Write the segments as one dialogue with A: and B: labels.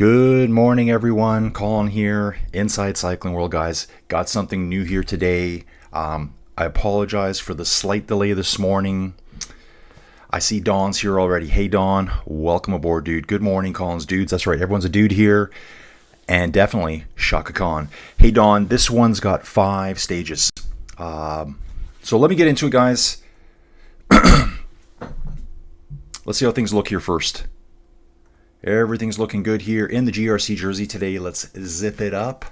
A: Good morning, everyone. Colin here, Inside Cycling World, guys. Got something new here today. I apologize for the slight delay this morning. I see Don's here already. Hey, Don. Welcome aboard, dude. Good morning, Colin's dudes. That's right. Everyone's a dude here. And definitely Shaka Khan. Hey, Don. This one's got 5 stages. So let me get into it, guys. Let's see how things look here first. Everything's looking good here in the GRC jersey today. Let's zip it up.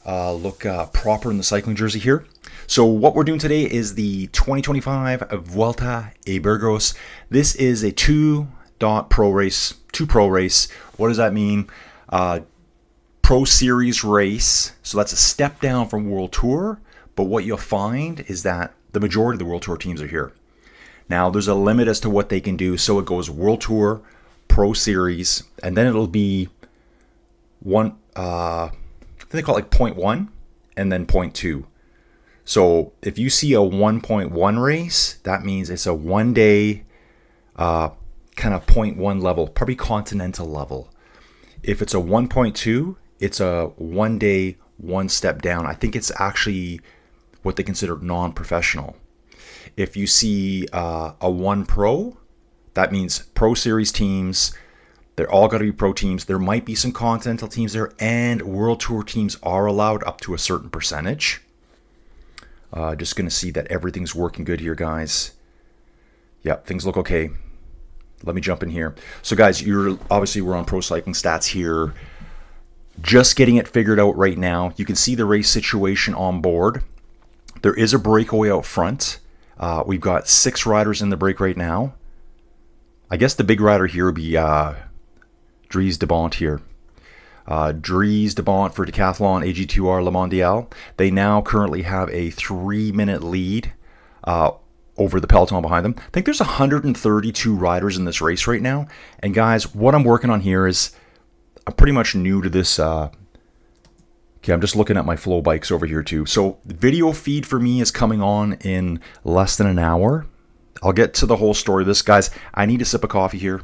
A: Look proper in the cycling jersey here. So what we're doing today is the 2025 Vuelta a Burgos. This is a two pro race. What does that mean? Pro Series race. So that's a step down from World Tour. But what you'll find is that the majority of the World Tour teams are here. Now there's a limit as to what they can do. So it goes World Tour, Pro Series, and then it'll be one, I think they call it like 0.1 and then 0.2. So if you see a 1.1 race, that means it's a 1 day kind of 0.1 level, probably continental level. If it's a 1.2, it's a 1 day, 1 step down. I think it's actually what they consider non-professional. If you see a 1 pro, that means Pro Series teams. They're all got to be pro teams. There might be some continental teams there, and World Tour teams are allowed up to a certain percentage. Just going to see that everything's working good here, guys. Yep, things look okay. Let me jump in here. So, guys, we're on Pro Cycling Stats here. Just getting it figured out right now. You can see the race situation on board. There is a breakaway out front. We've got 6 riders in the break right now. I guess the big rider here would be Dries de Bont here. Dries de Bont for Decathlon AG2R Le Mondial. They now currently have a 3-minute lead over the peloton behind them. I think there's 132 riders in this race right now. And guys, what I'm working on here is I'm pretty much new to this. Okay, I'm just looking at my flow bikes over here too. So the video feed for me is coming on in less than an hour. I'll get to the whole story of this, guys. I need a sip of coffee here.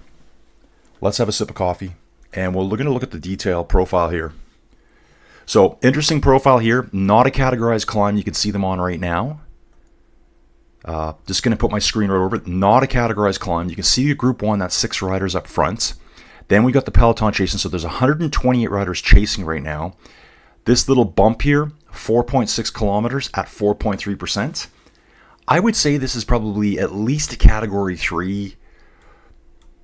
A: Let's have a sip of coffee. And we're going to look at the detail profile here. So, interesting profile here. Not a categorized climb. You can see them on right now. Just going to put my screen right over it. Not a categorized climb. You can see the group 1, that's 6 riders up front. Then we got the peloton chasing. So, there's 128 riders chasing right now. This little bump here, 4.6 kilometers at 4.3%. I would say this is probably at least a category 3.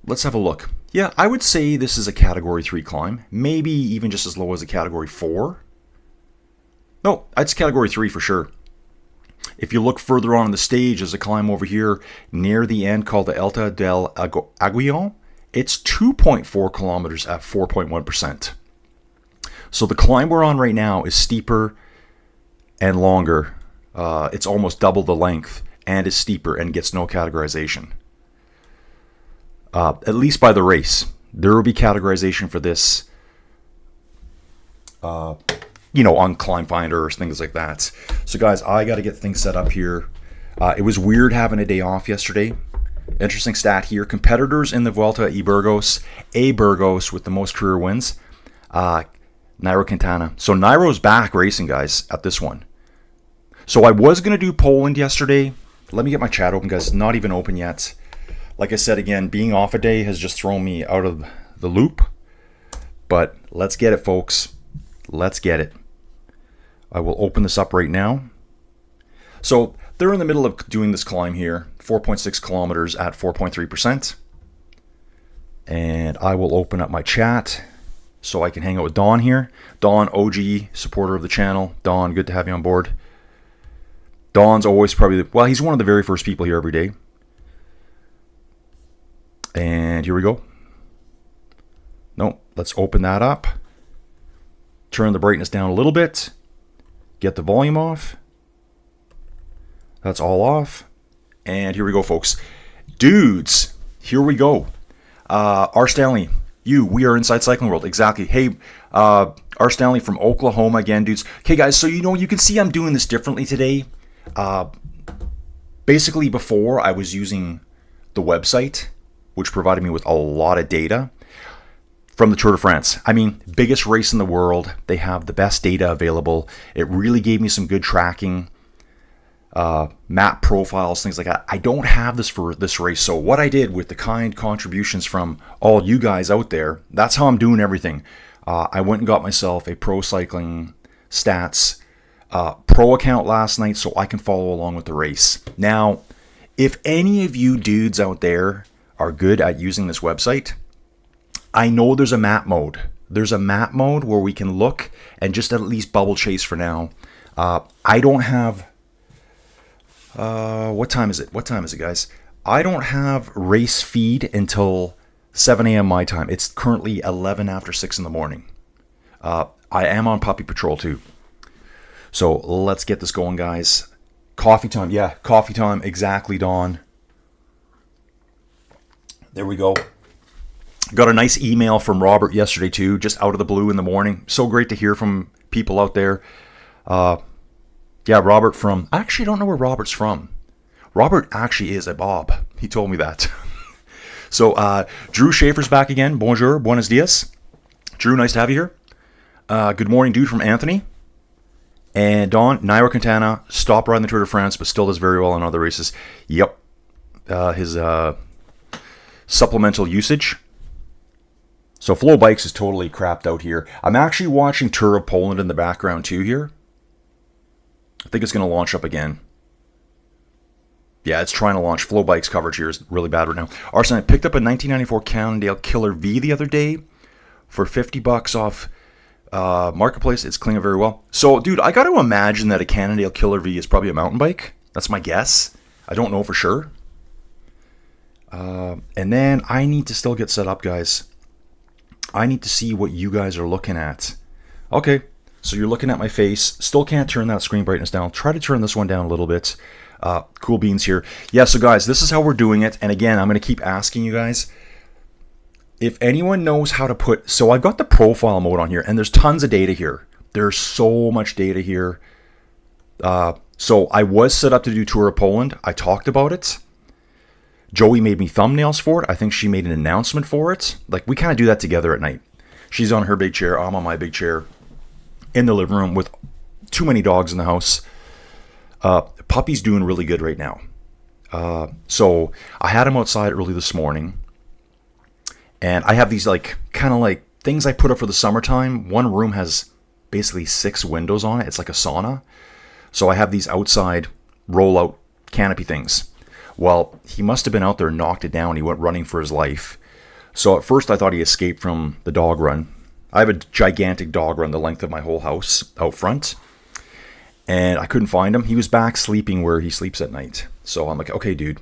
A: Let's have a look. Yeah, I would say this is a category 3 climb. Maybe even just as low as a category 4. No, it's category 3 for sure. If you look further on in the stage, there's a climb over here near the end called the Alto del Castillo. It's 2.4 kilometers at 4.1%. So the climb we're on right now is steeper and longer. It's almost double the length and is steeper and gets no categorization. At least by the race. There will be categorization for this, on Climb Finder or things like that. So guys, I got to get things set up here. It was weird having a day off yesterday. Interesting stat here. Competitors in the Vuelta a Burgos with the most career wins. Nairo Quintana. So Nairo's back racing, guys, at this one. So I was going to do Poland yesterday. Let me get my chat open, guys. It's not even open yet. Like I said, again, being off a day has just thrown me out of the loop. But let's get it, folks. Let's get it. I will open this up right now. So they're in the middle of doing this climb here. 4.6 kilometers at 4.3%. And I will open up my chat so I can hang out with Don here. Don, OG, supporter of the channel. Don, good to have you on board. Don's always probably, he's one of the very first people here every day. And here we go. Let's open that up. Turn the brightness down a little bit. Get the volume off. That's all off. And here we go, folks. Dudes, here we go. R. Stanley, we are Inside Cycling World. Exactly. Hey, R. Stanley from Oklahoma again, dudes. Okay, guys, so you can see I'm doing this differently today. Basically, before I was using the website, which provided me with a lot of data. from the Tour de France. I mean, biggest race in the world. They have the best data available. It really gave me some good tracking, map profiles, things like that. I don't have this for this race. So what I did with the kind contributions from all you guys out there, that's how I'm doing everything. I went and got myself a Pro Cycling Stats Pro account last night so I can follow along with the race. Now, if any of you dudes out there are good at using this website, I know there's a map mode. There's a map mode where we can look and just at least bubble chase for now. I don't have... what time is it? What time is it, guys? I don't have race feed until 7 a.m. my time. It's currently 11 after 6 in the morning. I am on Puppy Patrol too. So let's get this going, guys. Coffee time. Yeah, coffee time. Exactly, Dawn. There we go. Got a nice email from Robert yesterday too, just out of the blue in the morning. So great to hear from people out there. Yeah, Robert from... I actually don't know where Robert's from. Robert actually is a Bob. He told me that. So, Drew Schaefer's back again. Bonjour, buenos dias. Drew, nice to have you here. Good morning, dude, from Anthony. And Don, Nairo Quintana, stopped riding the Tour de France, but still does very well in other races. Yep. His supplemental usage. So, Flow Bikes is totally crapped out here. I'm actually watching Tour of Poland in the background too here. I think it's going to launch up again. Yeah, it's trying to launch. Flow Bikes coverage here is really bad right now. Arson, I picked up a 1994 Cannondale Killer V the other day for $50 off Marketplace. It's cleaning very well. So, dude, I got to imagine that a Cannondale Killer V is probably a mountain bike. That's my guess. I don't know for sure. And then I need to still get set up, guys. I need to see what you guys are looking at. Okay. So you're looking at my face. Still can't turn that screen brightness down. Try to turn this one down a little bit. Cool beans here. Yeah, so guys, this is how we're doing it. And again, I'm going to keep asking you guys. If anyone knows how to put... So I've got the profile mode on here. And there's tons of data here. There's so much data here. So I was set up to do Tour of Poland. I talked about it. Joey made me thumbnails for it. I think she made an announcement for it. Like, we kind of do that together at night. She's on her big chair. I'm on my big chair. In the living room with too many dogs in the house. Puppy's doing really good right now. So I had him outside early this morning. And I have these like kind of like things I put up for the summertime. One room has basically 6 windows on it. It's like a sauna. So I have these outside rollout canopy things. Well, he must have been out there and knocked it down. He went running for his life. So at first I thought he escaped from the dog run. I have a gigantic dog run the length of my whole house out front. And I couldn't find him. He was back sleeping where he sleeps at night. So I'm like, okay, dude.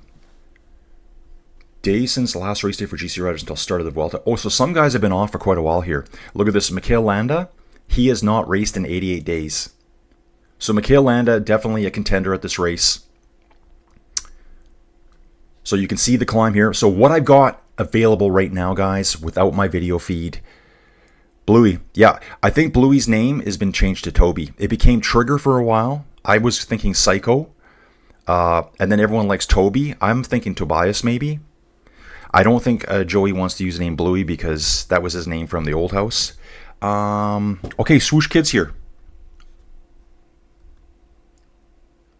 A: Days since the last race day for GC Riders until start of the Vuelta. Oh, so some guys have been off for quite a while here. Look at this. Mikel Landa. He has not raced in 88 days. So Mikel Landa, definitely a contender at this race. So you can see the climb here. So what I've got available right now, guys, without my video feed... Bluey. Yeah, I think Bluey's name has been changed to Toby. It became Trigger for a while. I was thinking Psycho. And then everyone likes Toby. I'm thinking Tobias, maybe. I don't think Joey wants to use the name Bluey because that was his name from the old house. Okay, Swoosh Kid's here.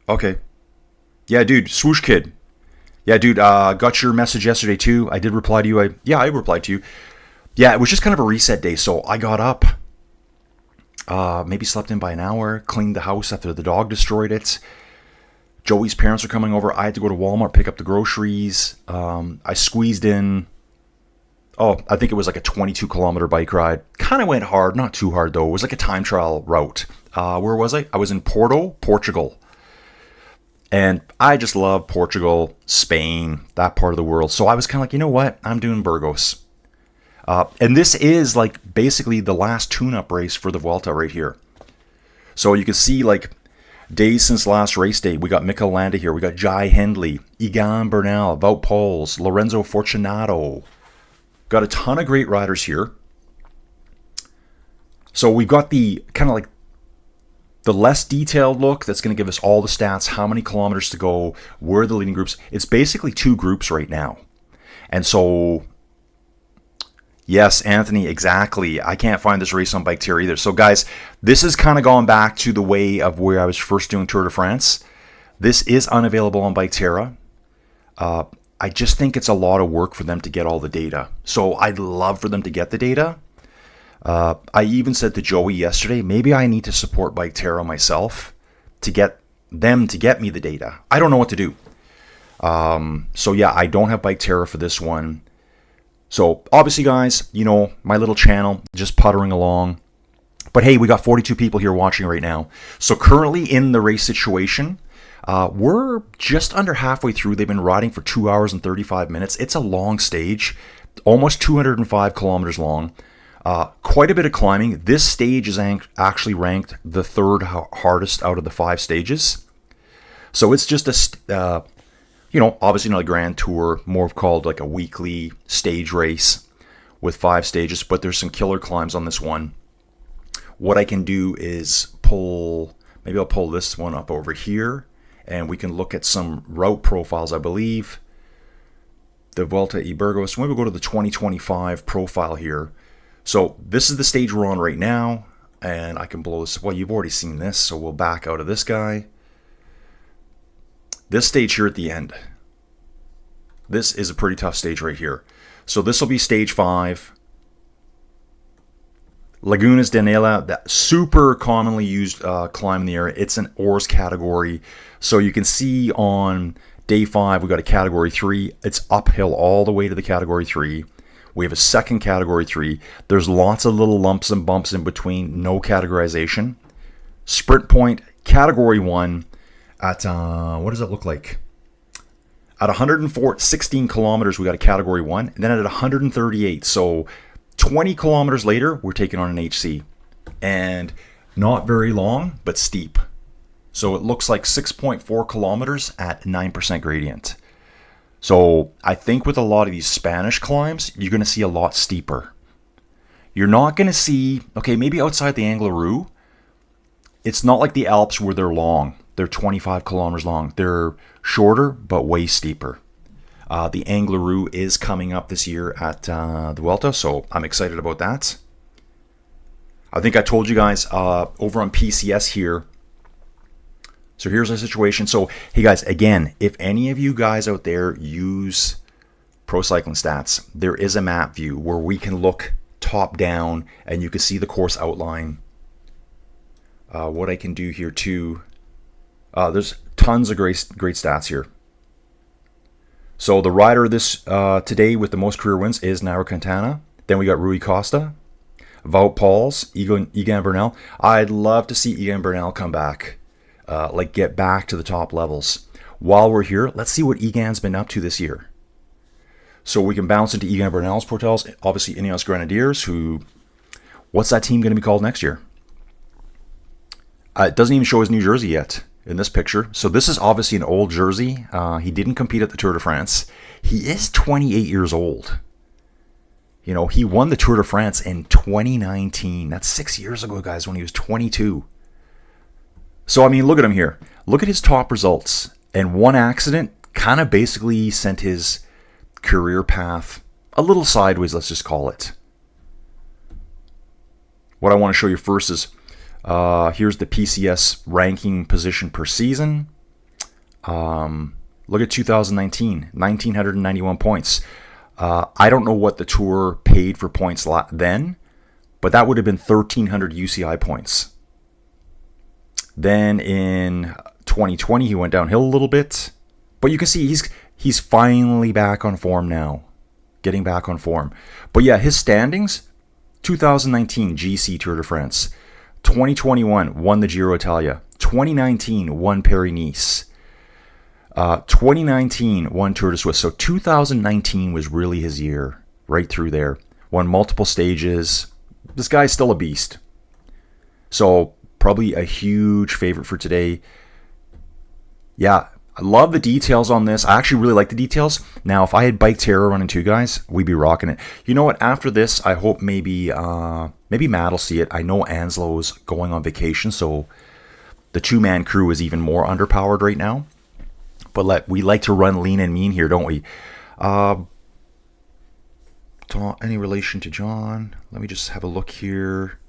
A: Okay. Yeah, dude, Swoosh Kid. Yeah, dude, got your message yesterday, too. I did reply to you. I replied to you. Yeah, it was just kind of a reset day, so I got up, maybe slept in by an hour, cleaned the house after the dog destroyed it. Joey's parents were coming over. I had to go to Walmart, pick up the groceries. I squeezed in, I think it was like a 22-kilometer bike ride. Kind of went hard, not too hard though. It was like a time trial route. Where was I? I was in Porto, Portugal. And I just love Portugal, Spain, that part of the world. So I was kind of like, you know what? I'm doing Burgos. And this is like basically the last tune-up race for the Vuelta right here. So you can see like days since last race day. We got Mikel Landa here. We got Jai Hindley, Egan Bernal, Wout Poels, Lorenzo Fortunato. Got a ton of great riders here. So we've got the kind of like the less detailed look that's going to give us all the stats, how many kilometers to go, where are the leading groups. It's basically 2 groups right now. And so... Yes, Anthony, exactly. I can't find this race on Bike Terra either. So, guys, this is kind of going back to the way of where I was first doing Tour de France. This is unavailable on Bike Terra. I just think it's a lot of work for them to get all the data. So I'd love for them to get the data. I even said to Joey yesterday, maybe I need to support Bike Terra myself to get them to get me the data. I don't know what to do. So yeah, I don't have Bike Terra for this one. So obviously, guys, you know, my little channel, just puttering along. But hey, we got 42 people here watching right now. So currently in the race situation, we're just under halfway through. They've been riding for 2 hours and 35 minutes. It's a long stage, almost 205 kilometers long. Quite a bit of climbing. This stage is actually ranked the third hardest out of the 5 stages. So it's just a, you know, obviously not a grand tour, more called like a weekly stage race with 5 stages, but there's some killer climbs on this one. What I can do is maybe I'll pull this one up over here, and we can look at some route profiles, I believe. The Vuelta y Burgos. Maybe we'll go to the 2025 profile here. So this is the stage we're on right now, and I can blow this. Well, you've already seen this, so we'll back out of this guy. This stage here at the end. This is a pretty tough stage right here. So this will be stage 5. Lagunas de Nela, that super commonly used climb in the area. It's an Ors category. So you can see on day 5, we got a category 3. It's uphill all the way to the category 3. We have a second category 3. There's lots of little lumps and bumps in between, no categorization. Sprint point, category 1 at, what does it look like? At 116 kilometers, we got a category 1. And then at 138, so 20 kilometers later, we're taking on an HC. And not very long, but steep. So it looks like 6.4 kilometers at 9% gradient. So I think with a lot of these Spanish climbs, you're going to see a lot steeper. You're not going to see, okay, maybe outside the Angleroo, it's not like the Alps where they're long. They're 25 kilometers long. They're shorter, but way steeper. The Angleroo is coming up this year at the Vuelta, so I'm excited about that. I think I told you guys over on PCS here. So here's our situation. So, hey guys, again, if any of you guys out there use Pro Cycling Stats, there is a map view where we can look top down and you can see the course outline. What I can do here too, there's tons of great stats here. So the rider this today with the most career wins is Nairo Quintana. Then we got Rui Costa, Wout Poels, Egan Bernal. I'd love to see Egan Bernal come back, like get back to the top levels. While we're here, let's see what Egan's been up to this year. So we can bounce into Egan Bernal's portals. Obviously, Ineos Grenadiers, who, what's that team going to be called next year? It doesn't even show his new jersey yet in this picture. So this is obviously an old jersey. He didn't compete at the Tour de France. He is 28 years old. You know, he won the Tour de France in 2019. That's 6 years ago, guys, when he was 22. So, I mean, look at him here. Look at his top results. And one accident kind of basically sent his career path a little sideways, let's just call it. What I want to show you first is here's the PCS ranking position per season. Look at 2019, 1,991 points. I don't know what the Tour paid for points then, but that would have been 1,300 UCI points. Then in 2020, he went downhill a little bit, but you can see he's finally back on form now, getting back on form. But yeah, his standings: 2019 GC Tour de France, 2021 won the Giro Italia, 2019 won Paris-Nice, 2019 won Tour de Suisse. So 2019 was really his year, right through there. Won multiple stages. This guy's still a beast. So probably a huge favorite for today. Yeah, I love the details on this. I actually really like the details. Now, if I had Bike Terra running too, guys, we'd be rocking it. You know what? After this, I hope maybe Matt will see it. I know Anslow's going on vacation, so the two-man crew is even more underpowered right now. But we like to run lean and mean here, don't we? Any relation to John? Let me just have a look here.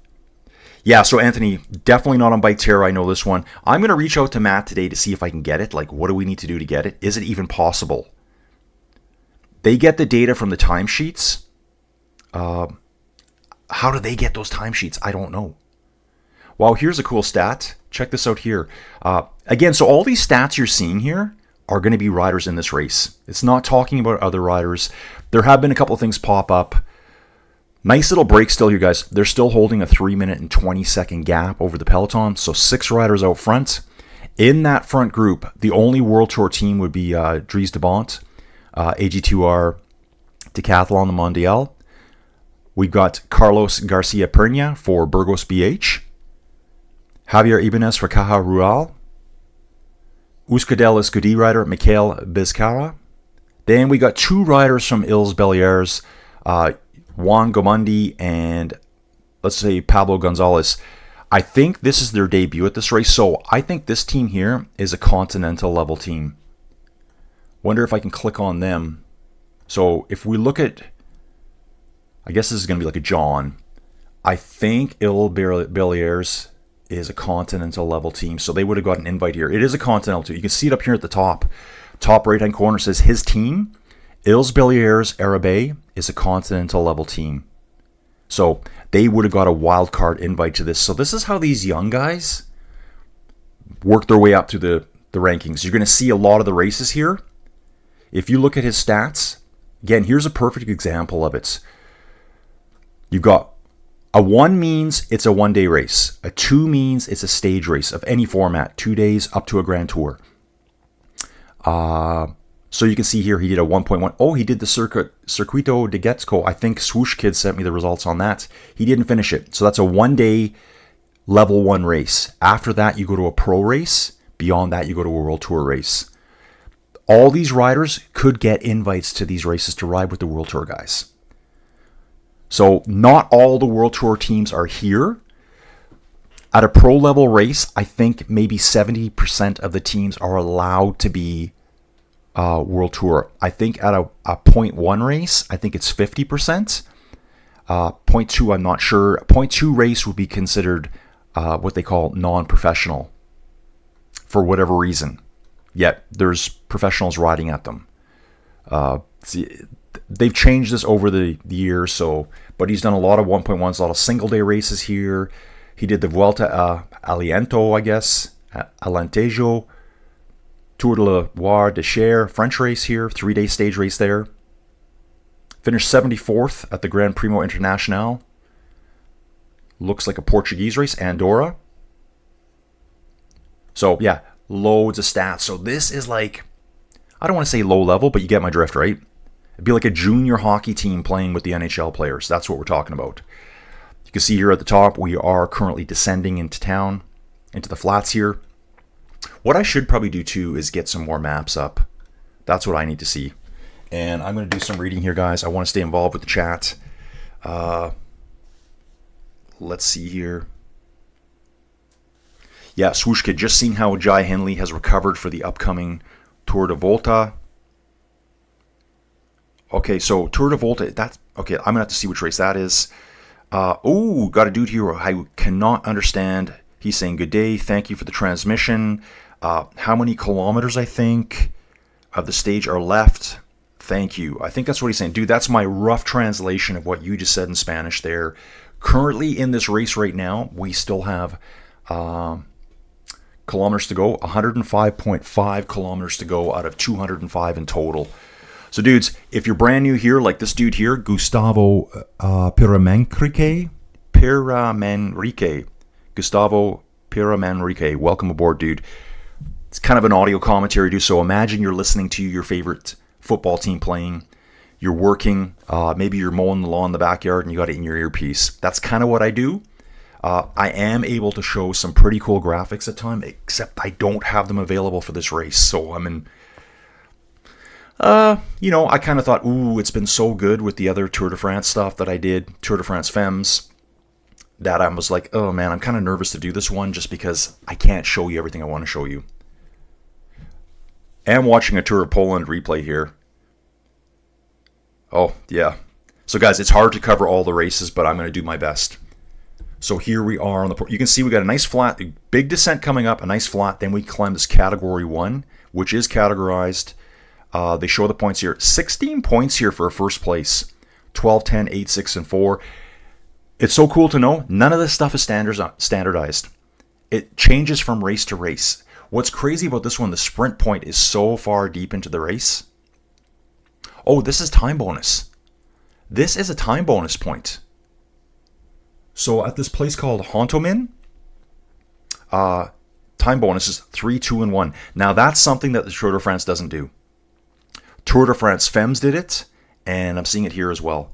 A: Yeah, so Anthony, definitely not on Bike Terror. I know this one. I'm going to reach out to Matt today to see if I can get it. Like, what do we need to do to get it? Is it even possible? They get the data from the timesheets. How do they get those timesheets? I don't know. Wow, here's a cool stat. Check this out here. Again, so all these stats you're seeing here are going to be riders in this race. It's not talking about other riders. There have been a couple of things pop up. Nice little break still here, guys. They're still holding a 3-minute and 20-second gap over the peloton. So 6 riders out front. In that front group, the only World Tour team would be Dries de Bont, AG2R, Decathlon, the Mondial. We've got Carlos Garcia Pernia for Burgos BH. Javier Ibanez for Caja Rural. Euskadel Escudi rider Mikel Bizkarra. Then we got 2 riders from Ils Beliers, Juan Gomundi and, let's say, Pablo Gonzalez. I think this is their debut at this race, so I think this team here is a continental level team. Wonder if I can click on them. So if we look at, I guess this is going to be like a John. I think Ils Beliers is a continental level team, so they would have got an invite here. It is a continental team. You can see it up here at the top. Top right-hand corner says his team. Ils Beliers Arabe is a continental level team. So they would have got a wild card invite to this. So this is how these young guys work their way up to the rankings. You're going to see a lot of the races here. If you look at his stats, again, here's a perfect example of it. You've got a 1 means it's a 1-day race. A 2 means it's a stage race of any format, 2 days up to a Grand Tour. So you can see here he did a 1.1. Oh, he did the Circuito de Getxco. I think Swoosh Kid sent me the results on that. He didn't finish it. So that's a 1-day level 1 race. After that, you go to a pro race. Beyond that, you go to a World Tour race. All these riders could get invites to these races to ride with the World Tour guys. So not all the World Tour teams are here. At a pro level race, I think maybe 70% of the teams are allowed to be World Tour. I think at a 0.1 race, I think it's 50%. 0.2, I'm not sure. 0.2 race would be considered what they call non-professional for whatever reason. Yet there's professionals riding at them. They've changed this over the years, so but he's done a lot of 1.1s, a lot of single day races here. He did the Vuelta Aliento, I guess, Alentejo, Tour de la Loire de Cher, French race here, 3-day stage race there. Finished 74th at the Gran Premio Internacional. Looks like a Portuguese race, Andorra. So yeah, loads of stats. So this is like, I don't want to say low level, but you get my drift, right? It'd be like a junior hockey team playing with the NHL players. That's what we're talking about. You can see here at the top, we are currently descending into town, into the flats here. What I should probably do too is get some more maps up. That's what I need to see. And I'm going to do some reading here, guys. I want to stay involved with the chat. Let's see here. Yeah, Swoosh Kid, just seeing how Jai Henley has recovered for the upcoming Tour de Volta. Okay, so Tour de Volta, that's okay. I'm gonna have to see which race that is. Oh, got a dude here I cannot understand. He's saying, good day, thank you for the transmission. How many kilometers, I think, of the stage are left? Thank you. I think that's what he's saying. Dude, that's my rough translation of what you just said in Spanish there. Currently in this race right now, we still have kilometers to go. 105.5 kilometers to go out of 205 in total. So dudes, if you're brand new here, like this dude here, Gustavo Piramanrique, Gustavo Piramanrique, welcome aboard, dude. It's kind of an audio commentary, dude. So imagine you're listening to your favorite football team playing. You're working, maybe you're mowing the lawn in the backyard and you got it in your earpiece. That's kind of what I do. I am able to show some pretty cool graphics at times, except I don't have them available for this race. So I'm in... I kind of thought, ooh, it's been so good with the other Tour de France stuff that I did, Tour de France Femmes, that I was like, oh man, I'm kind of nervous to do this one just because I can't show you everything I want to show you. I am watching a Tour of Poland replay here. Oh, yeah. So guys, it's hard to cover all the races, but I'm going to do my best. So here we are on the, you can see we got a nice flat, big descent coming up, a nice flat. Then we climb this category 1, which is categorized. They show the points here. 16 points here for a first place. 12, 10, 8, 6, and 4. It's so cool to know none of this stuff is standardized. It changes from race to race. What's crazy about this one, the sprint point is so far deep into the race. Oh, this is time bonus. This is a time bonus point. So at this place called Hontomin, time bonus is 3, 2, and 1. Now that's something that the Tour de France doesn't do. Tour de France Femmes did it, and I'm seeing it here as well.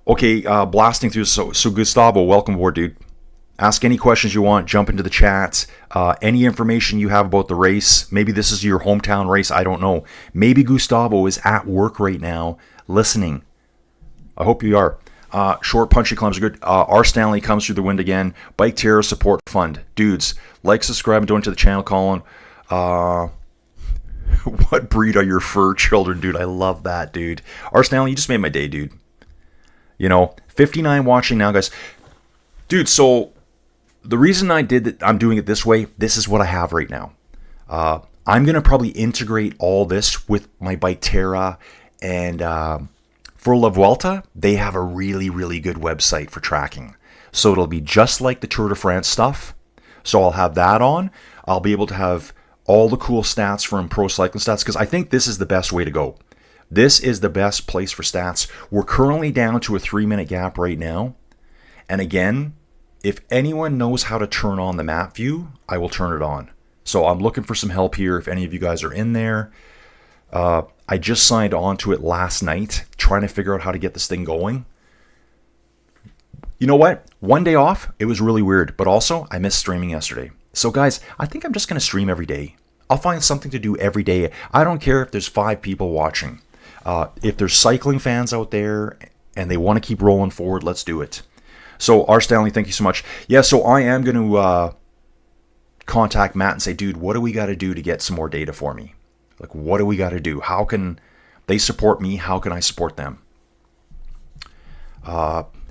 A: Okay, blasting through. So Gustavo, welcome aboard, dude. Ask any questions you want. Jump into the chat. Any information you have about the race. Maybe this is your hometown race. I don't know. Maybe Gustavo is at work right now listening. I hope you are. Short punchy climbs are good. R. Stanley comes through the wind again. Bike Terror Support Fund. Dudes, like, subscribe, and donate to the channel, Colin. What breed are your fur children, dude? I love that, dude. R. Stanley, you just made my day, dude. 59 watching now, guys. Dude, so the reason I'm doing it this way, this is what I have right now. I'm going to probably integrate all this with my Bike Terra, and for La Vuelta, they have a really, really good website for tracking. So it'll be just like the Tour de France stuff. So I'll have that on. I'll be able to have all the cool stats from Pro Cycling Stats, because I think this is the best way to go. This is the best place for stats. We're currently down to a 3-minute gap right now. And again, if anyone knows how to turn on the map view, I will turn it on. So I'm looking for some help here if any of you guys are in there. I just signed on to it last night, trying to figure out how to get this thing going. You know what? One day off, it was really weird, but also I missed streaming yesterday. So guys, I think I'm just going to stream every day. I'll find something to do every day. I don't care if there's 5 people watching. If there's cycling fans out there and they want to keep rolling forward, let's do it. So R. Stanley, thank you so much. Yeah, so I am going to contact Matt and say, dude, what do we got to do to get some more data for me? Like, what do we got to do? How can they support me? How can I support them?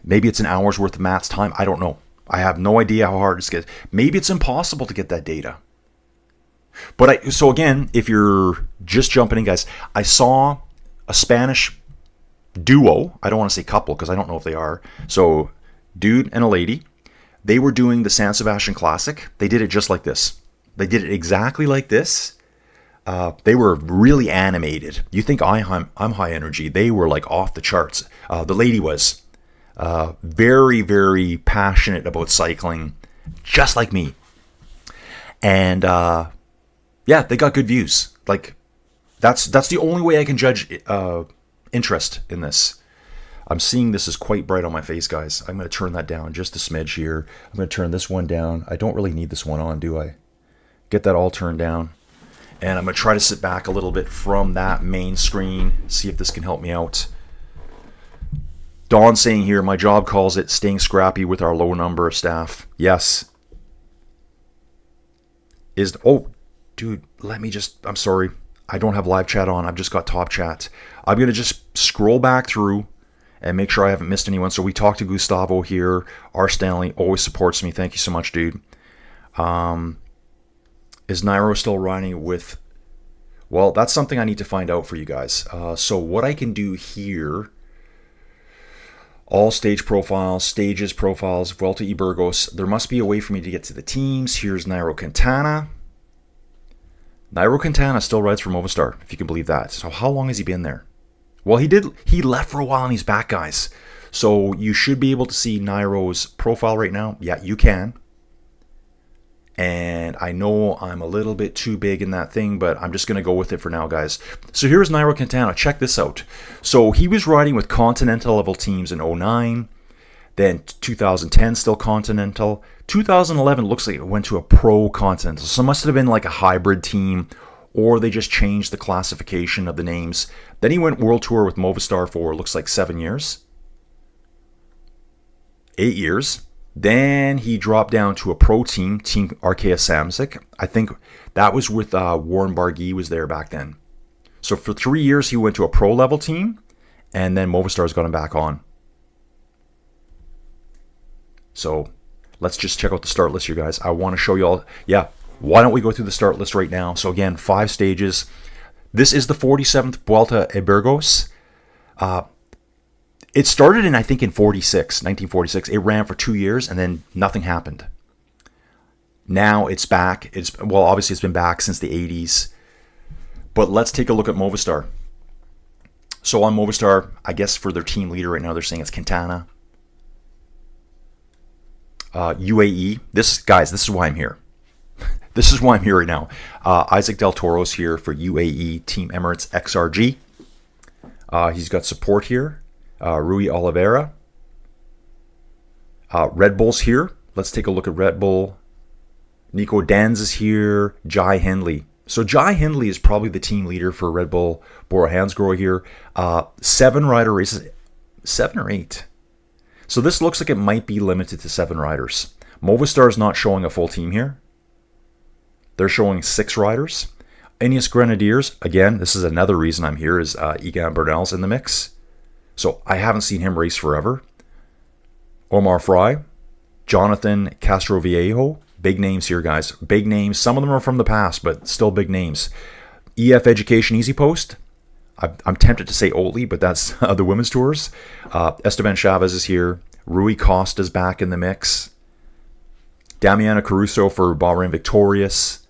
A: Maybe it's an hour's worth of Matt's time. I don't know. I have no idea how hard it's to get. Maybe it's impossible to get that data. But so again, if you're just jumping in, guys, I saw a Spanish duo. I don't want to say couple because I don't know if they are. So dude and a lady. They were doing the San Sebastian Classic. They did it just like this. They did it exactly like this. They were really animated. You think I'm high energy. They were like off the charts. The lady was very, very passionate about cycling, just like me. And yeah, they got good views. Like that's the only way I can judge interest in this. I'm seeing this is quite bright on my face, guys. I'm going to turn that down just a smidge here. I'm going to turn this one down. I don't really need this one on, do I? Get that all turned down. And I'm going to try to sit back a little bit from that main screen, see if this can help me out. Dawn saying here, my job calls it staying scrappy with our low number of staff. Yes. Oh, dude, let me just, I'm sorry. I don't have live chat on. I've just got top chat. I'm going to just scroll back through and make sure I haven't missed anyone. So we talked to Gustavo here. R. Stanley always supports me. Thank you so much, dude. Is Nairo still riding with... Well, that's something I need to find out for you guys. So what I can do here... All stage profiles, stages profiles, Vuelta y Burgos. There must be a way for me to get to the teams. Here's Nairo Quintana. Nairo Quintana still rides for Movistar, if you can believe that. So how long has he been there? Well, he left for a while and he's back, guys. So you should be able to see Nairo's profile right now. Yeah, you can. And I know I'm a little bit too big in that thing, but I'm just going to go with it for now, guys. So here's Nairo Quintana. Check this out. So he was riding with Continental level teams in 2009. Then 2010, still Continental. 2011 looks like it went to a Pro Continental. So it must have been like a hybrid team, or they just changed the classification of the names. Then he went World Tour with Movistar for, looks like 7 years. 8 years. Then he dropped down to a pro team, Team Arkea Samsic. I think that was with Warren Barguil was there back then. So for 3 years, he went to a pro level team. and then Movistar's got him back on. So let's just check out the start list here, guys. I want to show you all. Yeah, why don't we go through the start list right now? So again, 5 stages. This is the 47th Vuelta a Burgos. It started in, I think, in 1946. It ran for 2 years, and then nothing happened. Now it's back. Obviously it's been back since the 80s. But let's take a look at Movistar. So on Movistar, I guess for their team leader right now, they're saying it's Quintana. UAE. This is why I'm here. This is why I'm here right now. Isaac Del Toro's here for UAE Team Emirates XRG. He's got support here. Rui Oliveira. Red Bull's here. Let's take a look at Red Bull. Nico Danz is here. Jai Hindley. So Jai Hindley is probably the team leader for Red Bull. Bora Hansgrohe here. 7 rider races. 7 or 8. So this looks like it might be limited to 7 riders. Movistar is not showing a full team here. They're showing 6 riders. Ineos Grenadiers, again, this is another reason I'm here, is Egan Bernal's in the mix. So I haven't seen him race forever. Omar Fry, Jonathan Castroviejo, big names here, guys. Big names. Some of them are from the past, but still big names. EF Education Easy Post. I'm tempted to say Oatly, but that's the women's tours. Esteban Chavez is here. Rui Costa's back in the mix. Damiana Caruso for Bahrain Victorious.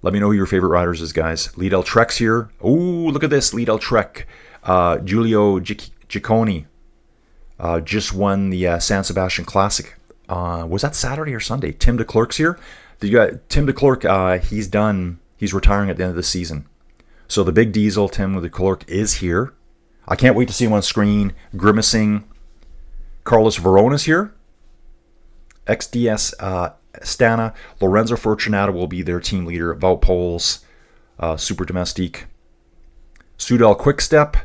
A: Let me know who your favorite riders is, guys. Lidl Trek's here. Ooh, look at this. Lidl Trek. Giulio Ciccone just won the San Sebastian Classic. Was that Saturday or Sunday? Tim de Klerk's here. Tim de Klerk, he's done. He's retiring at the end of the season. So the big diesel, Tim de Klerk, is here. I can't wait to see him on screen. Grimacing. Carlos Verona's here. XDS Stana. Lorenzo Fortunato will be their team leader. Wout Poels. Super Domestique. Soudal Quickstep.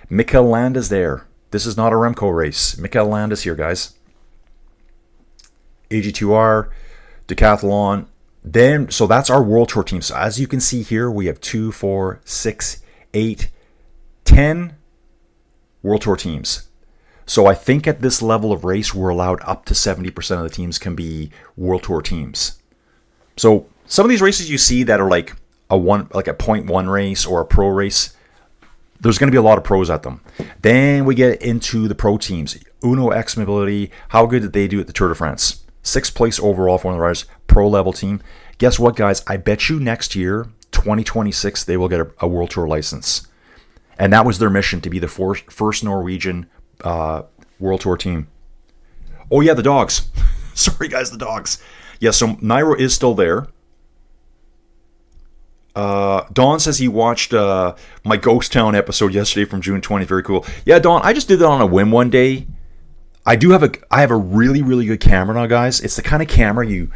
A: Mikel Landa's there. This is not a Remco race. Mikel Landa's here, guys. AG2R. Decathlon. Then, so that's our World Tour team. So as you can see here, we have 2, 4, 6, 8, 10 World Tour teams. So I think at this level of race, we're allowed up to 70% of the teams can be World Tour teams. So some of these races you see that are like a 0.1 race or a pro race, there's going to be a lot of pros at them. Then we get into the pro teams. Uno X Mobility, how good did they do at the Tour de France? 6th place overall for one of the riders, pro level team. Guess what, guys? I bet you next year, 2026, they will get a World Tour license. And that was their mission, to be the first Norwegian World Tour team. Oh yeah, the dogs. Sorry guys, the dogs. Yeah, so Nairo is still there. Don says he watched my Ghost Town episode yesterday from June 20th. Very cool. Yeah, Don, I just did that on a whim one day. I have a really, really good camera now, guys. It's the kind of camera you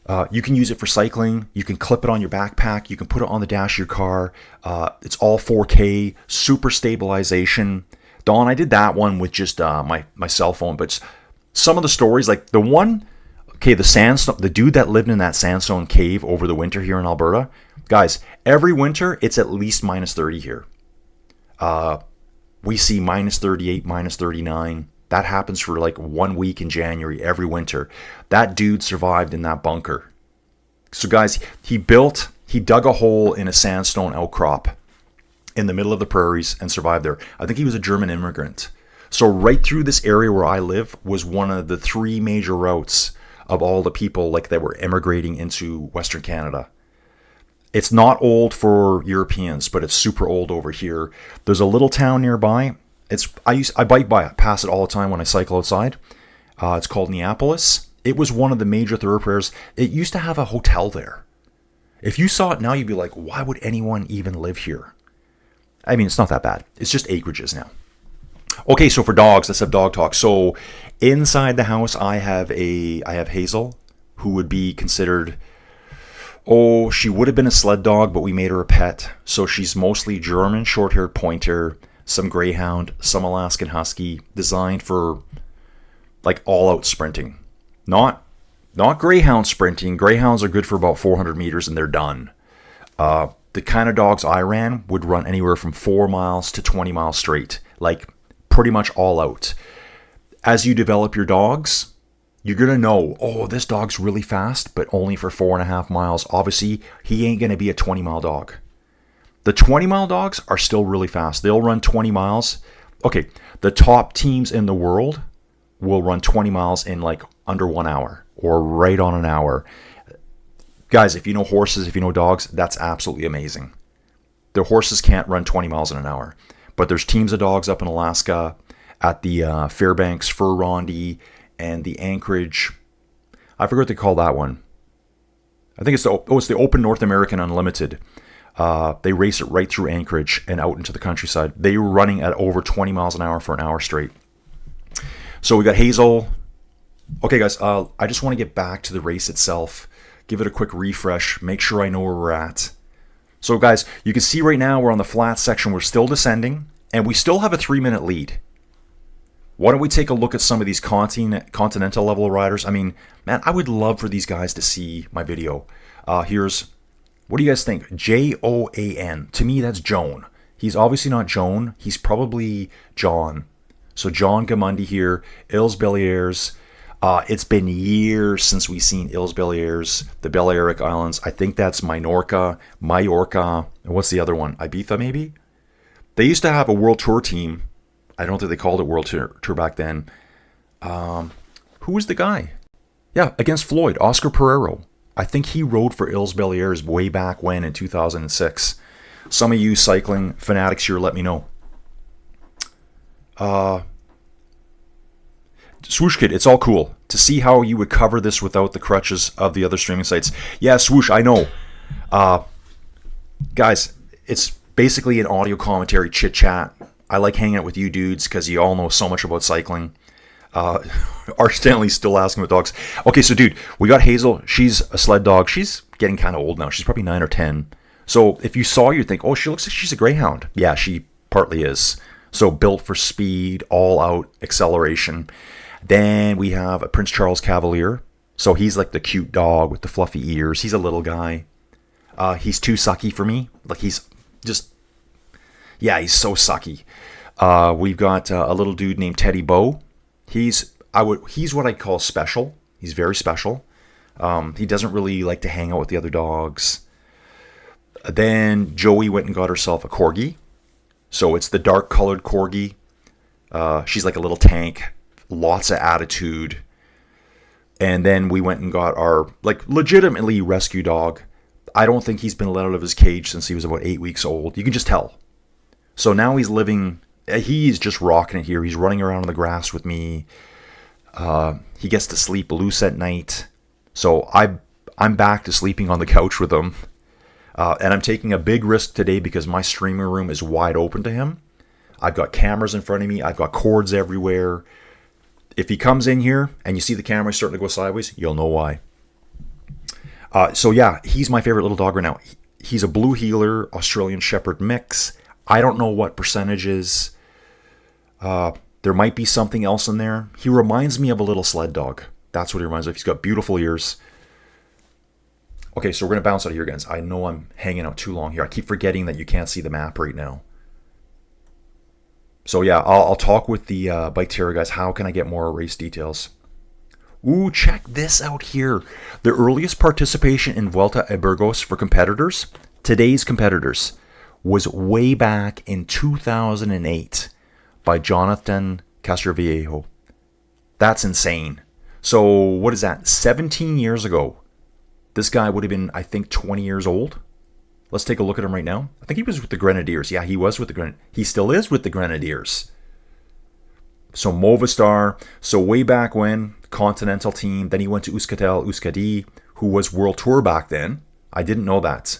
A: can use it for cycling. You can clip it on your backpack. You can put it on the dash of your car. It's all 4K, super stabilization. Dawn, I did that one with just my cell phone. But some of the stories, like the one, the sandstone, the dude that lived in that sandstone cave over the winter here in Alberta. Guys, every winter, it's at least minus 30 here. We see minus 38, minus 39. That happens for like 1 week in January every winter. That dude survived in that bunker. So guys, he dug a hole in a sandstone outcrop in the middle of the prairies and survived there. I think he was a German immigrant. So right through this area where I live was one of the 3 major routes of all the people like that were immigrating into Western Canada. It's not old for Europeans, but it's super old over here. There's a little town nearby. I bike past it all the time when I cycle outside. It's called Neapolis. It was one of the major thoroughfares. It used to have a hotel there. If you saw it now, you'd be like, why would anyone even live here? I mean, it's not that bad. It's just acreages now. Okay, so for dogs, let's have dog talk. So inside the house, I have Hazel, who would be considered, she would have been a sled dog, but we made her a pet. So she's mostly German, short-haired pointer, some greyhound, some Alaskan husky, designed for like all-out sprinting. Not greyhound sprinting. Greyhounds are good for about 400 meters and they're done. the kind of dogs I ran would run anywhere from 4 miles to 20 miles straight, like pretty much all out. As you develop your dogs, you're going to know, oh, this dog's really fast, but only for 4.5 miles. Obviously, he ain't going to be a 20-mile dog. The 20-mile dogs are still really fast. They'll run 20 miles. Okay, the top teams in the world will run 20 miles in like under 1 hour or right on an hour. Guys, if you know horses, if you know dogs, that's absolutely amazing. The horses can't run 20 miles in an hour. But there's teams of dogs up in Alaska at the Fairbanks, Fur Rondy, and the Anchorage. I forget what they call that one. I think it's the Open North American Unlimited. They race it right through Anchorage and out into the countryside. They were running at over 20 miles an hour for an hour straight. So we got Hazel. Okay, guys, I just want to get back to the race itself. Give it a quick refresh. Make sure I know where we're at. So, guys, you can see right now we're on the flat section. We're still descending, and we still have a 3-minute lead. Why don't we take a look at some of these continental level riders? I mean, man, I would love for these guys to see my video. What do you guys think? Joan. To me, that's Joan. He's obviously not Joan. He's probably John. So John Gamundi here, Îles Baleares. It's been years since we've seen Îles Baleares, the Balearic Islands. I think that's Minorca, and what's the other one? Ibiza, maybe? They used to have a World Tour team. I don't think they called it World Tour back then. Who was the guy? Yeah, against Floyd, Oscar Pereiro. I think he rode for Îles Baleares way back when in 2006. Some of you cycling fanatics here, let me know. Swoosh Kid, it's all cool. To see how you would cover this without the crutches of the other streaming sites. Yeah, Swoosh, I know. Guys, it's basically an audio commentary chit-chat. I like hanging out with you dudes because you all know so much about cycling. Art Stanley's still asking about dogs. Okay, so dude, we got Hazel. She's a sled dog. She's getting kind of old now. She's probably 9 or 10. So if you saw her, you'd think, oh, she looks like she's a greyhound. Yeah, she partly is. So built for speed, all-out acceleration. Then we have a Prince Charles Cavalier. So he's like the cute dog with the fluffy ears. He's a little guy. He's too sucky for me. Like he's just, yeah, he's so sucky. We've got a little dude named Teddy Bo. He's what I call special. He's very special. He doesn't really like to hang out with the other dogs. Then Joey went and got herself a corgi. So it's the dark colored corgi. She's like a little tank. Lots of attitude. And then we went and got our like legitimately rescue dog. I don't think he's been let out of his cage since he was about 8 weeks old. You can just tell. So now he's just rocking it here. He's running around on the grass with me. He gets to sleep loose at night. So I'm back to sleeping on the couch with him. And I'm taking a big risk today because my streaming room is wide open to him. I've got cameras in front of me. I've got cords everywhere. If he comes in here and you see the camera starting to go sideways, you'll know why. So yeah, he's my favorite little dog right now. He's a blue heeler, Australian Shepherd mix. I don't know what percentage is. There might be something else in there. He reminds me of a little sled dog. That's what he reminds me of. He's got beautiful ears. Okay, so we're going to bounce out of here, guys. I know I'm hanging out too long here. I keep forgetting that you can't see the map right now. So yeah, I'll talk with the Bike Terror guys. How can I get more race details? Ooh, check this out here. The earliest participation in Vuelta a Burgos for competitors, today's competitors, was way back in 2008 by Jonathan Castroviejo. That's insane. So what is that? 17 years ago. This guy would have been, I think, 20 years old. Let's take a look at him right now. I think he was with the Grenadiers. Yeah, he was with the Grenadiers. He still is with the Grenadiers. So Movistar. So way back when, Continental team. Then he went to Euskaltel Euskadi, who was World Tour back then. I didn't know that.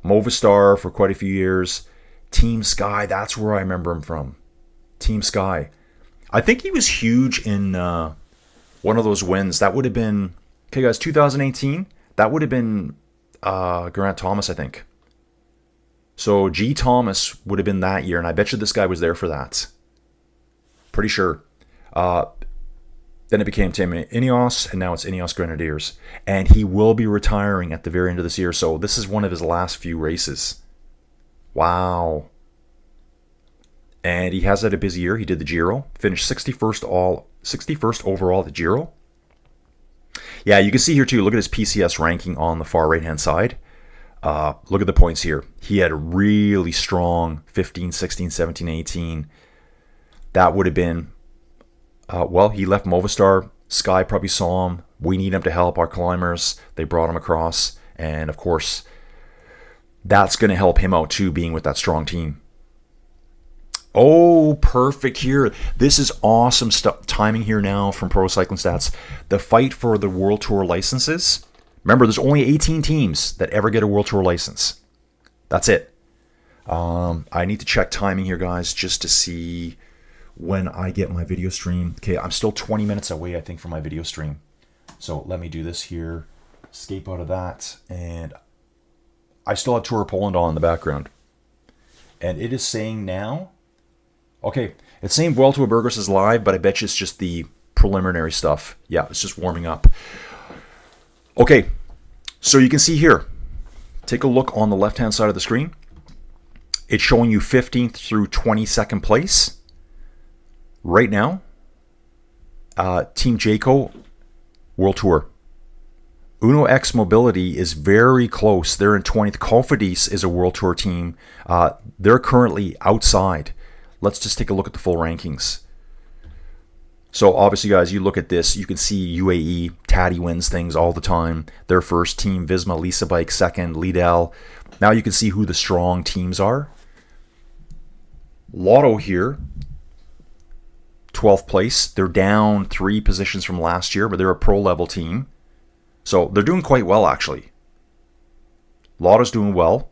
A: Movistar for quite a few years. Team Sky, that's where I remember him from. Team Sky. I think he was huge in one of those wins. That would have been, okay guys, 2018. That would have been Geraint Thomas, I think. So G. Thomas would have been that year, and I bet you this guy was there for that. Pretty sure. Then it became Team Ineos, and now it's Ineos Grenadiers. And he will be retiring at the very end of this year, so this is one of his last few races. Wow. And he has had a busy year. He did the Giro, finished 61st overall at the Giro. Yeah, you can see here too, look at his PCS ranking on the far right-hand side. Look at the points here. He had a really strong 15, 16, 17, 18. That would have been, well, he left Movistar. Sky probably saw him. We need him to help our climbers. They brought him across. And of course, that's going to help him out too, being with that strong team. Oh, perfect here. This is awesome timing here now from Pro Cycling Stats. The fight for the World Tour licenses. Remember, there's only 18 teams that ever get a World Tour license. That's it. I need to check timing here, guys, just to see when I get my video stream. Okay, I'm still 20 minutes away, I think, from my video stream. So let me do this here. Escape out of that. And I still have Tour of Poland on in the background. And it is saying now... Okay, it's saying Vuelta Burgos is live, but I bet you it's just the preliminary stuff. Yeah, it's just warming up. Okay, so you can see here. Take a look on the left-hand side of the screen. It's showing you 15th through 22nd place. Right now, Team Jayco World Tour. Uno X Mobility is very close. They're in 20th. Cofidis is a World Tour team. They're currently outside. Let's just take a look at the full rankings. So obviously, guys, you look at this, you can see UAE, Taddy wins things all the time. Their first team, Visma, Lisa Bike, second, Lidl. Now you can see who the strong teams are. Lotto here, 12th place. They're down 3 positions from last year, but they're a pro-level team. So they're doing quite well, actually. Lotto's doing well.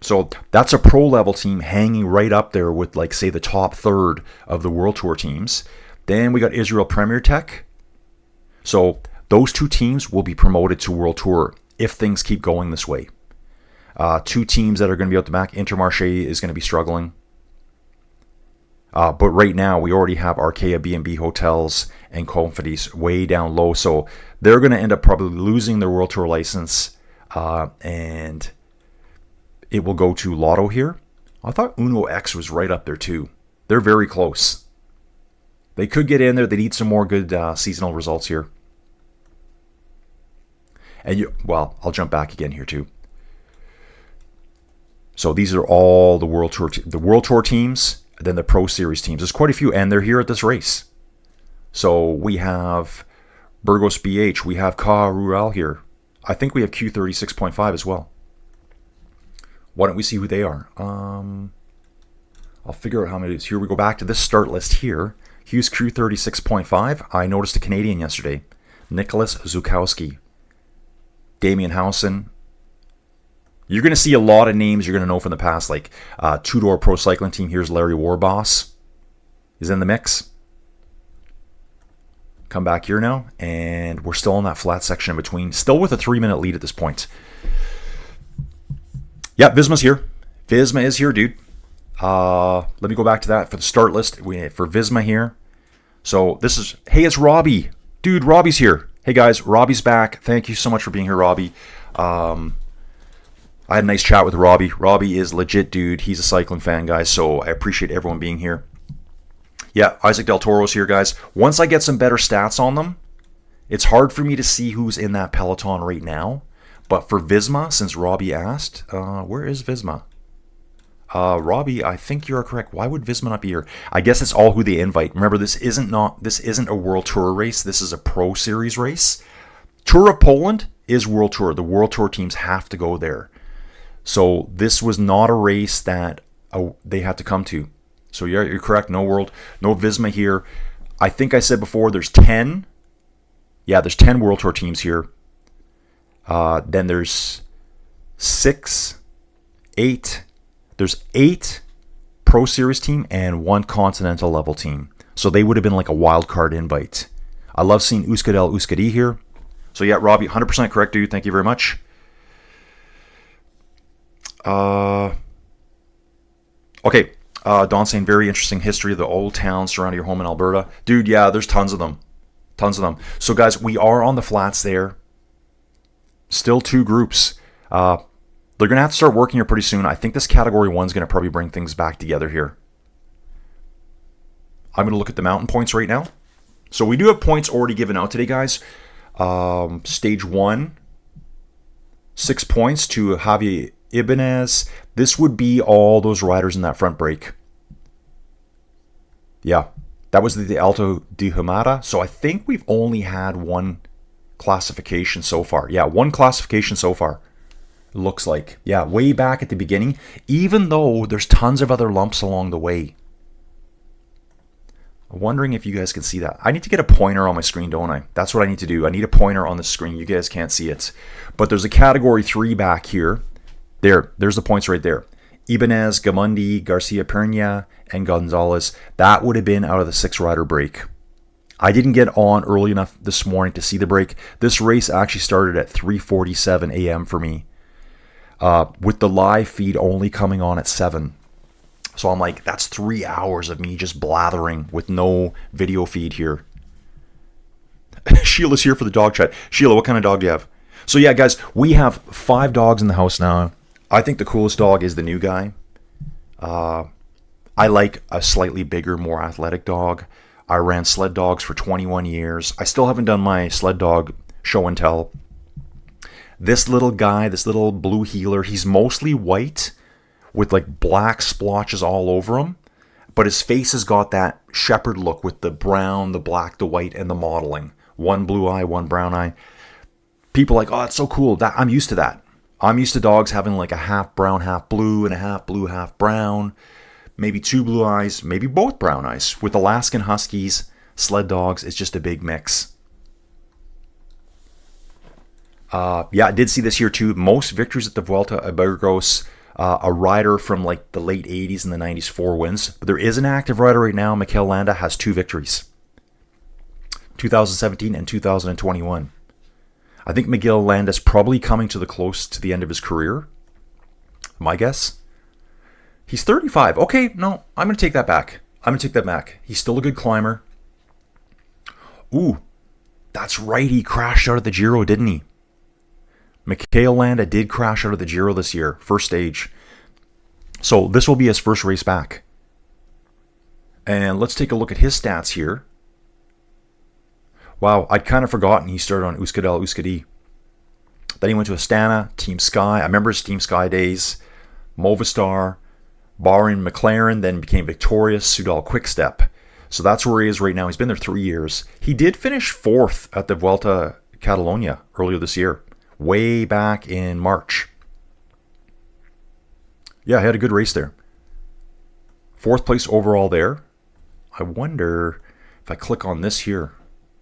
A: So that's a pro-level team hanging right up there with, like, say, the top third of the World Tour teams. Then we got Israel Premier Tech. So those 2 teams will be promoted to World Tour if things keep going this way. 2 teams that are going to be out the back. Intermarché is going to be struggling. But right now, we already have Arkea B&B Hotels and Cofidis way down low. So they're going to end up probably losing their World Tour license. And it will go to Lotto here. I thought Uno X was right up there too. They're very close. They could get in there. They need some more good seasonal results here. And well, I'll jump back again here too. So these are all the World Tour teams, and then the Pro Series teams. There's quite a few, and they're here at this race. So we have Burgos BH. We have Ka Rural here. I think we have Q36.5 as well. Why don't we see who they are? I'll figure out how many it is. Here we go back to this start list here. Hughes Q36.5. I noticed a Canadian yesterday. Nicholas Zukowski. Damien Howson. You're going to see a lot of names you're going to know from the past, like Two-Door Pro Cycling Team. Here's Larry Warboss. Is in the mix. Come back here now, and we're still in that flat section in between. Still with a 3-minute lead at this point. Yeah, Visma's here. Visma is here, dude. Let me go back to that for the start list. For Visma here. So this is... Hey, it's Robbie. Dude, Robbie's here. Hey, guys. Robbie's back. Thank you so much for being here, Robbie. I had a nice chat with Robbie. Robbie is legit, dude. He's a cycling fan, guys. So I appreciate everyone being here. Yeah, Isaac Del Toro's here, guys. Once I get some better stats on them, it's hard for me to see who's in that peloton right now. But for Visma, since Robbie asked, where is Visma? Robbie, I think you are correct. Why would Visma not be here? I guess it's all who they invite. Remember, this isn't a World Tour race. This is a Pro Series race. Tour of Poland is World Tour. The World Tour teams have to go there. So this was not a race that they had to come to. So yeah, you're correct. No Visma here. I think I said before there's 10. Yeah, there's 10 World Tour teams here. Then there's 8. There's 8 Pro Series team and 1 Continental level team. So they would have been like a wild card invite. I love seeing Euskadi here. So yeah, Robbie, 100% correct, dude. Thank you very much. Okay. Don saying very interesting history of the old towns surrounding your home in Alberta. Dude, yeah, there's tons of them. So guys, we are on the flats there. Still 2 groups. The They're going to have to start working here pretty soon. I think this Category 1 is going to probably bring things back together here. I'm going to look at the mountain points right now. So we do have points already given out today, guys. Stage 1, 6 points to Javi Ibanez. This would be all those riders in that front break. Yeah, that was the Alto de Humada. So I think we've only had one classification so far. Yeah, one classification so far. Looks like. Yeah, way back at the beginning. Even though there's tons of other lumps along the way. I'm wondering if you guys can see that. I need to get a pointer on my screen, don't I? That's what I need to do. I need a pointer on the screen. You guys can't see it. But there's a Category 3 back here. There's the points right there. Ibanez, Gamundi, Garcia Pernia, and Gonzalez. That would have been out of the 6-rider break. I didn't get on early enough this morning to see the break. This race actually started at 3:47 a.m. for me. With the live feed only coming on at 7. So I'm like, that's 3 hours of me just blathering with no video feed here. Sheila's here for the dog chat. Sheila, what kind of dog do you have? So yeah, guys, we have 5 dogs in the house now. I think the coolest dog is the new guy. I like a slightly bigger, more athletic dog. I ran sled dogs for 21 years. I still haven't done my sled dog show and tell. This little guy, this little blue heeler, he's mostly white with like black splotches all over him. But his face has got that shepherd look with the brown, the black, the white, and the modeling. One blue eye, one brown eye. People are like, oh, it's so cool. I'm used to that. I'm used to dogs having like a half brown, half blue, and a half blue, half brown. Maybe 2 blue eyes, maybe both brown eyes. With Alaskan Huskies, sled dogs, it's just a big mix. Yeah, I did see this year too. Most victories at the Vuelta a Burgos. A rider from like the late 80s and the 90s, 4 wins. But there is an active rider right now. Mikel Landa has 2 victories. 2017 and 2021. I think Miguel Landa's probably coming close to the end of his career. My guess. He's 35. Okay, no, I'm going to take that back. He's still a good climber. Ooh, that's right. He crashed out of the Giro, didn't he? Mikel Landa did crash out of the Giro this year, first stage. So this will be his first race back. And let's take a look at his stats here. Wow, I'd kind of forgotten he started on Euskadi. Then he went to Astana, Team Sky. I remember his Team Sky days. Movistar, Bahrain McLaren, then became victorious, Soudal Quickstep. So that's where he is right now. He's been there 3 years. He did finish 4th at the Vuelta Catalonia earlier this year. Way back in March. Yeah, he had a good race there. 4th place overall there. I wonder if I click on this here.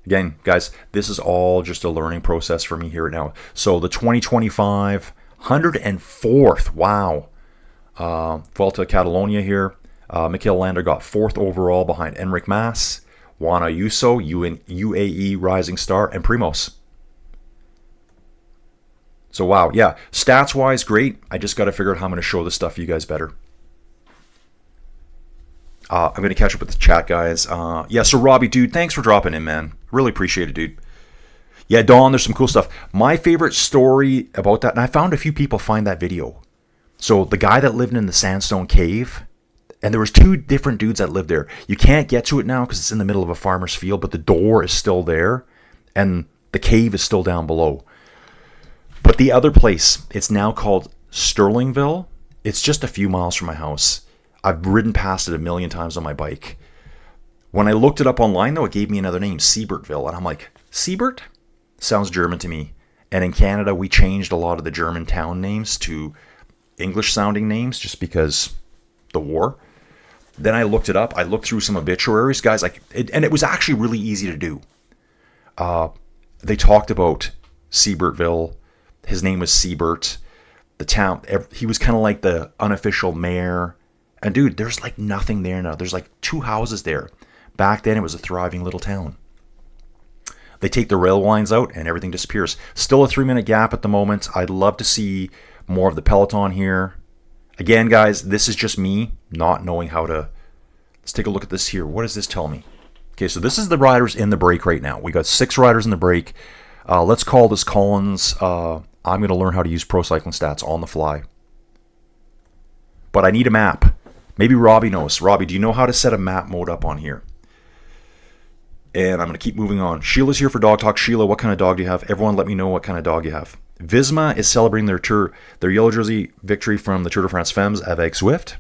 A: Again, guys, this is all just a learning process for me here right now. So the 2025 104th, wow. Vuelta Catalonia here. Mikel Landa got 4th overall behind Enric Mas, Juan Ayuso, UAE Rising Star, and Primoz. So wow, yeah, stats-wise, great. I just got to figure out how I'm going to show this stuff to you guys better. I'm going to catch up with the chat, guys. Yeah, so Robbie, dude, thanks for dropping in, man. Really appreciate it, dude. Yeah, Dawn, there's some cool stuff. My favorite story about that, and I found a few people find that video. So the guy that lived in the sandstone cave, and there was 2 different dudes that lived there. You can't get to it now because it's in the middle of a farmer's field, but the door is still there, and the cave is still down below. But the other place, it's now called Sterlingville. It's just a few miles from my house. I've ridden past it a million times on my bike. When I looked it up online, though, it gave me another name, Siebertville. And I'm like, Siebert? Sounds German to me. And in Canada, we changed a lot of the German town names to English-sounding names just because the war. Then I looked it up. I looked through some obituaries, guys. And it was actually really easy to do. They talked about Siebertville. His name was Siebert. The town, he was kind of like the unofficial mayor. And dude, there's like nothing there now. There's like 2 houses there. Back then, it was a thriving little town. They take the rail lines out and everything disappears. Still a 3-minute gap at the moment. I'd love to see more of the peloton here. Again, guys, this is just me not knowing how to... Let's take a look at this here. What does this tell me? Okay, so this is the riders in the break right now. We got 6 riders in the break. Let's call this Collins. I'm going to learn how to use Pro Cycling Stats on the fly. But I need a map. Maybe Robbie knows. Robbie, do you know how to set a map mode up on here? And I'm going to keep moving on. Sheila's here for Dog Talk. Sheila, what kind of dog do you have? Everyone let me know what kind of dog you have. Visma is celebrating their yellow jersey victory from the Tour de France Femmes avec Zwift.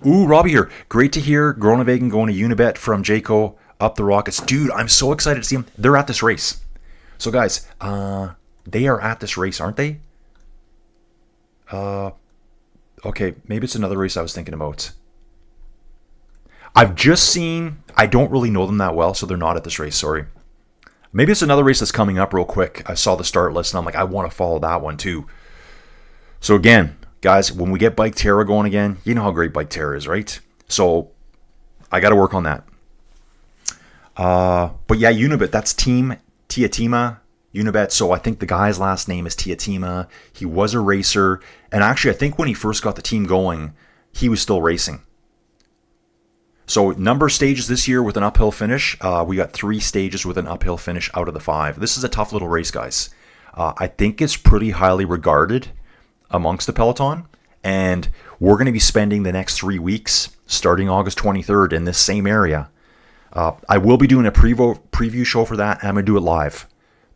A: Robbie here. Great to hear Groenewegen going to Unibet from Jayco up the Rockets. Dude, I'm so excited to see them. They're at this race. So guys, they are at this race, aren't they? Okay, maybe it's another race I was thinking about. I've just seen, I don't really know them that well, so they're not at this race, sorry. Maybe it's another race that's coming up real quick. I saw the start list and I'm like, I want to follow that one too. So again, guys, when we get Bike Terra going again, you know how great Bike Terra is, right? So I got to work on that. But yeah, Unibet, that's Team Tiatima Unibet. So I think the guy's last name is Tiatima. He was a racer. And actually, I think when he first got the team going, he was still racing. So number of stages this year with an uphill finish. We got 3 stages with an uphill finish out of the 5. This is a tough little race, guys. I think it's pretty highly regarded amongst the peloton. And we're going to be spending the next 3 weeks, starting August 23rd, in this same area. I will be doing a preview show for that. I'm going to do it live.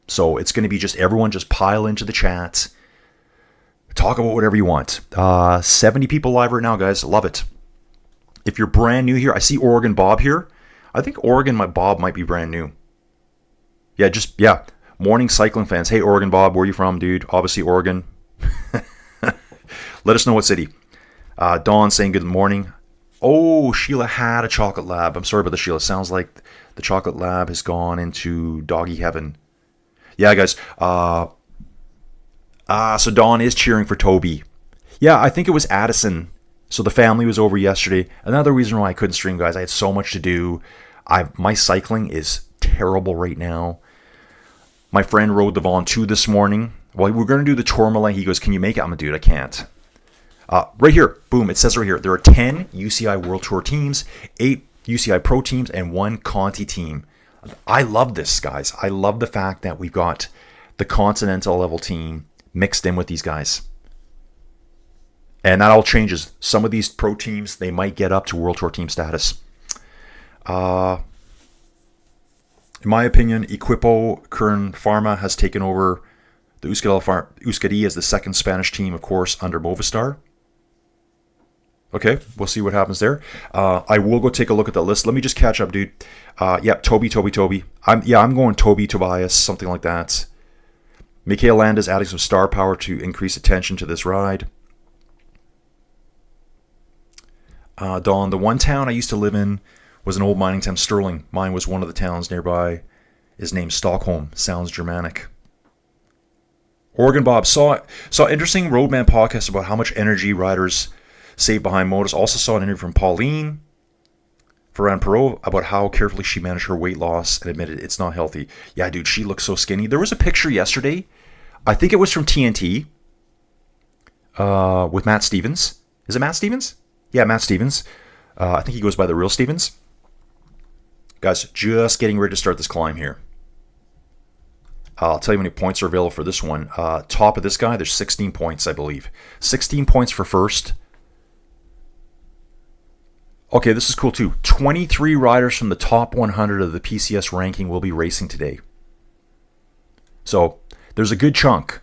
A: So it's going to be just everyone just pile into the chat. Talk about whatever you want. 70 people live right now, guys. Love it. If you're brand new here, I see Oregon Bob here. I think Oregon Bob might be brand new. Yeah. Morning cycling fans. Hey, Oregon Bob, where are you from, dude? Obviously, Oregon. Let us know what city. Dawn saying good morning. Oh, Sheila had a chocolate lab. I'm sorry about the Sheila. Sounds like the chocolate lab has gone into doggy heaven. Yeah, guys. So Dawn is cheering for Toby. Yeah, I think it was Addison. So the family was over yesterday. Another reason why I couldn't stream, guys, I had so much to do. My cycling is terrible right now. My friend rode the Vaughan 2 this morning. Well, we're going to do the Tourmalet. He goes, can you make it? I'm a dude, I can't. Right here, boom, it says right here, there are 10 UCI World Tour teams, 8 UCI Pro teams, and 1 Conti team. I love this, guys. I love the fact that we've got the continental level team mixed in with these guys. And that all changes. Some of these pro teams, they might get up to World Tour team status. In my opinion, Equipo Kern Pharma has taken over the Euskadi as the second Spanish team, of course, under Movistar. Okay, we'll see what happens there. I will go take a look at the list. Let me just catch up, dude. Toby. I'm going Toby, Tobias, something like that. Mikel Landa's adding some star power to increase attention to this ride. Dawn, the one town I used to live in was an old mining town, Sterling. Mine was one of the towns nearby. Is named Stockholm. Sounds Germanic. Oregon Bob saw interesting Roadman podcast about how much energy riders save behind motors. Also saw an interview from Pauline Ferran-Perot about how carefully she managed her weight loss and admitted it's not healthy. Yeah, dude, she looks so skinny. There was a picture yesterday. I think it was from TNT with Matt Stevens. Is it Matt Stevens? Yeah, Matt Stevens. I think he goes by the real Stevens. Guys, just getting ready to start this climb here. I'll tell you how many points are available for this one. Top of this guy, there's 16 points, I believe. 16 points for first. Okay, this is cool too. 23 riders from the top 100 of the PCS ranking will be racing today. So there's a good chunk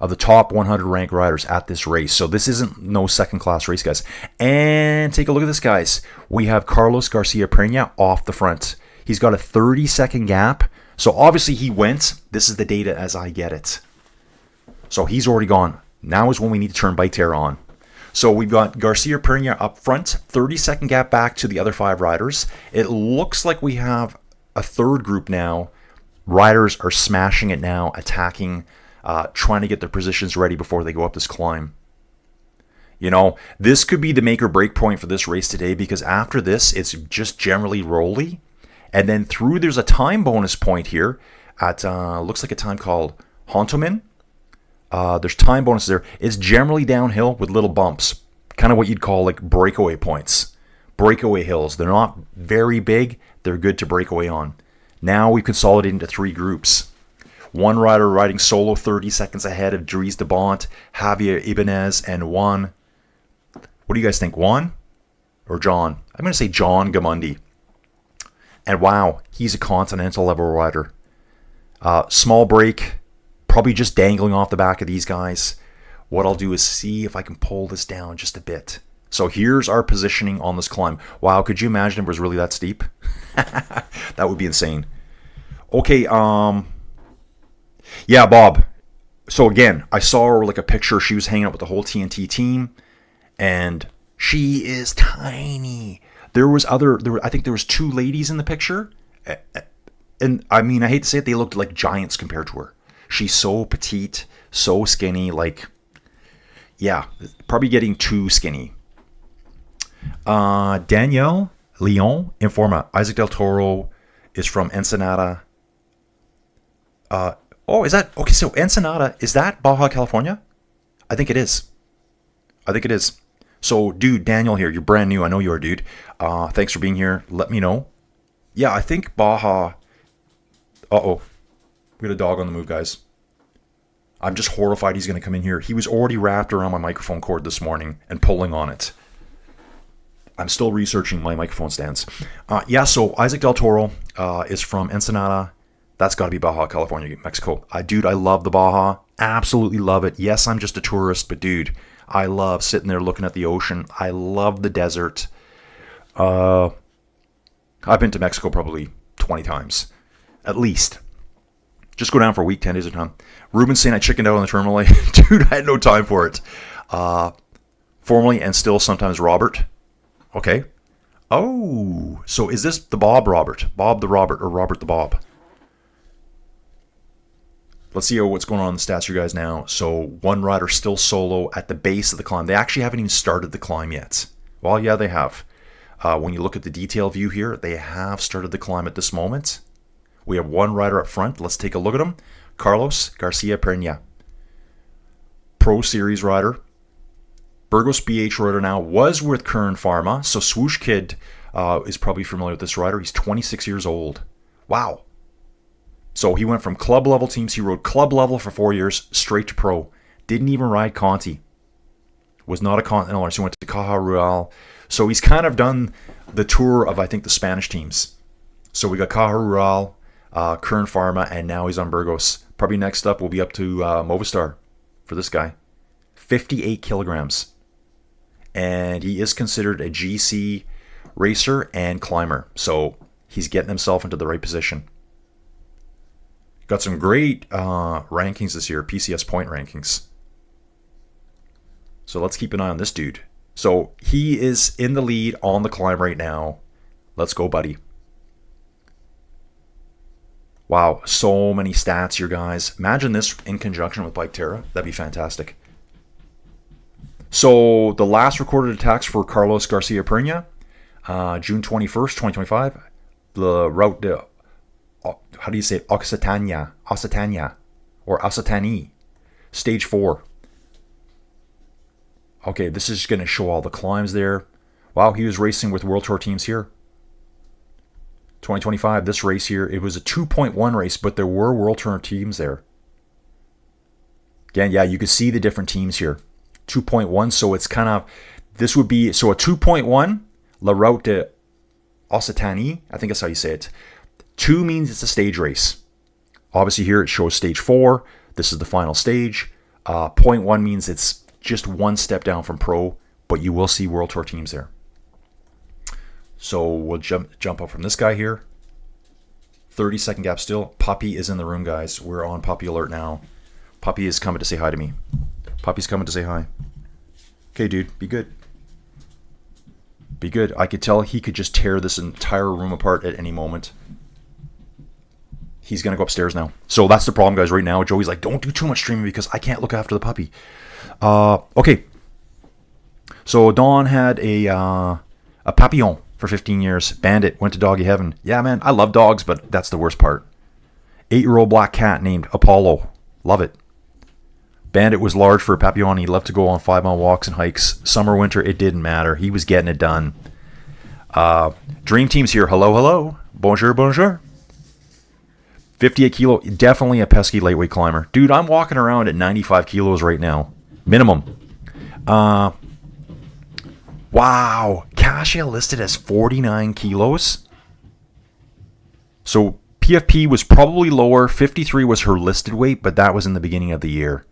A: of the top 100 ranked riders at this race. So this isn't no second class race, guys. And take a look at this, guys. We have Carlos Garcia Prena off the front. He's got a 30-second gap. So obviously he went. This is the data as I get it. So he's already gone. Now is when we need to turn Bike Terra on. So we've got Garcia Prena up front, 30-second gap back to the other 5 riders. It looks like we have a third group now. Riders are smashing it now, attacking, trying to get their positions ready before they go up this climb. You know, this could be the make or break point for this race today, because after this, it's just generally rolly. And then through, there's a time bonus point here at, looks like a time called Hontomin. There's time bonuses there. It's generally downhill with little bumps. Kind of what you'd call like breakaway points. breakaway hills. They're not very big. They're good to break away on. Now we consolidate into 3 groups. One rider riding solo 30 seconds ahead of Dries de Bont, Javier Ibanez, and Juan. What do you guys think? Juan or John? I'm going to say John Gamundi. And wow, he's a continental level rider. Small break, probably just dangling off the back of these guys. What I'll do is see if I can pull this down just a bit. So here's our positioning on this climb. Wow, could you imagine if it was really that steep? That would be insane. Okay, yeah, Bob. So again, I saw her like a picture. She was hanging out with the whole TNT team, and she is tiny. I think there was 2 ladies in the picture, and I mean, I hate to say it, they looked like giants compared to her. She's so petite, so skinny, like, yeah, probably getting too skinny. Danielle Leon, Informa. Isaac Del Toro is from Ensenada. Is that... Okay, so Ensenada, is that Baja California? I think it is. So, dude, Daniel here. You're brand new. I know you are, dude. Thanks for being here. Let me know. Yeah, I think Baja... Uh-oh. We got a dog on the move, guys. I'm just horrified he's going to come in here. He was already wrapped around my microphone cord this morning and pulling on it. I'm still researching my microphone stands. Yeah, so Isaac Del Toro is from Ensenada. That's got to be Baja California, Mexico. Dude, I love the Baja. Absolutely love it. Yes, I'm just a tourist, but dude, I love sitting there looking at the ocean. I love the desert. I've been to Mexico probably 20 times, at least. Just go down for a week, 10 days at a time. Ruben saying I chickened out on the terminal. Dude, I had no time for it. Formerly and still sometimes Robert. Okay. Oh, so is this the Bob Robert? Bob the Robert or Robert the Bob? Let's see what's going on in the stats for you guys now. So one rider still solo at the base of the climb. They actually haven't even started the climb yet. Well, yeah, they have. When you look at the detail view here, they have started the climb at this moment. We have one rider up front. Let's take a look at him. Carlos Garcia Peña. Pro Series rider. Burgos BH rider now. Was with Kern Pharma. So Swoosh Kid is probably familiar with this rider. He's 26 years old. Wow. So he went from club level teams. He rode club level for 4 years straight to pro. Didn't even ride Conti. Was not a Continental rider. So he went to Caja Rural. So he's kind of done the tour of, I think, the Spanish teams. So we got Caja Rural, Kern Pharma, and now he's on Burgos. Probably next up we'll be up to Movistar for this guy. 58 kilograms. And he is considered a GC racer and climber. So he's getting himself into the right position. Got some great rankings this year, PCS point rankings. So let's keep an eye on this dude. So he is in the lead on the climb right now. Let's go, buddy. Wow, so many stats here, guys. Imagine this in conjunction with Bike Terra. That'd be fantastic. So the last recorded attacks for Carlos Garcia Peña, June 21st, 2025. The route to, how do you say it? Occitania, or Occitanie, stage 4. Okay, this is going to show all the climbs there. Wow, he was racing with World Tour teams here. 2025, this race here, it was a 2.1 race, but there were World Tour teams there. Again, yeah, you can see the different teams here. 2.1, so it's kind of, this would be, so a 2.1, La Route de Occitanie, I think that's how you say it. 2 means it's a stage race. Obviously here it shows stage 4. This is the final stage. 0.1 means it's just one step down from pro, but you will see World Tour teams there. So we'll jump up from this guy here. 30-second gap still. Puppy is in the room, guys. We're on Puppy alert now. Puppy is coming to say hi to me. Puppy's coming to say hi. Okay, dude, be good. Be good. I could tell he could just tear this entire room apart at any moment. He's going to go upstairs now. So that's the problem, guys, right now. Joey's like, don't do too much streaming because I can't look after the puppy. Okay. So Dawn had a Papillon for 15 years. Bandit went to doggy heaven. Yeah, man, I love dogs, but that's the worst part. 8-year-old black cat named Apollo. Love it. Bandit was large for a Papillon. He loved to go on 5-mile walks and hikes. Summer, winter, it didn't matter. He was getting it done. Dream Team's here. Hello, hello. Bonjour, bonjour. 58 kilo, definitely a pesky lightweight climber. Dude, I'm walking around at 95 kilos right now. Minimum. Wow. Kasia listed as 49 kilos. So PFP was probably lower. 53 was her listed weight, but that was in the beginning of the year.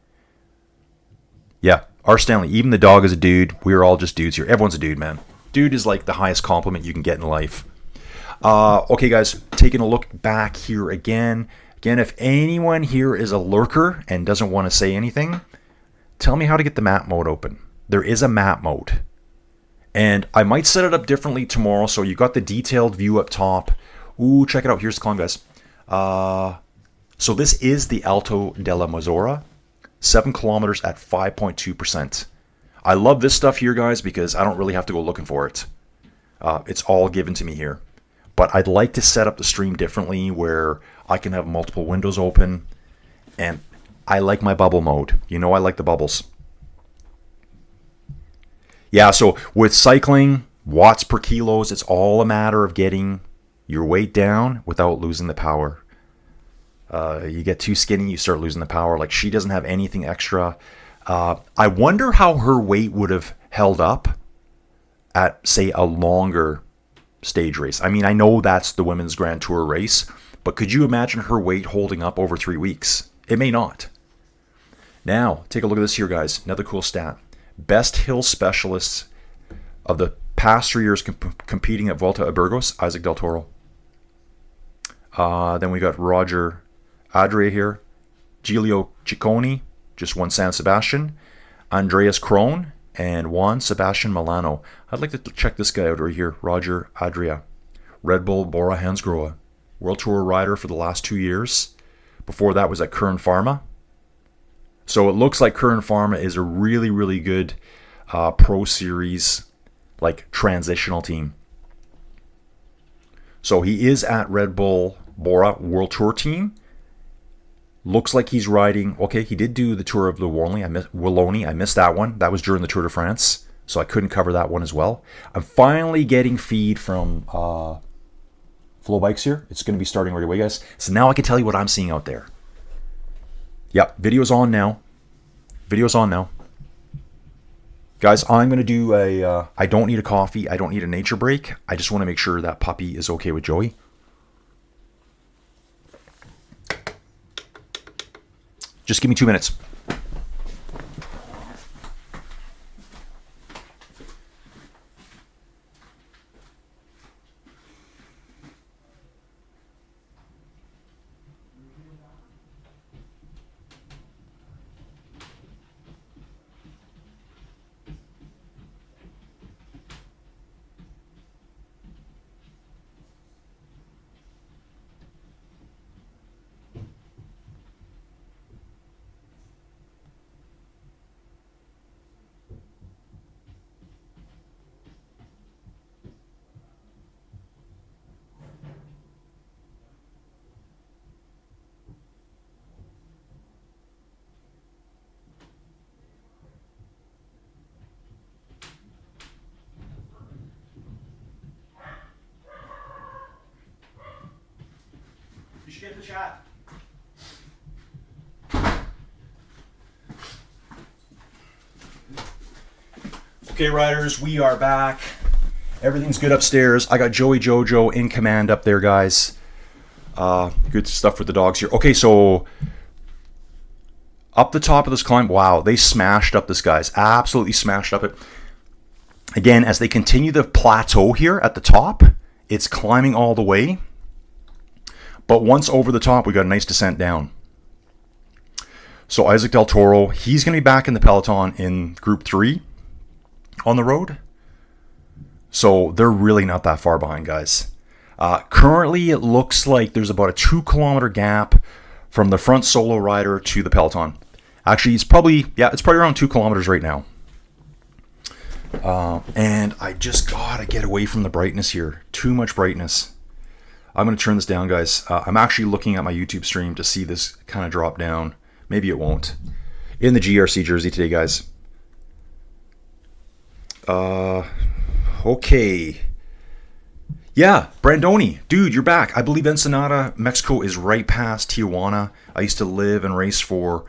A: Yeah, R. Stanley, even the dog is a dude. We're all just dudes here. Everyone's a dude, man. Dude is like the highest compliment you can get in life. Okay, guys, taking a look back here again. Again, if anyone here is a lurker and doesn't want to say anything, tell me how to get the map mode open. There is a map mode. And I might set it up differently tomorrow, so you got the detailed view up top. Ooh, check it out. Here's the climb, guys. So this is the Alto della Mazzora. 7 kilometers at 5.2%. I love this stuff here, guys, because I don't really have to go looking for it. It's all given to me here. But I'd like to set up the stream differently where I can have multiple windows open. And I like my bubble mode. You know I like the bubbles. Yeah, so with cycling, watts per kilos, it's all a matter of getting your weight down without losing the power. You get too skinny, you start losing the power. Like, she doesn't have anything extra. I wonder how her weight would have held up at, say, a longer stage race. I mean, I know that's the Women's Grand Tour race, but could you imagine her weight holding up over 3 weeks? It may not. Now, take a look at this here, guys. Another cool stat. Best hill specialists of the past 3 years competing at Vuelta a Burgos, Isaac Del Toro. Then we got Roger Adria here. Giulio Ciccone just won San Sebastian. Andreas Krohn and Juan Sebastian Milano. I'd like to check this guy out right here. Roger Adria. Red Bull Bora Hansgrohe. World Tour rider for the last 2 years. Before that was at Kern Pharma. So it looks like Kern Pharma is a really, really good Pro Series, like, transitional team. So he is at Red Bull Bora World Tour team. Looks like he's riding. Okay, he did do the Tour of the Wallonie. I missed that one. That was during the Tour de France, so I couldn't cover that one as well. I'm finally getting feed from Flow Bikes here. It's going to be starting right away, guys. So now I can tell you what I'm seeing out there. Yep, video's on now. Video's on now. Guys, I'm going to do a... I don't need a coffee. I don't need a nature break. I just want to make sure that puppy is okay with Joey. Just give me 2 minutes. You should get the chat. Okay, riders, we are back. Everything's good upstairs. I got Joey Jojo in command up there, guys. Good stuff with the dogs here. Okay, so up the top of this climb, wow, they smashed up this, guys. Absolutely smashed up it. Again, as they continue the plateau here at the top, it's climbing all the way. But once over the top, we got a nice descent down. So Isaac Del Toro, he's going to be back in the peloton in Group 3 on the road. So they're really not that far behind, guys. Currently, it looks like there's about a 2-kilometer gap from the front solo rider to the peloton. Actually, it's probably around 2 kilometers right now. And I just gotta get away from the brightness here. Too much brightness. I'm going to turn this down, guys. I'm actually looking at my YouTube stream to see this kind of drop down. Maybe it won't. In the GRC jersey today, guys. Okay. Yeah, Brandoni, dude, you're back. I believe Ensenada, Mexico is right past Tijuana. I used to live and race for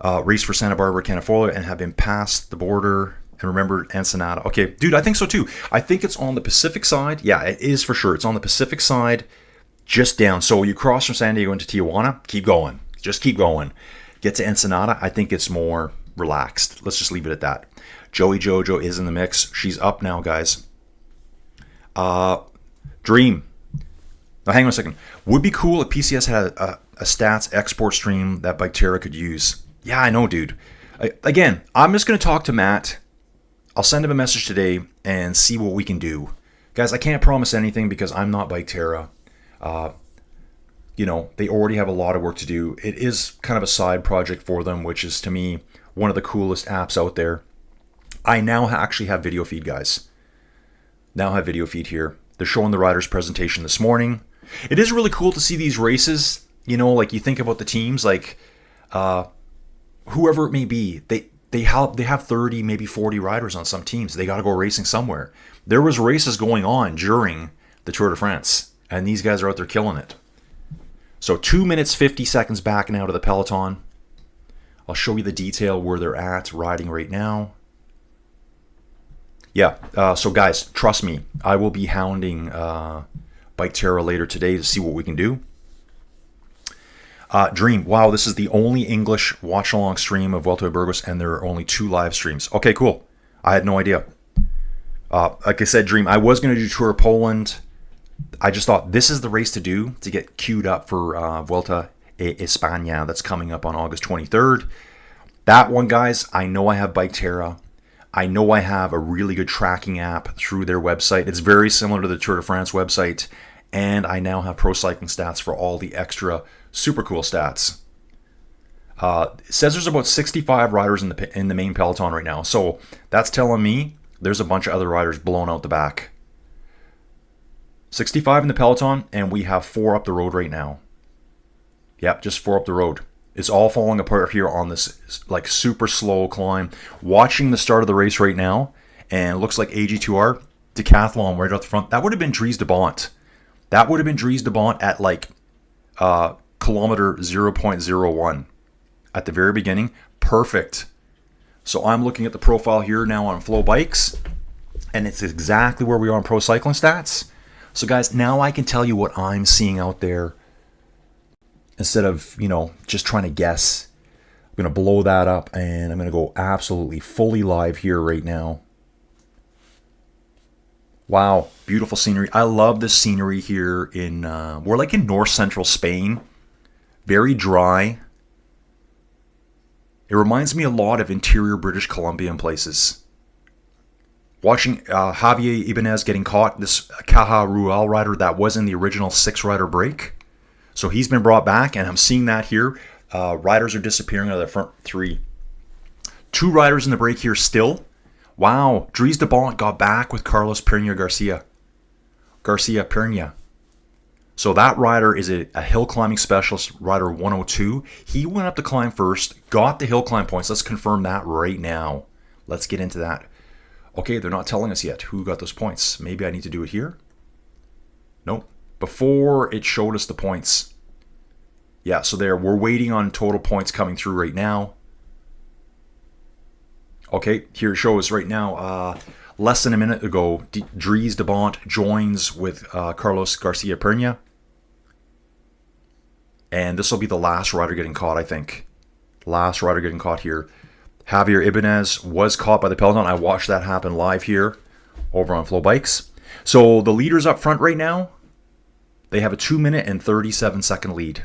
A: Santa Barbara, California, and have been past the border and remember Ensenada. Okay, dude, I think so too. I think it's on the Pacific side. Yeah, it is for sure. It's on the Pacific side, just down. So you cross from San Diego into Tijuana, keep going. Just keep going. Get to Ensenada, I think it's more relaxed. Let's just leave it at that. Joey Jojo is in the mix. She's up now, guys. Dream. Now, hang on a second. Would be cool if PCS had a stats export stream that Biketerra could use. Yeah, I know, dude. Again, I'm just going to talk to Matt. I'll send him a message today and see what we can do. Guys, I can't promise anything because I'm not Biketerra. They already have a lot of work to do. It is kind of a side project for them, which is, to me, one of the coolest apps out there. I now actually have video feed, guys. Now have video feed here. They're showing the riders' presentation this morning. It is really cool to see these races. Like you think about the teams, like whoever it may be, they have 30, maybe 40 riders on some teams. They got to go racing somewhere. There was races going on during the Tour de France, and these guys are out there killing it. So 2 minutes, 50 seconds back now to the peloton. I'll show you the detail where they're at riding right now. Yeah, so guys, trust me, I will be hounding Biketerra later today to see what we can do. Dream, wow, this is the only English watch-along stream of Vuelta a Burgos, and there are only 2 live streams. Okay, cool. I had no idea. Like I said, Dream, I was going to do Tour of Poland. I just thought this is the race to do to get queued up for Vuelta a España that's coming up on August 23rd. That one, guys, I know I have Biketerra. I know I have a really good tracking app through their website. It's very similar to the Tour de France website. And I now have Pro Cycling Stats for all the extra super cool stats. It says there's about 65 riders in the main peloton right now. So that's telling me there's a bunch of other riders blowing out the back. 65 in the peloton, and we have 4 up the road right now. Yep, just 4 up the road. It's all falling apart here on this like super slow climb. Watching the start of the race right now, and it looks like AG2R decathlon right out the front. That would have been Dries de Bont. That would have been Dries de Bont at like kilometer 0.01 at the very beginning. Perfect. So I'm looking at the profile here now on Flow Bikes, and it's exactly where we are on Pro Cycling Stats. So guys, now I can tell you what I'm seeing out there instead of, just trying to guess. I'm going to blow that up, and I'm going to go absolutely fully live here right now. Wow, beautiful scenery. I love this scenery here we're like in north central Spain. Very dry. It reminds me a lot of interior British Columbia in places. Watching Javier Ibanez getting caught, this Caja Rural rider that was in the original 6-rider break. So he's been brought back, and I'm seeing that here. Riders are disappearing out of the front 3. 2 riders in the break here still. Wow, Dries de Bont got back with Carlos Garcia Pernia. So that rider is a hill climbing specialist, rider 102. He went up to climb first, got the hill climb points. Let's confirm that right now. Let's get into that. Okay, they're not telling us yet who got those points. Maybe I need to do it here. Nope. Before it showed us the points. Yeah, so we're waiting on total points coming through right now. Okay, here it shows right now. Less than a minute ago, Dries de Bont joins with Carlos Garcia Pernia. And this will be the last rider getting caught, I think. Last rider getting caught here. Javier Ibanez was caught by the peloton. I watched that happen live here over on Flow Bikes. So the leaders up front right now, they have a 2 minute and 37 second lead.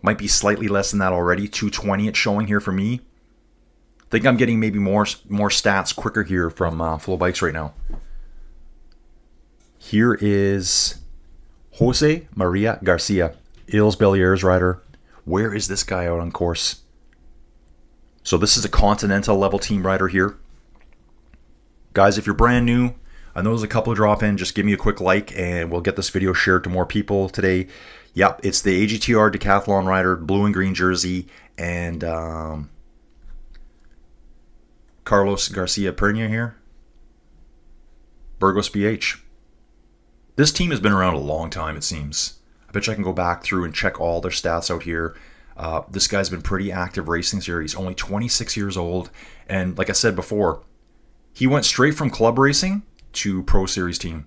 A: Might be slightly less than that already. 2:20 it's showing here for me. I think I'm getting maybe more stats quicker here from Flow Bikes right now. Here is Jose Maria Garcia, Ils Beliers rider. Where is this guy out on course? So this is a continental level team rider here. Guys, if you're brand new, I know there's a couple of drop in. Just give me a quick like and we'll get this video shared to more people today. Yep, it's the AGTR decathlon rider, blue and green jersey, and Carlos Garcia Pernia here. Burgos BH. This team has been around a long time, it seems. I bet you I can go back through and check all their stats out here. This guy's been pretty active racing here. He's only 26 years old. And like I said before, he went straight from club racing to Pro Series team.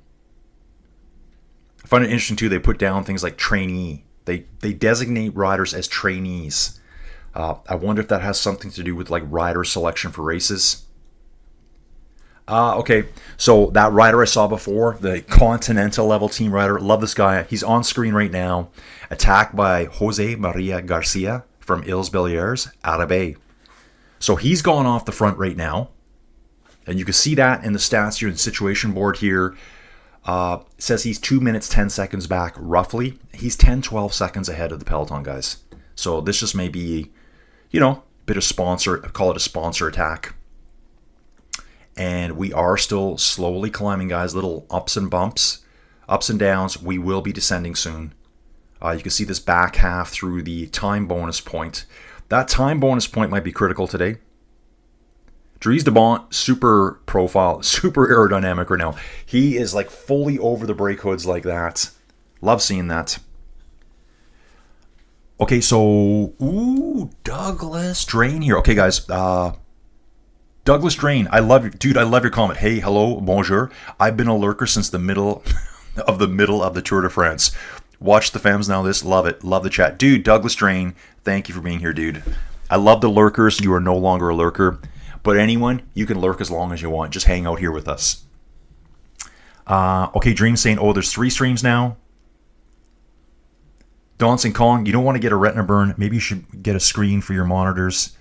A: I find it interesting, too, they put down things like trainee. They designate riders as trainees. I wonder if that has something to do with like rider selection for races. Okay, so that rider I saw before, the Continental level team rider, love this guy. He's on screen right now, attacked by Jose Maria Garcia from Illes Beliers, Arabe. So he's gone off the front right now, and you can see that in the stats here in the situation board here. It says he's 2 minutes 10 seconds back roughly. He's 10-12 seconds ahead of the peloton guys. So this just may be, you know, a bit of sponsor, call it a sponsor attack. And we are still slowly climbing, guys. Little ups and bumps, ups and downs. We will be descending soon. You can see this back half through the time bonus point. That time bonus point might be critical today. Dries de Bont, super profile, super aerodynamic right now. He is like fully over the brake hoods like that. Love seeing that. Okay, so, ooh, Douglas Drain here. Okay, guys, Douglas Drain, I love you. Dude, I love your comment. Hey, hello, bonjour. I've been a lurker since the middle of the Tour de France. Watch the fams now this. Love it. Love the chat. Dude, Douglas Drain, thank you for being here, dude. I love the lurkers. You are no longer a lurker. But anyone, you can lurk as long as you want. Just hang out here with us. Okay, Dream saying, oh, there's 3 streams now. Dancing Kong, you don't want to get a retina burn. Maybe you should get a screen for your monitors.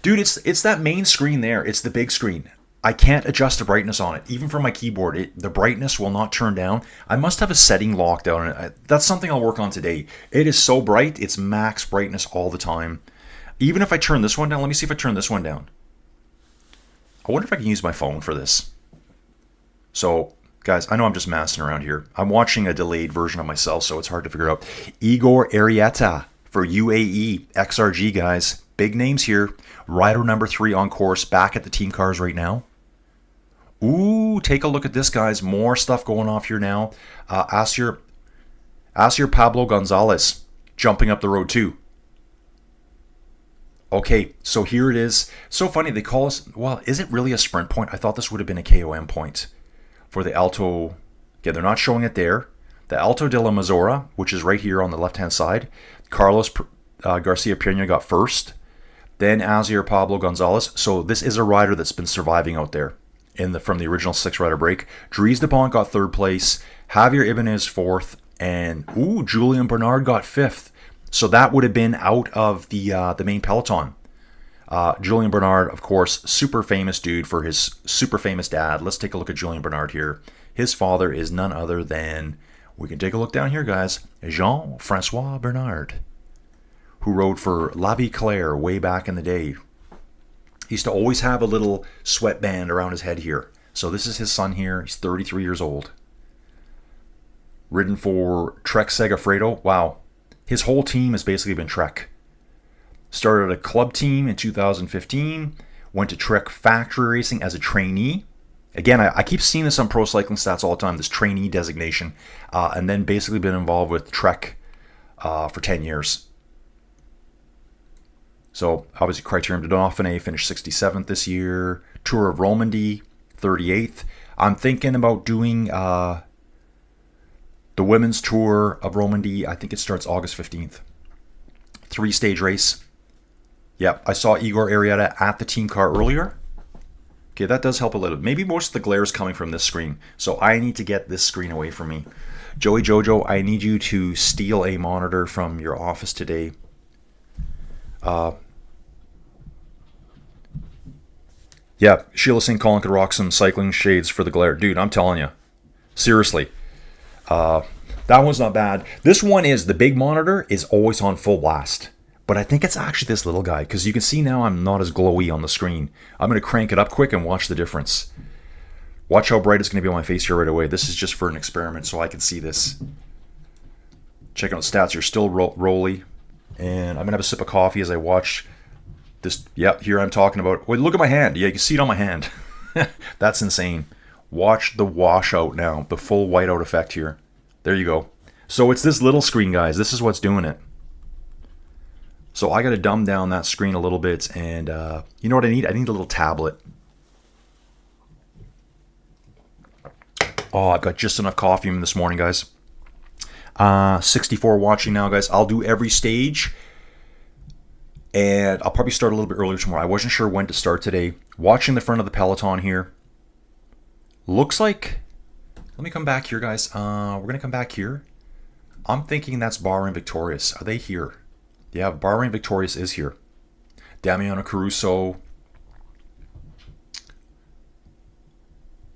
A: Dude, it's that main screen there. It's the big screen. I can't adjust the brightness on it. Even from my keyboard, the brightness will not turn down. I must have a setting locked out. And that's something I'll work on today. It is so bright. It's max brightness all the time. Even if I turn this one down, let me see if I turn this one down. I wonder if I can use my phone for this. So, guys, I know I'm just messing around here. I'm watching a delayed version of myself, so it's hard to figure out. Igor Arieta for UAE XRG, guys. Big names here. Rider number 3 on course, back at the team cars right now. Ooh, take a look at this, guys. More stuff going off here now. Asier Pablo Gonzalez jumping up the road too. Okay, so here it is. So funny, they call us, well, is it really a sprint point? I thought this would have been a KOM point for the Alto. Yeah, they're not showing it there. The Alto de la Mazora, which is right here on the left-hand side. Carlos Garcia Pena got first. Then Asier Pablo Gonzalez. So this is a rider that's been surviving out there from the original 6-rider break. Dries de Bont got 3rd place. Javier Ibanez 4th. And, Julian Bernard got 5th. So that would have been out of the main peloton. Julian Bernard, of course, super famous dude for his super famous dad. Let's take a look at Julian Bernard here. His father is none other than, we can take a look down here, guys, Jean-Francois Bernard, who rode for La Vie Claire way back in the day. He used to always have a little sweatband around his head here. So this is his son here. He's 33 years old. Ridden for Trek Segafredo. Wow. His whole team has basically been Trek. Started a club team in 2015. Went to Trek Factory Racing as a trainee. Again, I keep seeing this on Pro Cycling Stats all the time, this trainee designation. And then basically been involved with Trek for 10 years. So, obviously, Criterium de Dauphiné finished 67th this year. Tour of Romandy, 38th. I'm thinking about doing the women's tour of Romandy. I think it starts August 15th. 3-stage race. Yep, I saw Igor Arieta at the team car earlier. Okay, that does help a little. Maybe most of the glare is coming from this screen. So I need to get this screen away from me. Joey Jojo, I need you to steal a monitor from your office today. Yeah, Sheila St. Colin could rock some cycling shades for the glare. Dude, I'm telling you. Seriously. That one's not bad. This one is, the big monitor is always on full blast. But I think it's actually this little guy, because you can see now I'm not as glowy on the screen. I'm going to crank it up quick and watch the difference. Watch how bright it's going to be on my face here right away. This is just for an experiment so I can see this. Check out the stats. You're still rolly. And I'm going to have a sip of coffee as I watch this. Yep, here I'm talking about. Wait, look at my hand. Yeah, you can see it on my hand. That's insane. Watch the washout now, the full whiteout effect here. There you go. So it's this little screen, guys. This is what's doing it. So I got to dumb down that screen a little bit, and you know what I need? I need a little tablet. Oh, I've got just enough coffee this morning, guys. 64 watching now, guys. I'll do every stage, and I'll probably start a little bit earlier tomorrow. I wasn't sure when to start today. Watching the front of the peloton here. Looks like, let me come back here, guys. We're going to come back here. I'm thinking that's Bahrain Victorious. Are they here? Yeah, Bahrain Victorious is here. Damiano Caruso.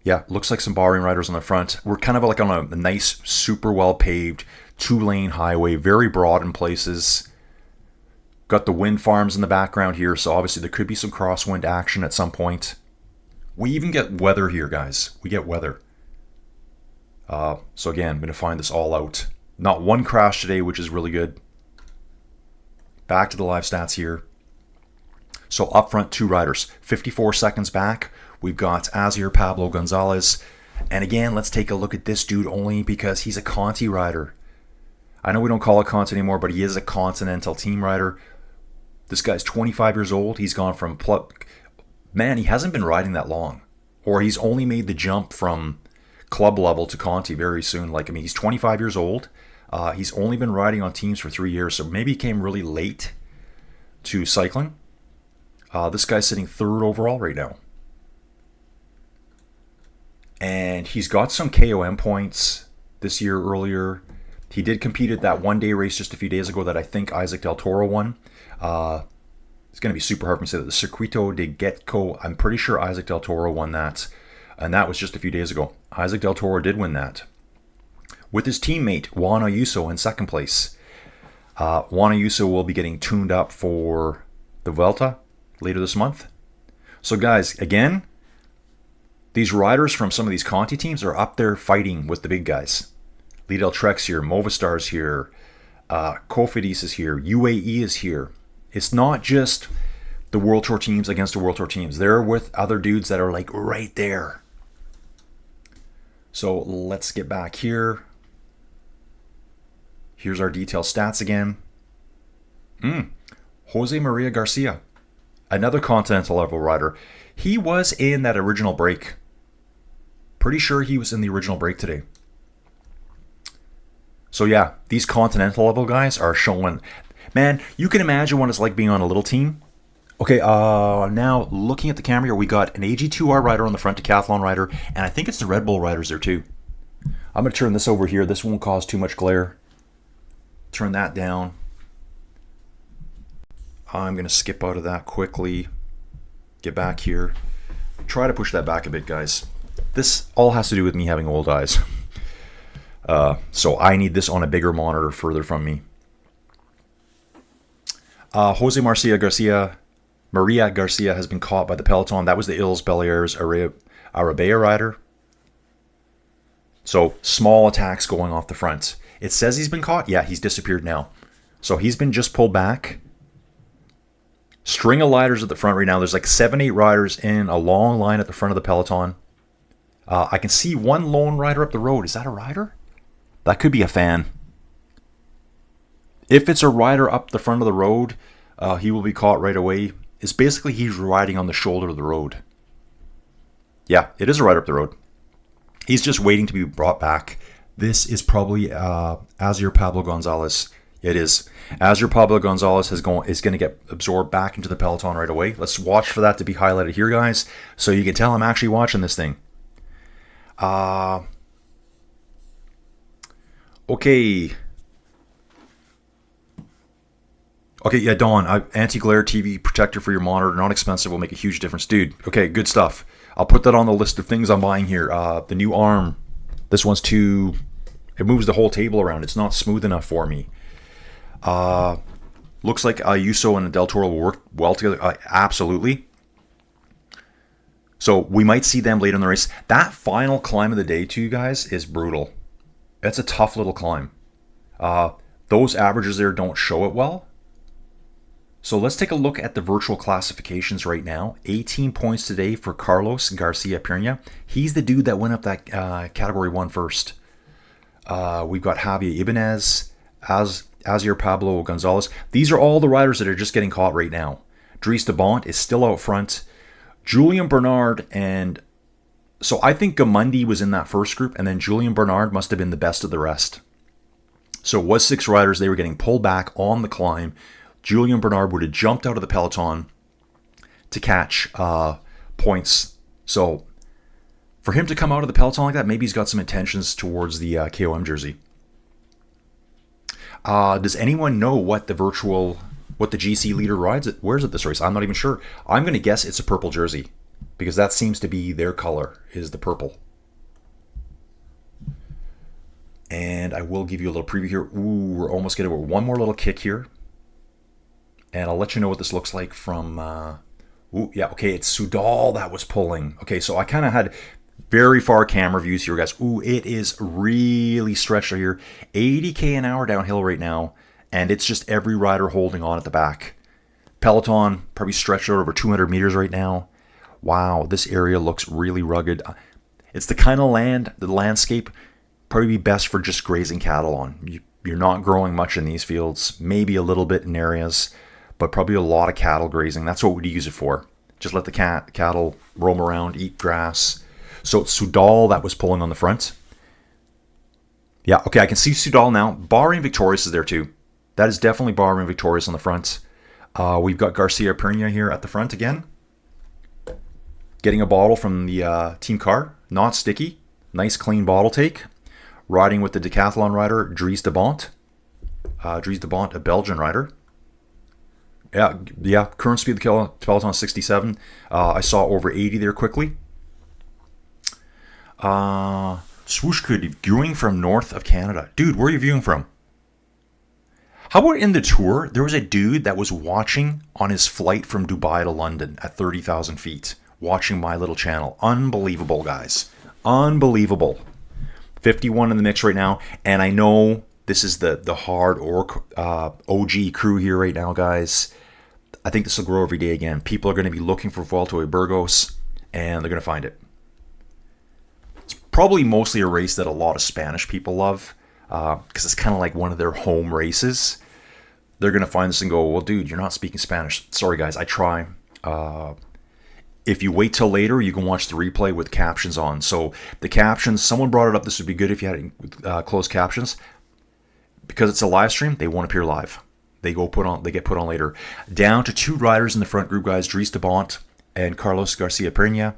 A: Yeah, looks like some Bahrain riders on the front. We're kind of like on a nice, super well paved, 2-lane highway, very broad in places. Got the wind farms in the background here, so obviously there could be some crosswind action at some point. We even get weather here, guys. We get weather. So again, I'm going to find this all out. Not one crash today, which is really good. Back to the live stats here. So up front, 2 riders. 54 seconds back, we've got Azir Pablo Gonzalez. And again, let's take a look at this dude only because he's a Conti rider. I know we don't call it Conti anymore, but he is a Continental team rider. This guy's 25 years old. He's gone from... Man, he hasn't been riding that long. Or he's only made the jump from club level to Conti very soon. Like, I mean, he's 25 years old. He's only been riding on teams for 3 years, so maybe he came really late to cycling. This guy's sitting 3rd overall right now. And he's got some KOM points this year earlier. He did compete at that one-day race just a few days ago that I think Isaac Del Toro won. It's going to be super hard for me to say that. The Circuito de Getco, I'm pretty sure Isaac Del Toro won that. And that was just a few days ago. Isaac Del Toro did win that. With his teammate, Juan Ayuso, in 2nd place. Juan Ayuso will be getting tuned up for the Vuelta later this month. So guys, again, these riders from some of these Conti teams are up there fighting with the big guys. Lidl Trek's here, Movistar's here, Cofidis is here, UAE is here. It's not just the World Tour teams against the World Tour teams. They're with other dudes that are like right there. So let's get back here. Here's our detailed stats again. Jose Maria Garcia, another Continental level rider. He was in that original break. Pretty sure he was in the original break today. So yeah, these Continental level guys are showing... Man, you can imagine what it's like being on a little team. Okay, now looking at the camera here, we got an AG2R rider on the front, decathlon rider, and I think it's the Red Bull riders there too. I'm going to turn this over here. This won't cause too much glare. Turn that down. I'm going to skip out of that quickly. Get back here. Try to push that back a bit, guys. This all has to do with me having old eyes. So I need this on a bigger monitor further from me. Jose Maria Garcia has been caught by the peloton. That was the Illes Belair's Arabea rider. So small attacks going off the front. It says he's been caught. Yeah, he's disappeared now. So he's been just pulled back. String of riders at the front right now. There's like 7-8 riders in a long line at the front of the peloton. I can see one lone rider up the road. Is that a rider? That could be a fan. If it's a rider up the front of the road, he will be caught right away. It's basically he's riding on the shoulder of the road. Yeah, it is a rider up the road. He's just waiting to be brought back. This is probably Azir Pablo Gonzalez. It is. Azir Pablo Gonzalez is going to get absorbed back into the peloton right away. Let's watch for that to be highlighted here, guys, so you can tell I'm actually watching this thing. Okay. Okay, yeah, Dawn, anti-glare TV protector for your monitor, not expensive, will make a huge difference. Dude, okay, good stuff. I'll put that on the list of things I'm buying here. The new arm. This one's too... It moves the whole table around. It's not smooth enough for me. Looks like Ayuso and Del Toro will work well together. Absolutely. So we might see them later in the race. That final climb of the day, too, guys, is brutal. It's a tough little climb. Those averages there don't show it well. So let's take a look at the virtual classifications right now. 18 points today for Carlos Garcia Pena. He's the dude that went up that Category 1 first. We've got Javier Ibanez, Azir Pablo Gonzalez. These are all the riders that are just getting caught right now. Dries de Bont is still out front. Julian Bernard, and so I think Gamundi was in that first group, and then Julian Bernard must have been the best of the rest. So it was 6 riders. They were getting pulled back on the climb. Julian Bernard would have jumped out of the peloton to catch points. So for him to come out of the peloton like that, maybe he's got some intentions towards the KOM jersey. Does anyone know what the GC leader rides? Where's it this race? I'm not even sure. I'm going to guess it's a purple jersey because that seems to be their color, is the purple. And I will give you a little preview here. Ooh, we're almost getting one more little kick here. And I'll let you know what this looks like from... okay, it's Soudal that was pulling. Okay, so I kind of had very far camera views here, guys. Ooh, it is really stretched right here. 80k an hour downhill right now. And it's just every rider holding on at the back. Peloton probably stretched out over 200 meters right now. Wow, this area looks really rugged. It's the kind of the landscape probably be best for just grazing cattle on. You're not growing much in these fields. Maybe a little bit in areas, but probably a lot of cattle grazing. That's what we'd use it for. Just let the cattle roam around, eat grass. So it's Soudal that was pulling on the front. Yeah, okay, I can see Soudal now. Bahrain Victorious is there too. That is definitely Bahrain Victorious on the front. We've got Garcia Pena here at the front again. Getting a bottle from the team car. Not sticky. Nice clean bottle take. Riding with the decathlon rider, Dries de Bont. Dries de Bont, a Belgian rider. Yeah. Current speed of the peloton 67. I saw over 80 there quickly. Swoosh Could viewing from north of Canada. Dude, where are you viewing from? How about in the tour, there was a dude that was watching on his flight from Dubai to London at 30,000 feet, watching my little channel. Unbelievable, guys. Unbelievable. 51 in the mix right now, and I know this is the hard OG crew here right now, guys. I think this will grow every day again. People are going to be looking for Vuelta a Burgos, and they're going to find it. It's probably mostly a race that a lot of Spanish people love, because it's kind of like one of their home races. They're going to find this and go, well, dude, you're not speaking Spanish. Sorry, guys, I try. If you wait till later, you can watch the replay with captions on. So the captions, someone brought it up, this would be good if you had closed captions. Because it's a live stream, they won't appear live. They get put on later. Down to 2 riders in the front group, guys, Dries de Bont and Carlos Garcia Pena.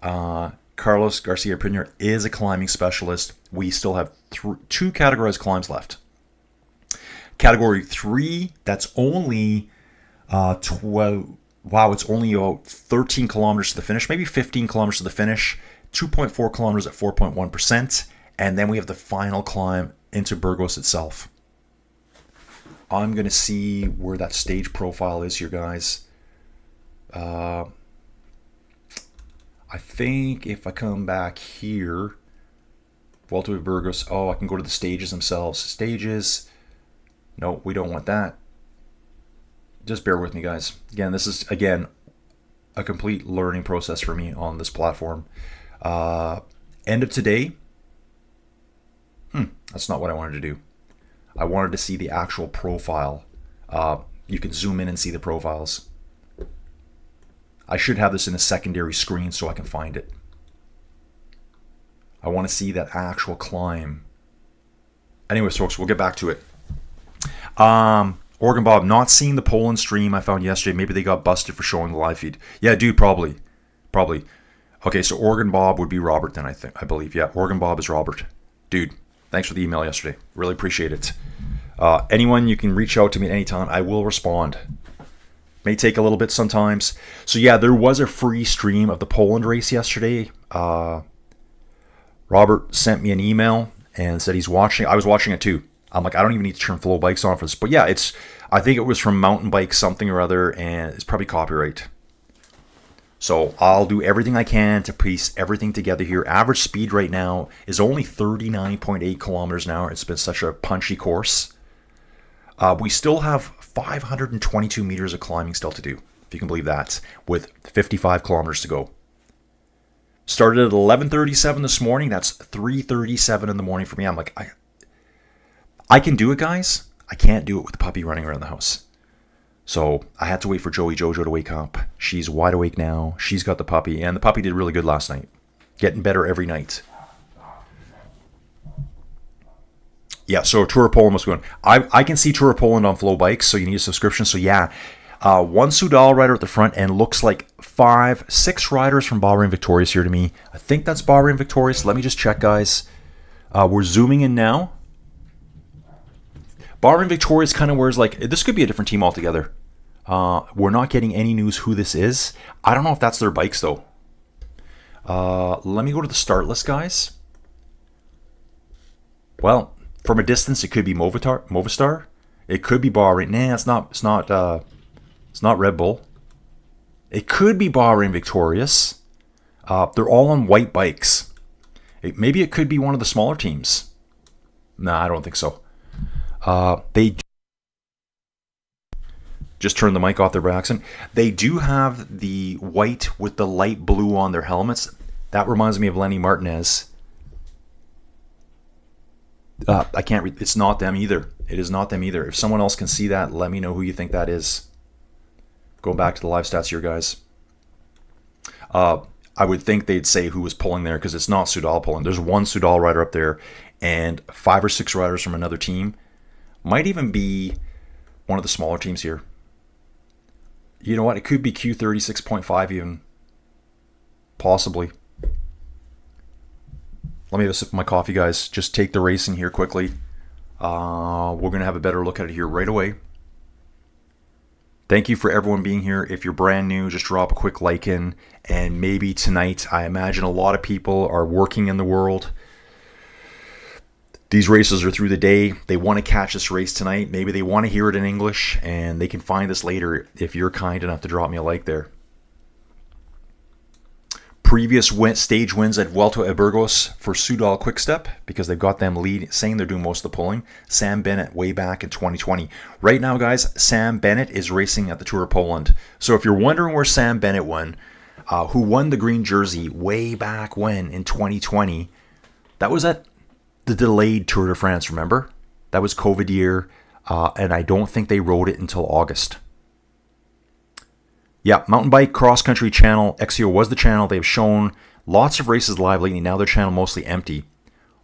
A: Carlos Garcia Pena is a climbing specialist. We still have 2 categorized climbs left. Category 3, that's only 12. Wow, it's only about 13 kilometers to the finish, maybe 15 kilometers to the finish, 2.4 kilometers at 4.1%, and then we have the final climb into Burgos itself. I'm going to see where that stage profile is here, guys. I think if I come back here, Vuelta a Burgos, I can go to the stages themselves. Stages, no, we don't want that. Just bear with me, guys. Again, this is, a complete learning process for me on this platform. End of today. That's not what I wanted to do. I wanted to see the actual profile. You can zoom in and see the profiles. I should have this in a secondary screen so I can find it. I want to see that actual climb. Anyways, folks, we'll get back to it. Oregon Bob, not seeing the Poland stream I found yesterday. Maybe they got busted for showing the live feed. Yeah, dude, probably. Okay, so Oregon Bob would be Robert then, I believe. Yeah, Oregon Bob is Robert. Dude, thanks for the email yesterday. Really appreciate it. Anyone, you can reach out to me at any time. I will respond. May take a little bit sometimes. So yeah, there was a free stream of the Poland race yesterday. Robert sent me an email and said he's watching. I was watching it too. I'm like, I don't even need to turn Flow Bikes on for this. But yeah, I think it was from Mountain Bike something or other, and it's probably copyright. So I'll do everything I can to piece everything together here. Average speed right now is only 39.8 kilometers an hour. It's been such a punchy course. We still have 522 meters of climbing still to do, if you can believe that, with 55 kilometers to go. Started at 11:37 this morning. That's 3:37 in the morning for me. I'm like, I can do it, guys. I can't do it with the puppy running around the house. So I had to wait for Jojo to wake up. She's wide awake now. She's got the puppy, and the puppy did really good last night. Getting better every night. Yeah, so Tour of Poland must be going. I can see Tour of Poland on Flow Bikes, so you need a subscription. So yeah, one Soudal rider at the front, and looks like 5-6 riders from Bahrain Victorious here to me. I think that's Bahrain Victorious. Let me just check, guys. We're zooming in now. Bahrain Victorious kind of wears like, this could be a different team altogether. We're not getting any news who this is. I don't know if that's their bikes, though. Let me go to the start list, guys. Well, from a distance, it could be Movistar. It could be Bahrain. Nah, it's not Red Bull. It could be Bahrain Victorious. They're all on white bikes. Maybe it could be one of the smaller teams. Nah, I don't think so. They just turned the mic off there by accident. They do have the white with the light blue on their helmets. That reminds me of Lenny Martinez. I can't read. It's not them either. It is not them either. If someone else can see that, let me know who you think that is. Going back to the live stats here, guys. I would think they'd say who was pulling there, because it's not Soudal pulling. There's one Soudal rider up there and 5 or 6 riders from another team. Might even be one of the smaller teams here. You know what? It could be Q36.5 even. Possibly. Let me have a sip of my coffee, guys. Just take the racing here quickly. We're going to have a better look at it here right away. Thank you for everyone being here. If you're brand new, just drop a quick like in. And maybe tonight, I imagine a lot of people are working in the world. These races are through the day. They want to catch this race tonight. Maybe they want to hear it in English, and they can find this later if you're kind enough to drop me a like there. Previous stage wins at Vuelta at Burgos for Soudal Quickstep, because they've got them saying they're doing most of the pulling. Sam Bennett way back in 2020. Right now, guys, Sam Bennett is racing at the Tour of Poland. So if you're wondering where Sam Bennett won, who won the green jersey way back when in 2020, that was at the delayed Tour de France, remember? That was COVID year, and I don't think they rode it until August. Yeah, Mountain Bike Cross Country channel, XCO was the channel. They've shown lots of races live lately. Now their channel mostly empty.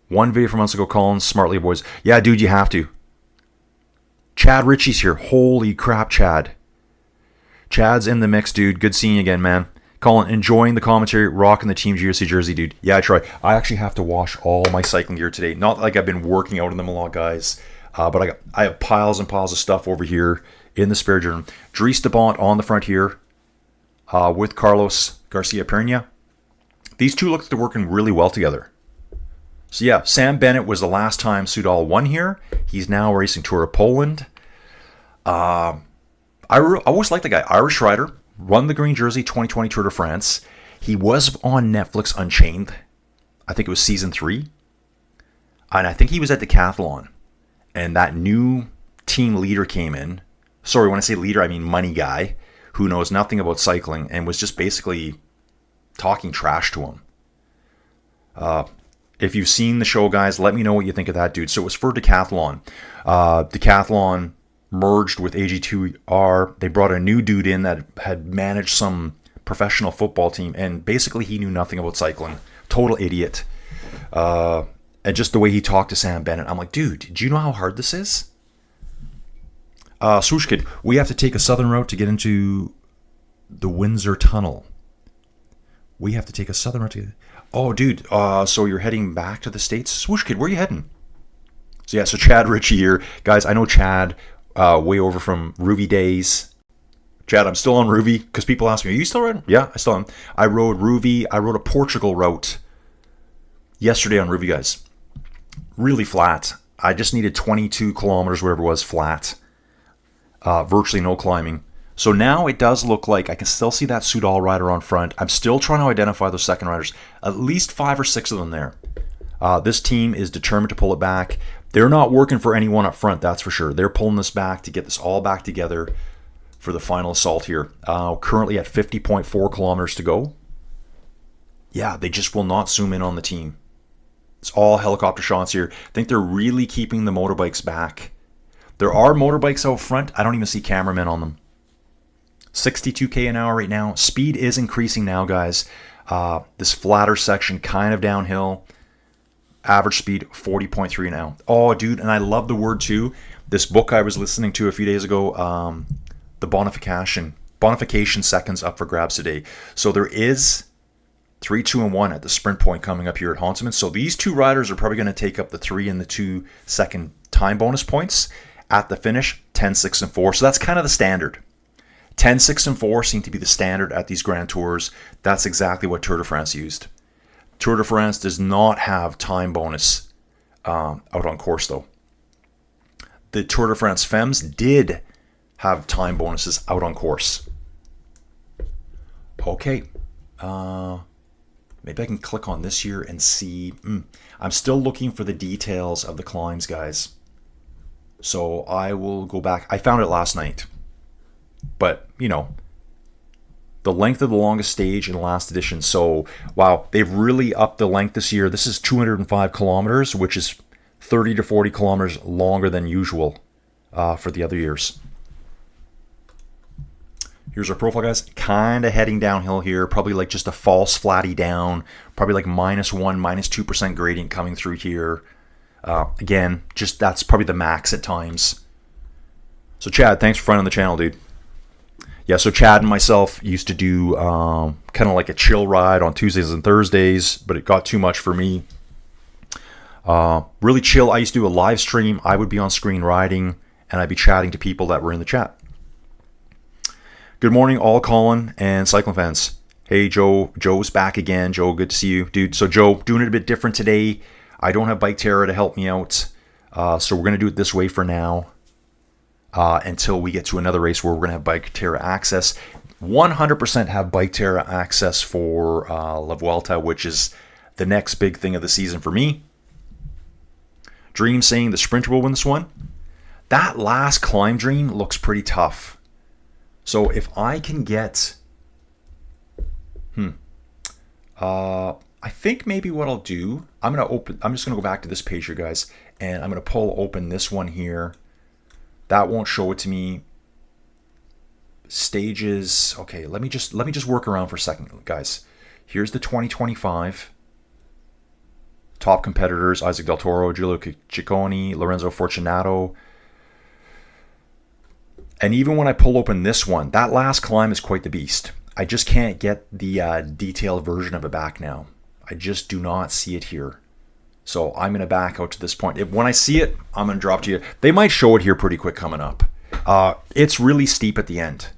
A: One video from months ago, Colin, smartly boys. Yeah, dude, you have to. Chad Ritchie's here. Holy crap, Chad. Chad's in the mix, dude. Good seeing you again, man. Colin, enjoying the commentary, rocking the Team GRC jersey, dude. Yeah, I try. I actually have to wash all my cycling gear today. Not like I've been working out in them a lot, guys. But I have piles and piles of stuff over here in the spare journal. Dries de Bont on the front here with Carlos Garcia Pernia. These two look like they're working really well together. So yeah, Sam Bennett was the last time Soudal won here. He's now racing Tour of Poland. I always liked the guy. Irish rider. Won the green jersey 2020 Tour de France. He was on Netflix Unchained. I think it was season 3. And I think he was at Decathlon. And that new team leader came in. Sorry, when I say leader, I mean money guy. Who knows nothing about cycling and was just basically talking trash to him. If you've seen the show, guys, let me know what you think of that dude. So it was for Decathlon. Decathlon merged with AG2R. They brought a new dude in that had managed some professional football team, and basically he knew nothing about cycling. Total idiot. And just the way he talked to Sam Bennett, I'm like, dude, do you know how hard this is? Swoosh Kid, we have to take a southern route to get into the Windsor Tunnel. We have to take a southern route to get... Oh, dude, so you're heading back to the States? Swoosh Kid, where are you heading? So yeah, so Chad Ritchie here. Guys, I know Chad way over from Ruby days. Chad, I'm still on Ruby, because people ask me, are you still riding? Yeah, I still am. I rode Ruby. I rode a Portugal route yesterday on Ruby, guys. Really flat. I just needed 22 kilometers, whatever it was, flat. Virtually no climbing. So now it does look like I can still see that Soudal rider on front. I'm still trying to identify those second riders. At least 5 or 6 of them there. This team is determined to pull it back. They're not working for anyone up front, that's for sure. They're pulling this back to get this all back together for the final assault here. Currently at 50.4 kilometers to go. Yeah, they just will not zoom in on the team. It's all helicopter shots here. I think they're really keeping the motorbikes back. There are motorbikes out front. I don't even see cameramen on them. 62k an hour right now. Speed is increasing now, guys. This flatter section kind of downhill. Average speed 40.3 now. Oh, dude, and I love the word too. This book I was listening to a few days ago, the bonification seconds up for grabs today. So there is 3, 2, and 1 at the sprint point coming up here at Honteman. So these two riders are probably going to take up the 3 and the 2 second time bonus points. At the finish, 10, 6, and 4. So that's kind of the standard. 10, 6, and 4 seem to be the standard at these Grand Tours. That's exactly what Tour de France used. Tour de France does not have time bonus out on course, though. The Tour de France Femmes did have time bonuses out on course. Okay. Maybe I can click on this here and see. I'm still looking for the details of the climbs, guys. So I will go back. I found it last night. But, you know, the length of the longest stage in the last edition. So, wow, they've really upped the length this year. This is 205 kilometers, which is 30 to 40 kilometers longer than usual for the other years. Here's our profile, guys. Kind of heading downhill here. Probably like just a false flatty down. Probably like -1, -2% gradient coming through here. Again, just that's probably the max at times. So, Chad, thanks for finding the channel, dude. Yeah, so Chad and myself used to do kind of like a chill ride on Tuesdays and Thursdays, but it got too much for me. Really chill. I used to do a live stream. I would be on screen riding, and I'd be chatting to people that were in the chat. Good morning, all Colin and cycling fans. Hey, Joe. Joe's back again. Joe, good to see you, dude. So, Joe, doing it a bit different today. I don't have Bike Terra to help me out, so we're going to do it this way for now. Until we get to another race where we're going to have Bike Terra access. 100% have Bike Terra access for La Vuelta, which is the next big thing of the season for me. Dream saying the sprinter will win this one. That last climb, Dream, looks pretty tough. So if I can get... I think maybe what I'll do... I'm just going to go back to this page here, guys. And I'm going to pull open this one here. That won't show it to me. Stages. Okay, let me just work around for a second, guys. Here's the 2025 top competitors: Isaac Del Toro, Giulio Ciccone, Lorenzo Fortunato. And even when I pull open this one, that last climb is quite the beast. I just can't get the detailed version of it back now. I just do not see it here. So I'm going to back out to this point. When I see it, I'm going to drop to you. They might show it here pretty quick coming up. It's really steep at the end.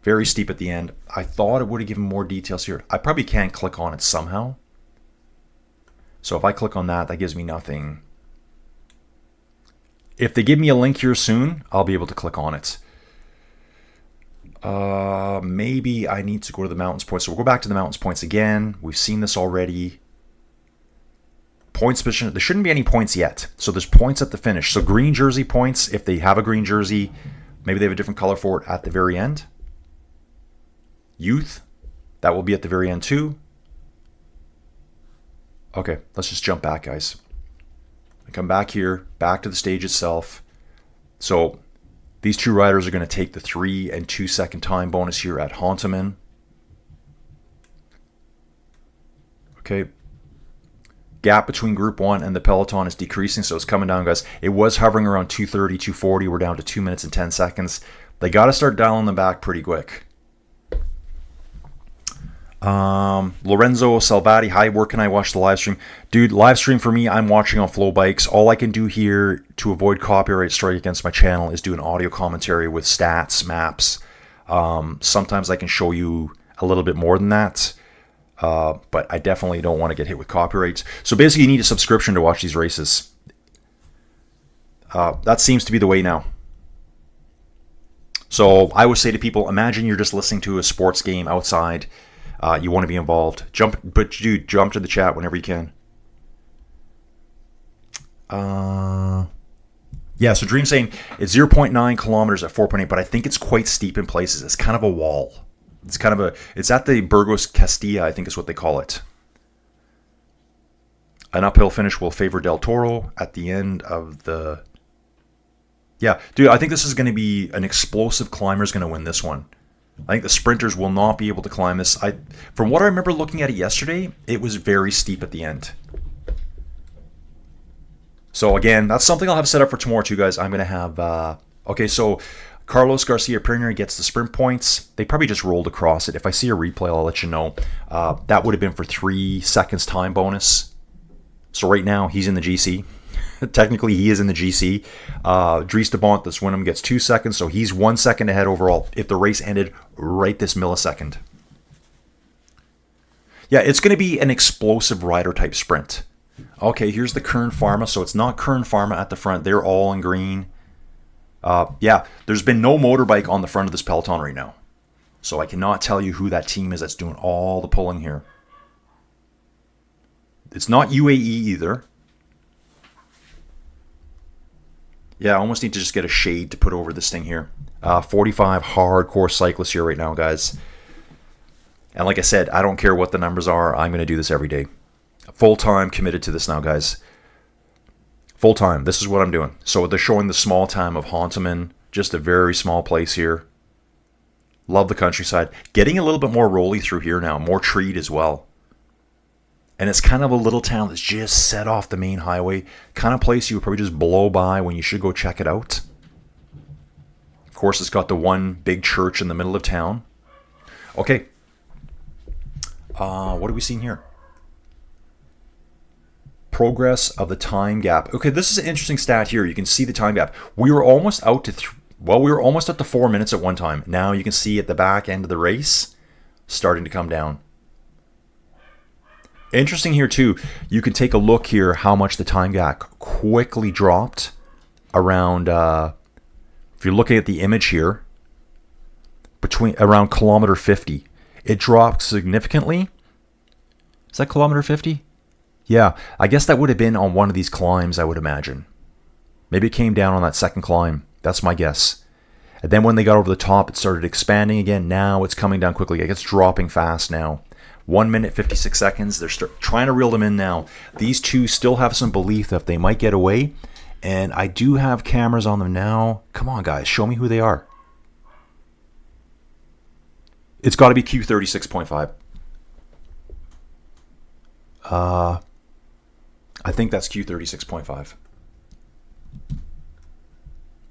A: Very steep at the end. I thought it would have given more details here. I probably can't click on it somehow. So if I click on that, that gives me nothing. If they give me a link here soon, I'll be able to click on it. Maybe I need to go to the mountains points. So we'll go back to the mountains points again. We've seen this already. Points position. There shouldn't be any points yet. So there's points at the finish. So green jersey points, if they have a green jersey, maybe they have a different color for it at the very end. Youth, that will be at the very end too. Okay, let's just jump back, guys. I come back here, back to the stage itself. So these two riders are going to take the 3 and 2 second time bonus here at Honteman. Okay. Gap between Group 1 and the peloton is decreasing, so it's coming down, guys. It was hovering around 2:30, 2:40. We're down to 2 minutes and 10 seconds. They got to start dialing them back pretty quick. Lorenzo Salvati, hi, where can I watch the live stream? Dude, live stream for me, I'm watching on Flow Bikes. All I can do here to avoid copyright strike against my channel is do an audio commentary with stats, maps. Sometimes I can show you a little bit more than that. But I definitely don't want to get hit with copyrights. So basically, you need a subscription to watch these races. That seems to be the way now. So I would say to people, imagine you're just listening to a sports game outside. You want to be involved. Jump to the chat whenever you can. Yeah, so Dream's saying it's 0.9 kilometers at 4.8, but I think it's quite steep in places. It's kind of a wall. It's at the Burgos Castilla, I think is what they call it. An uphill finish will favor Del Toro at the end of the... Yeah, dude, I think this is going to be an explosive climber is going to win this one. I think the sprinters will not be able to climb this. From what I remember looking at it yesterday, it was very steep at the end. So again, that's something I'll have set up for tomorrow too, guys. I'm going to have... okay, so Carlos Garcia Premier gets the sprint points. They probably just rolled across it. If I see a replay, I'll let you know. That would have been for 3 seconds time bonus. So right now, he's in the GC. Technically, he is in the GC. Dries de Bont, this Wyndham, gets 2 seconds, so he's 1 second ahead overall if the race ended right this millisecond. Yeah, it's going to be an explosive rider-type sprint. Okay, here's the Kern Pharma, so it's not Kern Pharma at the front. They're all in green. Yeah, there's been no motorbike on the front of this peloton right now. So I cannot tell you who that team is that's doing all the pulling here. It's not UAE either. Yeah, I almost need to just get a shade to put over this thing here. 45 hardcore cyclists here right now, guys. And like I said, I don't care what the numbers are. I'm going to do this every day. Full-time committed to this now, guys. Full-time. This is what I'm doing. So they're showing the small time of Hontaman. Just a very small place here. Love the countryside. Getting a little bit more rolly through here now. More treed as well. And it's kind of a little town that's just set off the main highway. Kind of place you would probably just blow by when you should go check it out. Of course, it's got the one big church in the middle of town. Okay. What are we seeing here? Progress of the time gap. Okay, this is an interesting stat here. You can see the time gap. We were almost out to... we were almost up to 4 minutes at one time. Now you can see at the back end of the race, starting to come down. Interesting here too, you can take a look here how much the time gap quickly dropped around, if you're looking at the image here, around kilometer 50. It dropped significantly. Is that kilometer 50? Yeah, I guess that would have been on one of these climbs, I would imagine. Maybe it came down on that second climb. That's my guess. And then when they got over the top, it started expanding again. Now it's coming down quickly. It's dropping fast now. 1 minute, 56 seconds. They're trying to reel them in now. These two still have some belief that they might get away. And I do have cameras on them now. Come on, guys. Show me who they are. It's got to be Q36.5. I think that's Q36.5.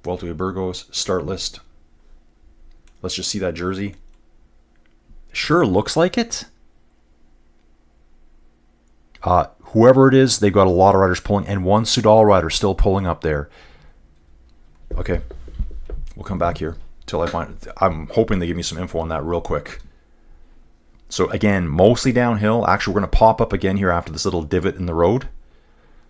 A: Vuelta de Burgos, start list. Let's just see that jersey. Sure looks like it. Whoever it is, they've got a lot of riders pulling, and one Soudal rider still pulling up there. Okay, we'll come back here till I find it. I'm hoping they give me some info on that real quick. So again, mostly downhill. Actually, we're going to pop up again here after this little divot in the road.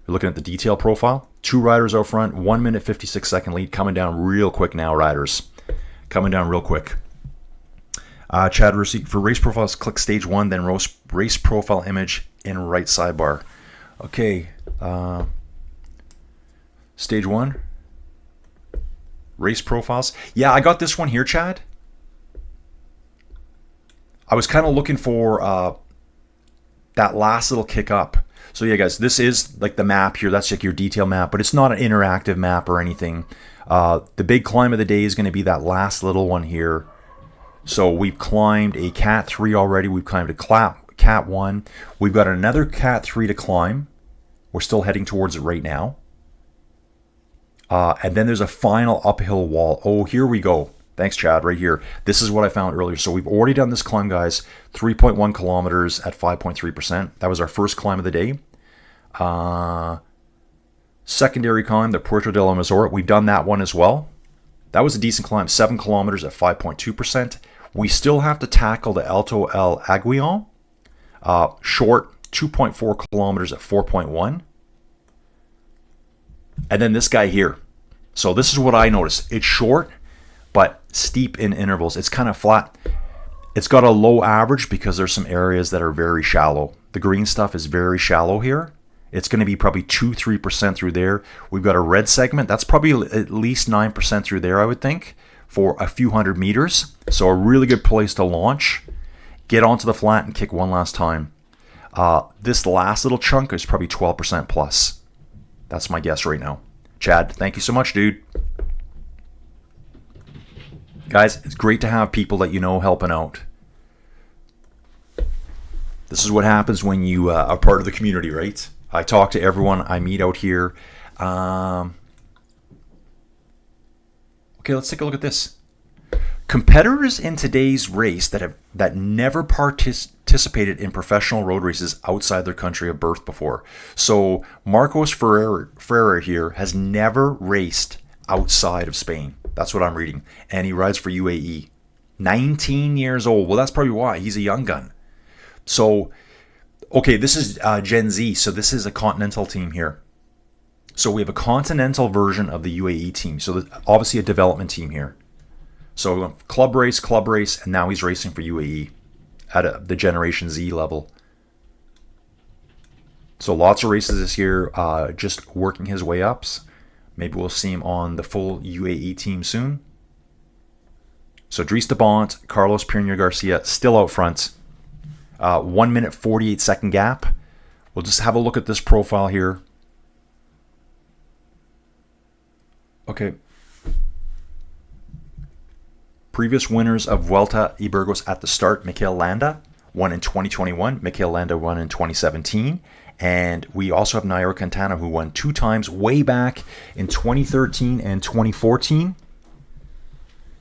A: We're looking at the detail profile. 2 riders out front, 1 minute 56 second lead, coming down real quick now, riders. Coming down real quick. Chad, for race profiles, click stage 1, then race profile image in right sidebar. Okay, stage 1, race profiles. Yeah, I got this one here, Chad. I was kind of looking for that last little kick up. So yeah, guys, this is like the map here. That's like your detail map, but it's not an interactive map or anything. The big climb of the day is going to be that last little one here. So we've climbed a Cat 3 already. We've climbed a Cat 1. We've got another Cat 3 to climb. We're still heading towards it right now. And then there's a final uphill wall. Oh, here we go. Thanks, Chad, right here. This is what I found earlier. So we've already done this climb, guys. 3.1 kilometers at 5.3%. That was our first climb of the day. Secondary climb, the Puerto de la Mazorra. We've done that one as well. That was a decent climb, 7 kilometers at 5.2%. We still have to tackle the Alto el Aguillon. Short, 2.4 kilometers at 4.1. And then this guy here. So this is what I noticed. It's short, but steep in intervals. It's kind of flat. It's got a low average because there's some areas that are very shallow. The green stuff is very shallow here. It's going to be probably 2-3% through there. We've got a red segment. That's probably at least 9% through there, I would think, for a few hundred meters. So a really good place to launch. Get onto the flat and kick one last time. This last little chunk is probably 12% plus. That's my guess right now. Chad, thank you so much, dude. Guys, it's great to have people that you know helping out. This is what happens when you are part of the community, right? I talk to everyone I meet out here. Okay, let's take a look at this. Competitors in today's race that never participated in professional road races outside their country of birth before. So Marcos Ferrer here has never raced outside of Spain. That's what I'm reading. And he rides for UAE. 19 years old. Well, that's probably why. He's a young gun. So, okay, this is Gen Z. So this is a continental team here. So we have a continental version of the UAE team. So obviously a development team here. So club race, and now he's racing for UAE at the Generation Z level. So lots of races this year, just working his way up. Maybe we'll see him on the full UAE team soon. So Dries de Bont, Carlos Pena Garcia still out front. 1 minute 48 second gap. We'll just have a look at this profile here. Okay. Previous winners of Vuelta y Burgos at the start: Mikel Landa won in 2021. Mikel Landa won in 2017. And we also have Nairo Quintana, who won 2 times way back in 2013 and 2014.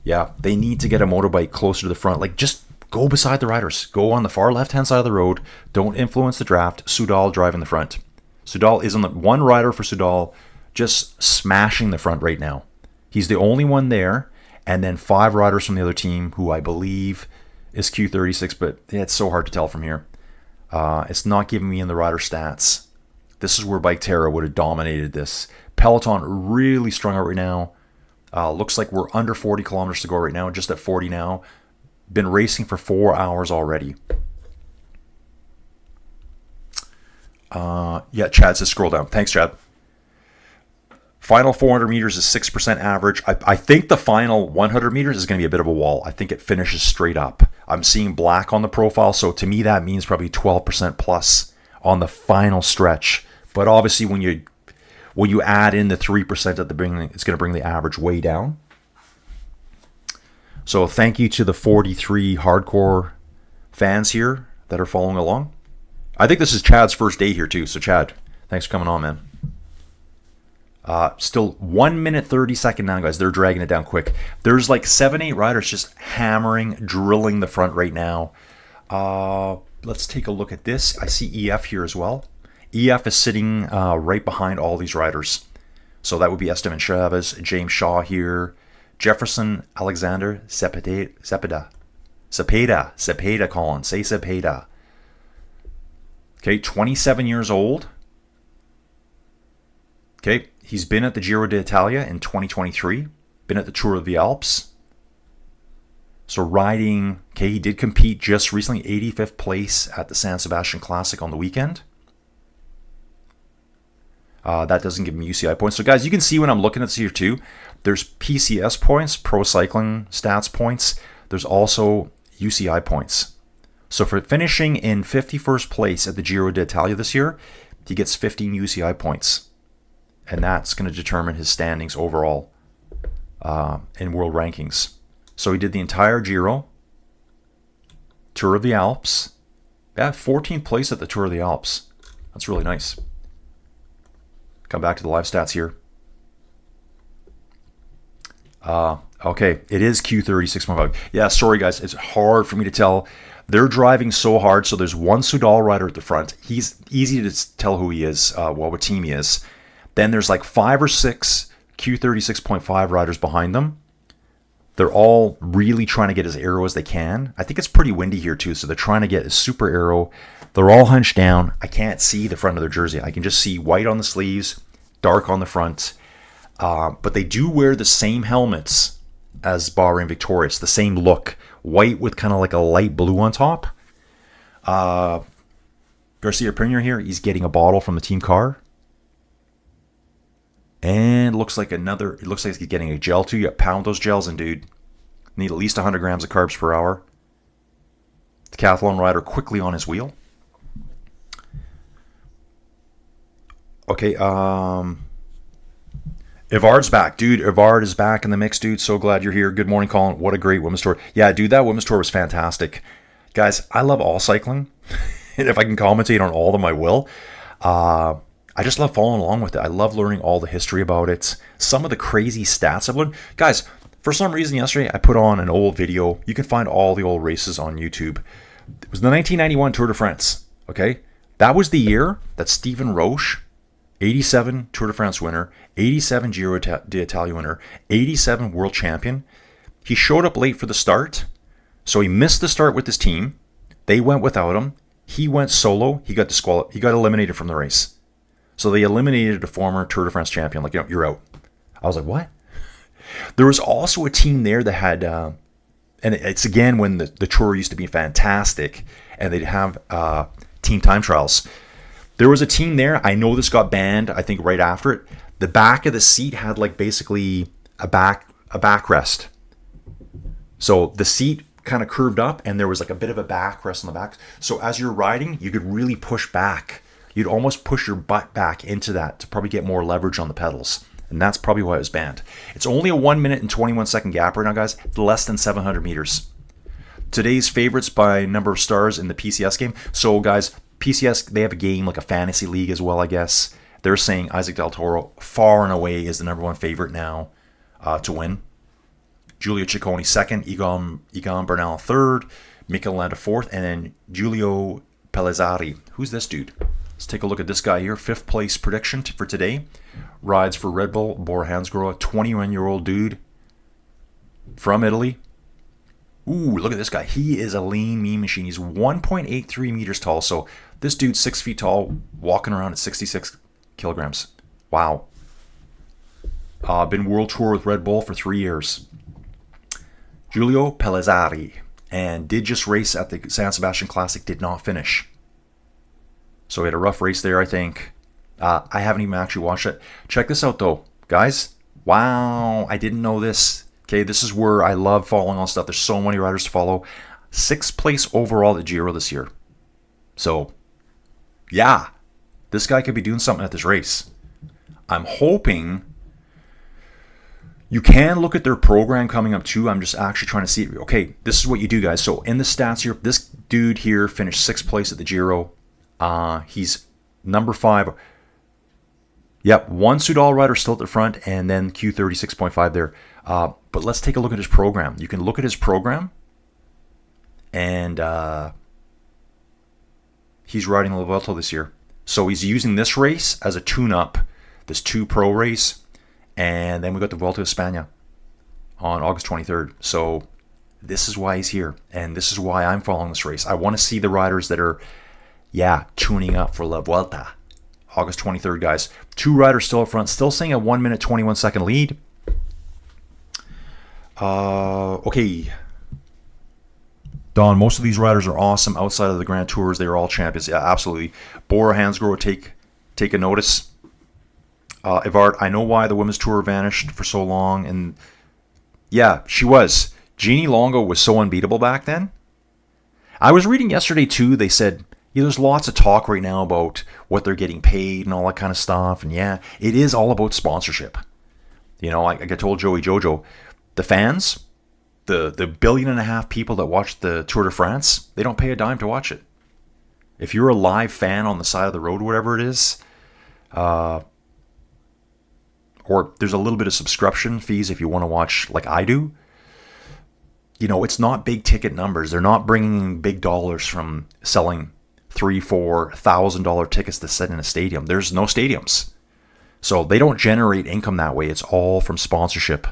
A: Yeah, they need to get a motorbike closer to the front. Like, just go beside the riders. Go on the far left-hand side of the road. Don't influence the draft. Soudal driving the front. Soudal is on the one rider for Soudal, just smashing the front right now. He's the only one there. And then 5 riders from the other team, who I believe is Q36, but it's so hard to tell from here. It's not giving me in the rider stats. This is where Bike Terra would have dominated this. Peloton really strung out right now. Looks like we're under 40 kilometers to go right now, just at 40 now. Been racing for 4 hours already. Yeah, Chad says scroll down. Thanks, Chad. Final 400 meters is 6% average. I think the final 100 meters is going to be a bit of a wall. I think it finishes straight up. I'm seeing black on the profile, so to me that means probably 12% plus on the final stretch. But obviously when you add in the 3% at the beginning, it's going to bring the average way down. So thank you to the 43 hardcore fans here that are following along. I think this is Chad's first day here too. So Chad, thanks for coming on, man. Still 1 minute 30 second now, guys. They're dragging it down quick. There's like 7-8 riders just hammering, drilling the front right now. Let's take a look at this. I see EF here as well. EF is sitting right behind all these riders. So that would be Esteban Chavez, James Shaw here, Jefferson, Alexander, Cepeda, Colin. Say Cepeda. Okay, 27 years old. Okay, he's been at the Giro d'Italia in 2023. Been at the Tour of the Alps. So riding, okay, he did compete just recently, 85th place at the San Sebastian Classic on the weekend. That doesn't give him UCI points. So guys, you can see when I'm looking at this here too, there's PCS points, Pro Cycling Stats points. There's also UCI points. So for finishing in 51st place at the Giro d'Italia this year, he gets 15 UCI points. And that's going to determine his standings overall in world rankings. So he did the entire Giro, Tour of the Alps. Yeah, 14th place at the Tour of the Alps. That's really nice. Come back to the live stats here. Okay, it is Q36.5. Yeah, sorry guys, it's hard for me to tell. They're driving so hard, so there's one Soudal rider at the front. He's easy to tell who he is, what team he is. Then there's like 5 or 6 Q36.5 riders behind them. They're all really trying to get as aero as they can. I think it's pretty windy here too, so they're trying to get as super aero. They're all hunched down. I can't see the front of their jersey. I can just see white on the sleeves, dark on the front. But they do wear the same helmets as Bahrain Victorious, the same look. White with kind of like a light blue on top. Garcia Premier here. He's getting a bottle from the team car. And it looks like he's getting a gel too. You pound those gels in, dude. Need at least 100 grams of carbs per hour. Decathlon rider quickly on his wheel. Okay, Ivard's back, dude. Ivard is back in the mix, dude. So glad you're here. Good morning, Colin. What a great women's tour. Yeah, dude, that women's tour was fantastic. Guys, I love all cycling. And if I can commentate on all of them, I will. I just love following along with it. I love learning all the history about it. Some of the crazy stats I've learned. Guys, for some reason yesterday, I put on an old video. You can find all the old races on YouTube. It was the 1991 Tour de France, okay? That was the year that Stephen Roche, 87 Tour de France winner, 87 Giro d'Italia winner, 87 world champion. He showed up late for the start, so he missed the start with his team. They went without him. He went solo. He got eliminated from the race. So they eliminated a former Tour de France champion. Like, you're out. I was like, what? There was also a team there that had, and it's again when the Tour used to be fantastic, and they'd have team time trials. There was a team there. I know this got banned, I think, right after it. The back of the seat had like basically a backrest. So the seat kind of curved up, and there was like a bit of a backrest on the back. So as you're riding, you could really push back. You'd almost push your butt back into that to probably get more leverage on the pedals. And that's probably why it was banned. It's only a 1 minute and 21 second gap right now, guys. It's less than 700 meters. Today's favorites by number of stars in the PCS game. So, guys, PCS, they have a game like a fantasy league as well, I guess. They're saying Isaac Del Toro far and away is the number one favorite now to win. Giulio Ciccone second, Egan Bernal third, Mikel Landa fourth, and then Giulio Pellizzari. Who's this dude? Let's take a look at this guy here. Fifth place prediction for today. Rides for Red Bull, Bora Hansgrohe, 21-year-old dude from Italy. Ooh, look at this guy. He is a lean, mean machine. He's 1.83 meters tall. So this dude's 6 feet tall, walking around at 66 kilograms. Wow. Been World Tour with Red Bull for 3 years. Giulio Pellizzari. And did just race at the San Sebastian Classic. Did not finish. So he had a rough race there, I think. I haven't even actually watched it. Check this out, though. Guys, wow, I didn't know this. Okay, this is where I love following on stuff. There's so many riders to follow. 6th place overall at Giro this year. So, yeah, this guy could be doing something at this race. I'm hoping you can look at their program coming up, too. I'm just actually trying to see. Okay, this is what you do, guys. So, in the stats here, this dude here finished 6th place at the Giro. He's number 5. Yep, one Soudal rider still at the front, and then Q36.5 there. But let's take a look at his program. You can look at his program, and he's riding the Vuelta this year. So he's using this race as a tune-up, this 2 Pro race, and then we got the Vuelta of España on August 23rd. So this is why he's here, and this is why I'm following this race. I want to see the riders that are, tuning up for La Vuelta. August 23rd, guys. 2 riders still up front, still saying a 1 minute, 21 second lead. Okay. Don, most of these riders are awesome outside of the Grand Tours. They are all champions. Yeah, absolutely. Bora Hansgrohe, take a notice. Ivard, I know why the Women's Tour vanished for so long. And yeah, she was. Jeannie Longo was so unbeatable back then. I was reading yesterday, too. They said, there's lots of talk right now about what they're getting paid and all that kind of stuff. And yeah, it is all about sponsorship. Like I told Joey Jojo, the fans, the 1.5 billion people that watch the Tour de France, they don't pay a dime to watch it. If you're a live fan on the side of the road, whatever it is, or there's a little bit of subscription fees if you want to watch like I do, it's not big ticket numbers. They're not bringing in big dollars from selling $3,000-$4,000 tickets to sit in a stadium. There's no stadiums. So they don't generate income that way. It's all from sponsorship.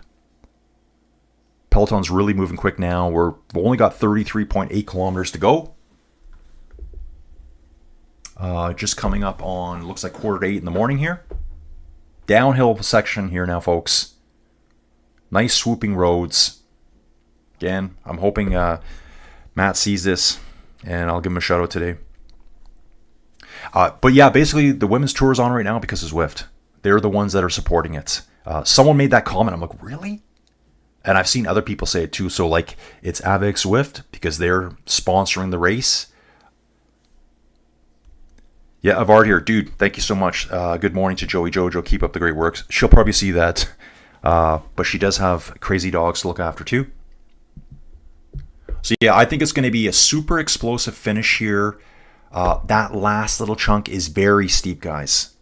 A: Peloton's really moving quick now. We've only got 33.8 kilometers to go. Just coming up on, looks like 7:45 in the morning here. Downhill section here now, folks. Nice swooping roads. Again, I'm hoping Matt sees this, and I'll give him a shout out today. But yeah, basically the women's tour is on right now because of Zwift. They're the ones that are supporting it. Someone made that comment. I'm like, really? And I've seen other people say it too. So like it's Avec Zwift because they're sponsoring the race. Yeah, Avard here. Dude, thank you so much. Good morning to Joey Jojo. Keep up the great work. She'll probably see that. But she does have crazy dogs to look after too. So yeah, I think it's going to be a super explosive finish here. That last little chunk is very steep, guys.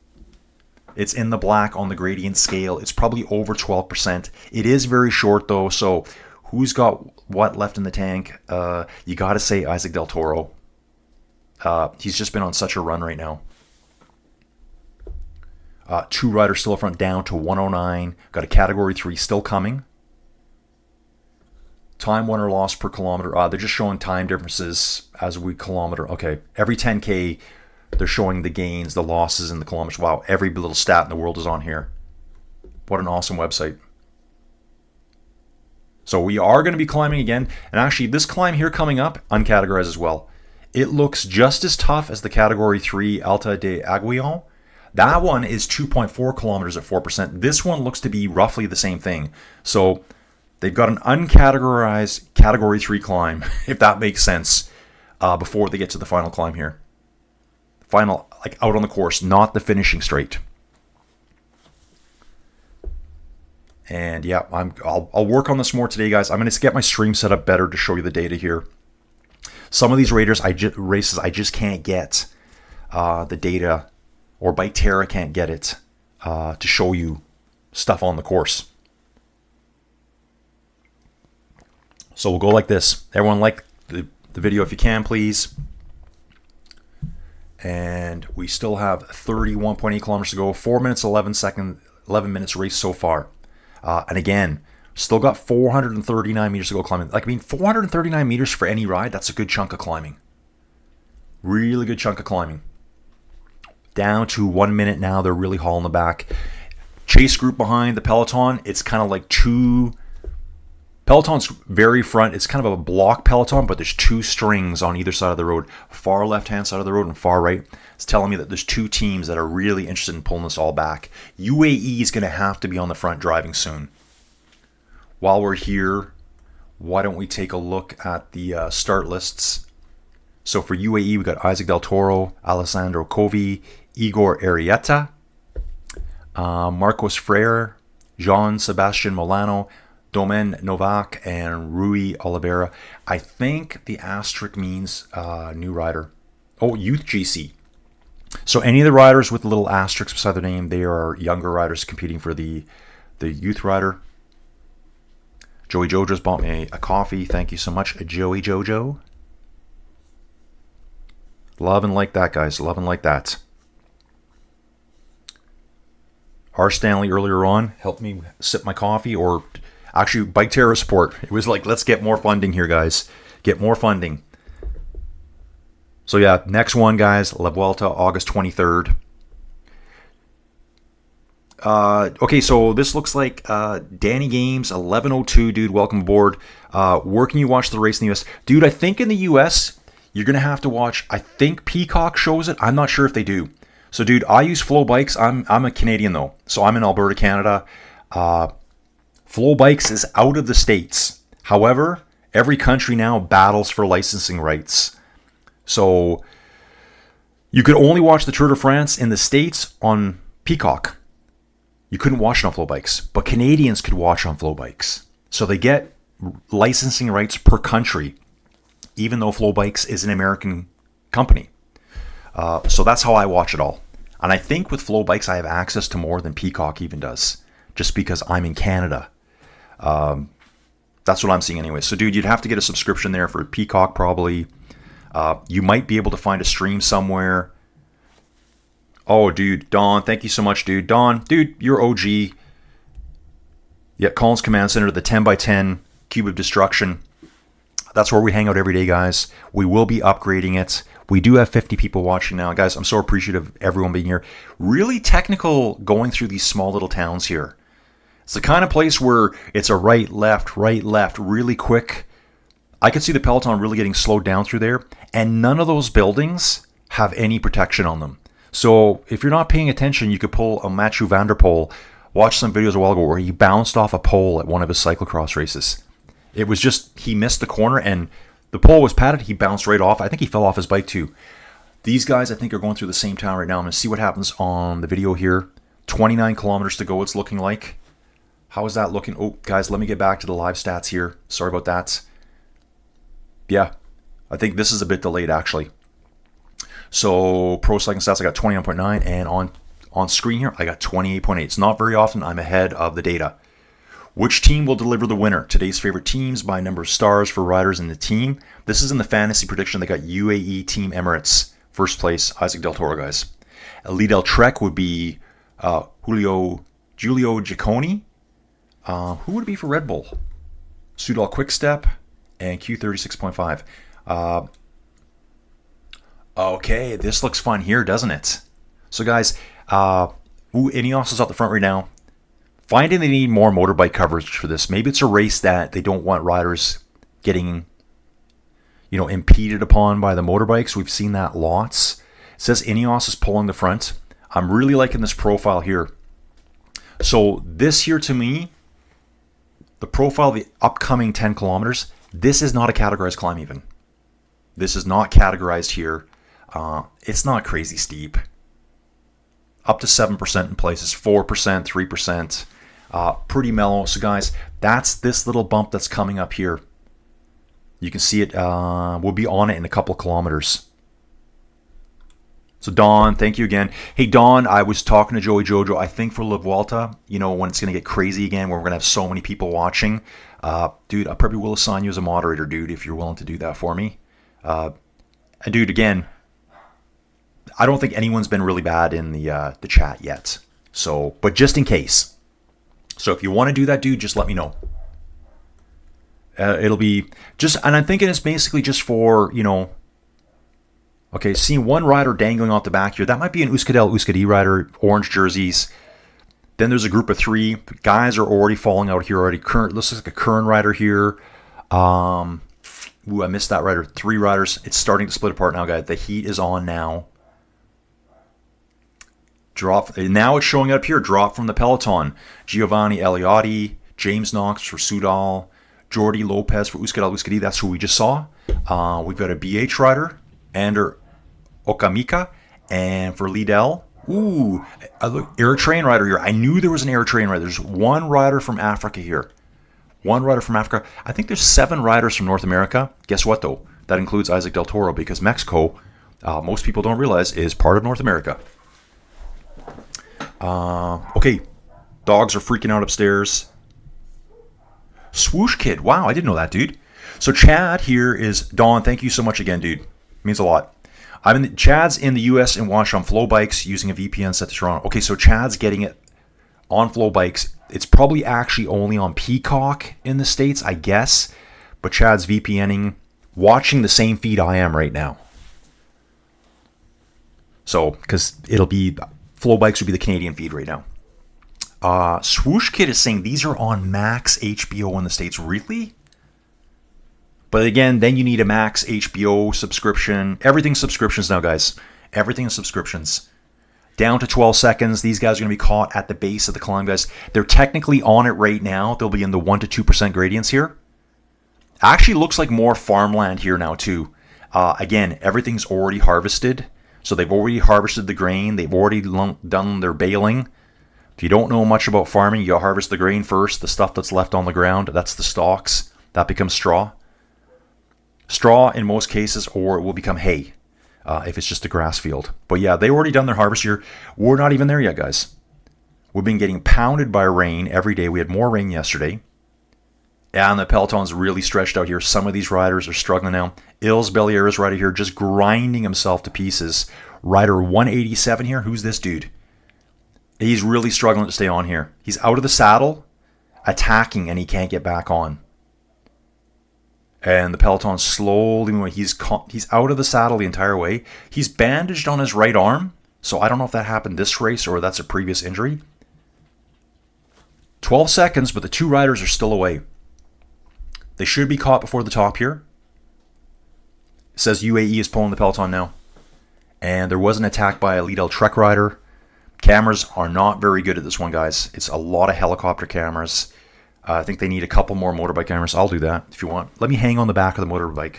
A: It's in the black on the gradient scale. It's probably over 12%. It is very short though, so who's got what left in the tank? You got to say Isaac Del Toro. He's just been on such a run right now. Two riders still up front, down to 109. Got a Category 3 still coming. Time won or lost per kilometer. They're just showing time differences as we kilometer. Okay, every 10K, they're showing the gains, the losses, and the kilometers. Wow, every little stat in the world is on here. What an awesome website. So we are going to be climbing again. And actually, this climb here coming up, uncategorized as well. It looks just as tough as the Category 3 Alta de Aguillon. That one is 2.4 kilometers at 4%. This one looks to be roughly the same thing. So they've got an uncategorized Category 3 climb, if that makes sense, before they get to the final climb here. Final, like out on the course, not the finishing straight. And yeah, I'll work on this more today, guys. I'm going to get my stream set up better to show you the data here. Some of these races I just can't get the data, or Bike Terra can't get it to show you stuff on the course. So we'll go like this. Everyone like the video if you can, please. And we still have 31.8 kilometers to go. 4 minutes, 11 minutes race so far. And again, still got 439 meters to go climbing. Like, I mean, 439 meters for any ride, that's a good chunk of climbing. Really good chunk of climbing. Down to 1 minute now. They're really hauling the back. Chase group behind the peloton. It's kind of like two... Peloton's very front. It's kind of a block peloton, but there's two strings on either side of the road. Far left-hand side of the road and far right. It's telling me that there's two teams that are really interested in pulling this all back. UAE is going to have to be on the front driving soon. While we're here, why don't we take a look at the start lists? So for UAE, we got Isaac Del Toro, Alessandro Covi, Igor Arrieta, Marcos Freire, Jean-Sebastian Molano, Domen Novak, and Rui Oliveira. I think the asterisk means new rider. Oh, Youth GC. So any of the riders with little asterisks beside their name, they are younger riders competing for the youth rider. Joey Jojo's bought me a coffee. Thank you so much, Joey Jojo. Love and like that, guys. Love and like that. R. Stanley earlier on helped me sip my coffee, or actually Bike Terror support. It was like, let's get more funding here, guys. Get more funding. So yeah, next one, guys, La Vuelta, August 23rd. Okay, so this looks like Danny Games, 1102, dude, welcome aboard. Where can you watch the race in the US? Dude, I think in the US, you're going to have to watch, I think Peacock shows it. I'm not sure if they do. So, dude, I use Flow Bikes. I'm a Canadian, though. So I'm in Alberta, Canada. Flow Bikes is out of the States. However, every country now battles for licensing rights. So you could only watch the Tour de France in the States on Peacock. You couldn't watch it on Flow Bikes, but Canadians could watch on Flow Bikes. So they get licensing rights per country, even though Flow Bikes is an American company. So that's how I watch it all. And I think with Flow Bikes, I have access to more than Peacock even does, just because I'm in Canada. That's what I'm seeing anyway. So, dude, you'd have to get a subscription there for Peacock probably. You might be able to find a stream somewhere. Oh, dude, Don, thank you so much, dude. Don, dude, you're OG. Yeah, Collins Command Center, the 10x10 Cube of Destruction. That's where we hang out every day, guys. We will be upgrading it. We do have 50 people watching now. Guys, I'm so appreciative of everyone being here. Really technical going through these small little towns here. It's the kind of place where it's a right, left, really quick. I could see the peloton really getting slowed down through there. And none of those buildings have any protection on them. So if you're not paying attention, you could pull a Mathieu van der Poel. Watched some videos a while ago where he bounced off a pole at one of his cyclocross races. It was just, he missed the corner and the pole was padded. He bounced right off. I think he fell off his bike too. These guys, I think, are going through the same town right now. I'm going to see what happens on the video here. 29 kilometers to go, it's looking like. How is that looking? Oh, guys, let me get back to the live stats here. Sorry about that. Yeah, I think this is a bit delayed, actually. So, pro cycling stats, I got 29.9, and on screen here, I got 28.8. It's not very often I'm ahead of the data. Which team will deliver the winner? Today's favorite teams by number of stars for riders in the team. This is in the fantasy prediction. They got UAE Team Emirates. First place, Isaac Del Toro, guys. Lead El Trek would be Giulio Ciccone. Who would it be for Red Bull? Soudal Quickstep and Q36.5. Okay, this looks fun here, doesn't it? So, guys, Ineos is out the front right now. Finding they need more motorbike coverage for this. Maybe it's a race that they don't want riders getting, impeded upon by the motorbikes. We've seen that lots. It says Ineos is pulling the front. I'm really liking this profile here. So this here, to me, the profile of the upcoming 10 kilometers, this is not a categorized climb even. This is not categorized here. It's not crazy steep. Up to 7% in places, 4%, 3%. Pretty mellow. So guys, that's this little bump that's coming up here. You can see it. We'll be on it in a couple of kilometers. So Don, thank you again. Hey Don, I was talking to Joey Jojo. I think for La Vuelta, when it's going to get crazy again, where we're going to have so many people watching, dude, I probably will assign you as a moderator, dude, if you're willing to do that for me. And dude, again, I don't think anyone's been really bad in the chat yet. So, but just in case. So if you want to do that, dude, just let me know. It'll be just, and I'm thinking it's basically just for, okay, seeing one rider dangling off the back here. That might be an Euskadi rider, orange jerseys. Then there's a group of 3. The guys are already falling out here already. Looks like a Kern rider here. Ooh, I missed that rider. 3 riders. It's starting to split apart now, guys. The heat is on now. Drop. Now it's showing up here. Drop from the peloton. Giovanni Eliotti, James Knox for Soudal, Jordi Lopez for Euskadi. That's who we just saw. We've got a BH rider, Ander Okamika, and for Lidl, ooh, Eritrean rider here. I knew there was an Eritrean rider. There's one rider from Africa here. One rider from Africa. I think there's 7 riders from North America. Guess what, though? That includes Isaac Del Toro, because Mexico, most people don't realize, is part of North America. Okay, dogs are freaking out upstairs. Swoosh Kid. Wow, I didn't know that, dude. So Chad here is Don. Thank you so much again, dude. Means a lot. Chad's in the US and watched on Flow Bikes using a VPN set to Toronto. Okay, so Chad's getting it on Flow Bikes. It's probably actually only on Peacock in the States, I guess. But Chad's VPNing, watching the same feed I am right now. So, because it'll be, Flow Bikes would be the Canadian feed right now. Swoosh Kid is saying these are on Max HBO in the States. Really? But again, then you need a Max HBO subscription. Everything's subscriptions now, guys. Everything is subscriptions. Down to 12 seconds. These guys are going to be caught at the base of the climb, guys. They're technically on it right now. They'll be in the 1 to 2% gradients here. Actually looks like more farmland here now, too. Again, everything's already harvested. So they've already harvested the grain. They've already done their baling. If you don't know much about farming, you harvest the grain first. The stuff that's left on the ground, that's the stalks. That becomes straw. Straw in most cases, or it will become hay if it's just a grass field. But yeah, they already done their harvest here. We're not even there yet, guys. We've been getting pounded by rain every day. We had more rain yesterday. And the peloton's really stretched out here. Some of these riders are struggling now. Ilse Bellier's rider here just grinding himself to pieces. Rider 187 here. Who's this dude? He's really struggling to stay on here. He's out of the saddle, attacking, and he can't get back on. And the peloton slowly moving. He's out of the saddle the entire way. He's bandaged on his right arm. So I don't know if that happened this race or that's a previous injury. 12 seconds, but the 2 riders are still away. They should be caught before the top here. It says UAE is pulling the peloton now. And there was an attack by a Lidl Trek rider. Cameras are not very good at this one, guys. It's a lot of helicopter cameras. I think they need a couple more motorbike cameras. I'll do that if you want. Let me hang on the back of the motorbike.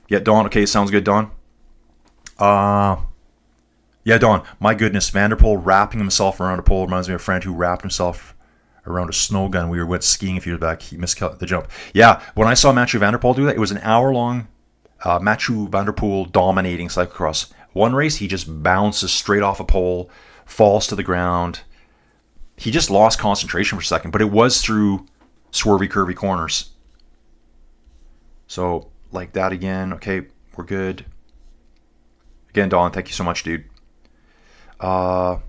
A: Yeah, Don. Okay, sounds good, Don. Yeah, Don. My goodness, Van der Poel wrapping himself around a pole reminds me of a friend who wrapped himself around a snow gun. We went skiing a few years back. He missed the jump. Yeah, when I saw Mathieu Van der Poel do that, it was an hour-long Mathieu Van der Poel dominating cyclocross. One race, he just bounces straight off a pole, falls to the ground. He just lost concentration for a second, but it was through swervy, curvy corners. So, like that again. Okay, we're good. Again, Don, thank you so much, dude. Yeah,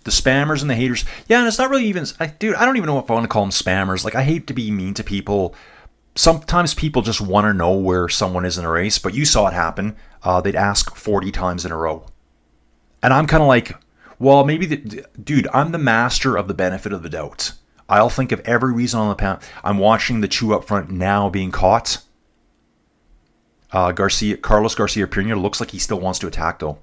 A: the spammers and the haters. Yeah, and it's not really even... Dude, I don't even know if I want to call them spammers. Like, I hate to be mean to people. Sometimes people just want to know where someone is in a race, but you saw it happen. They'd ask 40 times in a row. And I'm kind of like, well, maybe... Dude, I'm the master of the benefit of the doubt. I'll think of every reason on the path. I'm watching the two up front now being caught. Carlos Garcia Pena looks like he still wants to attack, though.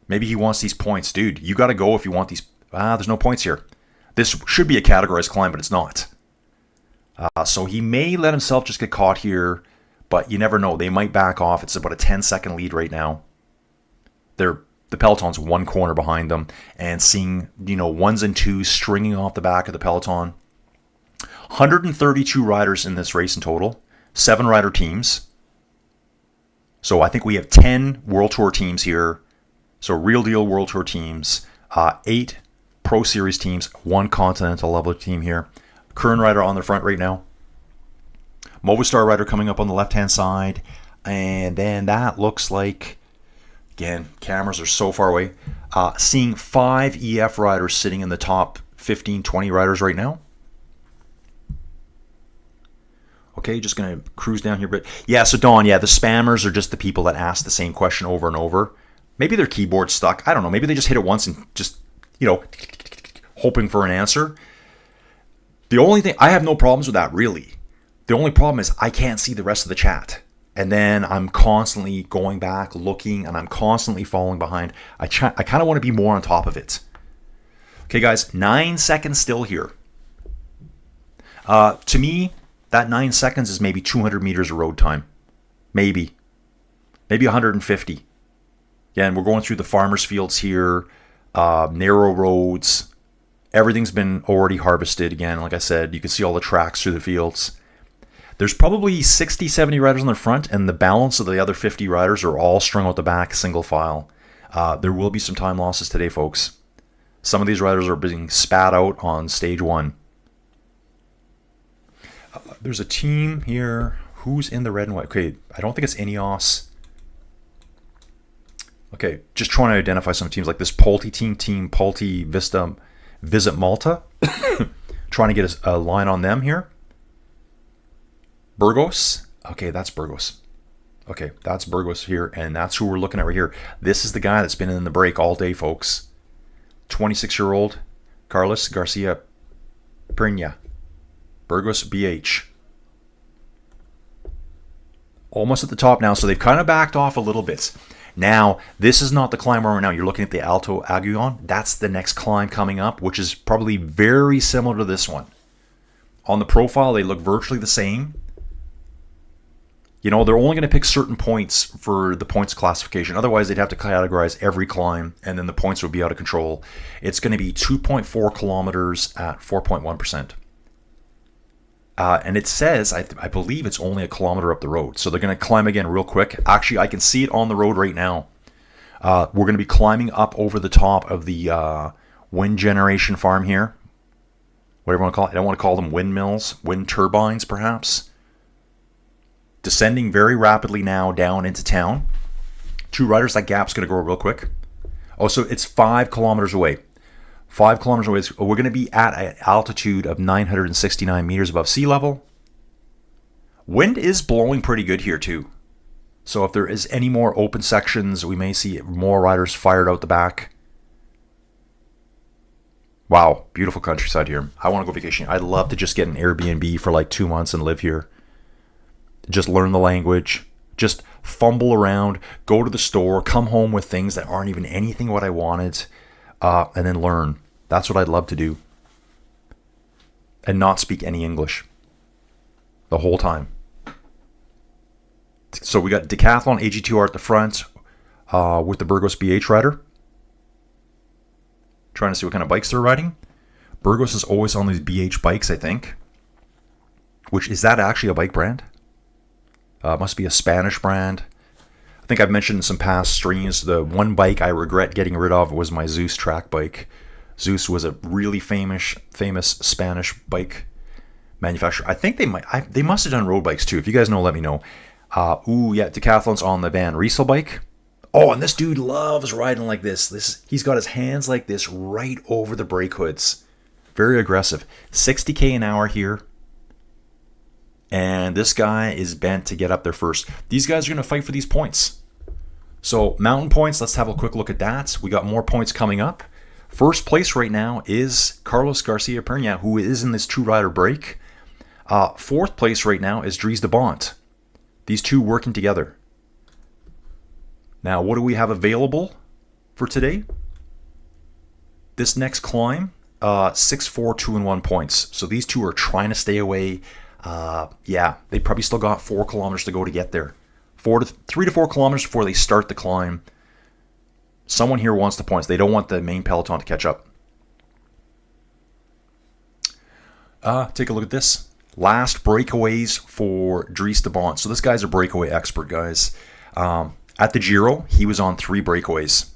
A: Maybe he wants these points. Dude, you got to go if you want these. There's no points here. This should be a categorized climb, but it's not. So he may let himself just get caught here, but you never know. They might back off. It's about a 10-second lead right now. The peloton's one corner behind them, and seeing, ones and twos stringing off the back of the peloton. 132 riders in this race in total. 7 rider teams. So I think we have 10 World Tour teams here. So real deal World Tour teams, 8 Pro Series teams, 1 Continental level team here. Kern rider on the front right now. Movistar rider coming up on the left-hand side. And then that looks like, again, cameras are so far away. Seeing 5 EF riders sitting in the top 15, 20 riders right now. Okay, just going to cruise down here a bit. Yeah, so Dawn, the spammers are just the people that ask the same question over and over. Maybe their keyboard's stuck. I don't know. Maybe they just hit it once and just, hoping for an answer. The only thing, I have no problems with that, really. The only problem is I can't see the rest of the chat. And then I'm constantly going back, looking, and I'm constantly falling behind. I kind of want to be more on top of it. Okay, guys, 9 seconds still here. To me, that 9 seconds is maybe 200 meters of road time. Maybe 150. Yeah, and we're going through the farmers' fields here, narrow roads. Everything's been already harvested again. Like I said, you can see all the tracks through the fields. There's probably 60, 70 riders on the front, and the balance of the other 50 riders are all strung out the back, single file. There will be some time losses today, folks. Some of these riders are being spat out on stage 1. There's a team here. Who's in the red and white? Okay, I don't think it's Ineos. Okay, just trying to identify some teams like this Pulte team Pulte Visit Malta. Trying to get a line on them here. Burgos. Okay, that's Burgos. Okay, that's Burgos here, and that's who we're looking at right here. This is the guy that's been in the break all day, folks. 26-year-old Carlos Garcia Pena. Burgos BH. Almost at the top now, so they've kind of backed off a little bit. Now, this is not the climb right now. You're looking at the Alto Aguillon. That's the next climb coming up, which is probably very similar to this one. On the profile, they look virtually the same. They're only going to pick certain points for the points classification. Otherwise, they'd have to categorize every climb, and then the points would be out of control. It's going to be 2.4 kilometers at 4.1%. And it says, I believe it's only a kilometer up the road. So they're going to climb again real quick. Actually, I can see it on the road right now. We're going to be climbing up over the top of the wind generation farm here. Whatever you want to call it. I don't want to call them windmills. Wind turbines, perhaps. Descending very rapidly now down into town. 2 riders. That gap's going to go real quick. Oh, so it's 5 kilometers away. 5 kilometers away. We're going to be at an altitude of 969 meters above sea level. Wind is blowing pretty good here too. So if there is any more open sections, we may see more riders fired out the back. Wow, beautiful countryside here. I want to go vacation. I'd love to just get an Airbnb for like 2 months and live here. Just learn the language, Just fumble around, go to the store, come home with things that aren't even anything what I wanted, and then learn. That's what I'd love to do. And not speak any English the whole time. So we got Decathlon AG2R at the front with the Burgos BH rider. Trying to see what kind of bikes they're riding. Burgos is always on these BH bikes, I think. Which, is that actually a bike brand? Must be a Spanish brand. I think I've mentioned in some past streams, the one bike I regret getting rid of was my Zeus track bike. Zeus was a really famous Spanish bike manufacturer. I think they must have done road bikes too. If you guys know, let me know. Decathlon's on the Van Riesel bike. Oh, and this dude loves riding like this. He's got his hands like this right over the brake hoods. Very aggressive. 60k an hour here. And this guy is bent to get up there first. These guys are going to fight for these points. So mountain points, let's have a quick look at that. We got more points coming up. First place right now is Carlos Garcia Pernia, who is in this two-rider break. Fourth place right now is Dries de Bont. These two working together. Now, what do we have available for today? This next climb, 6, 4, 2, and 1 points. So these two are trying to stay away. They probably still got 4 kilometers to go to get there. 3 to 4 kilometers before they start the climb. Someone here wants the points. They don't want the main peloton to catch up. Take a look at this. Last breakaways for Dries de Bont. So this guy's a breakaway expert, guys. At the Giro, he was on 3 breakaways.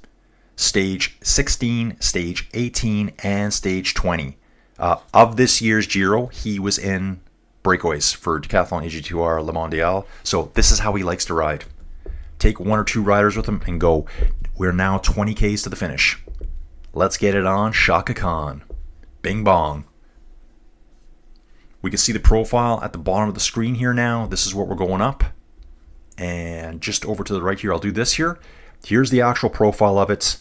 A: Stage 16, Stage 18, and Stage 20. Of this year's Giro, he was in breakaways for Decathlon AG2R Le Mondial. So this is how he likes to ride. Take 1 or 2 riders with him and go. We're now 20 Ks to the finish. Let's get it on Shaka Khan. Bing bong. We can see the profile at the bottom of the screen here now. This is what we're going up. And just over to the right here, I'll do this here. Here's the actual profile of it.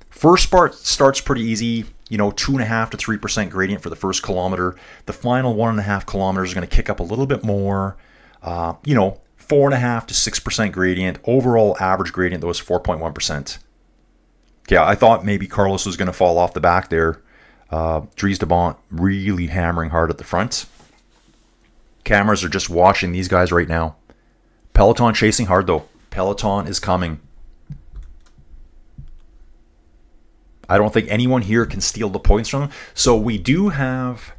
A: First part starts pretty easy. 2.5 to 3% gradient for the first kilometer. The final 1.5 kilometers are going to kick up a little bit more. 4.5 to 6% gradient. Overall average gradient, though, is 4.1%. Yeah, I thought maybe Carlos was going to fall off the back there. Dries de Bont really hammering hard at the front. Cameras are just watching these guys right now. Peloton chasing hard, though. Peloton is coming. I don't think anyone here can steal the points from them. So we do have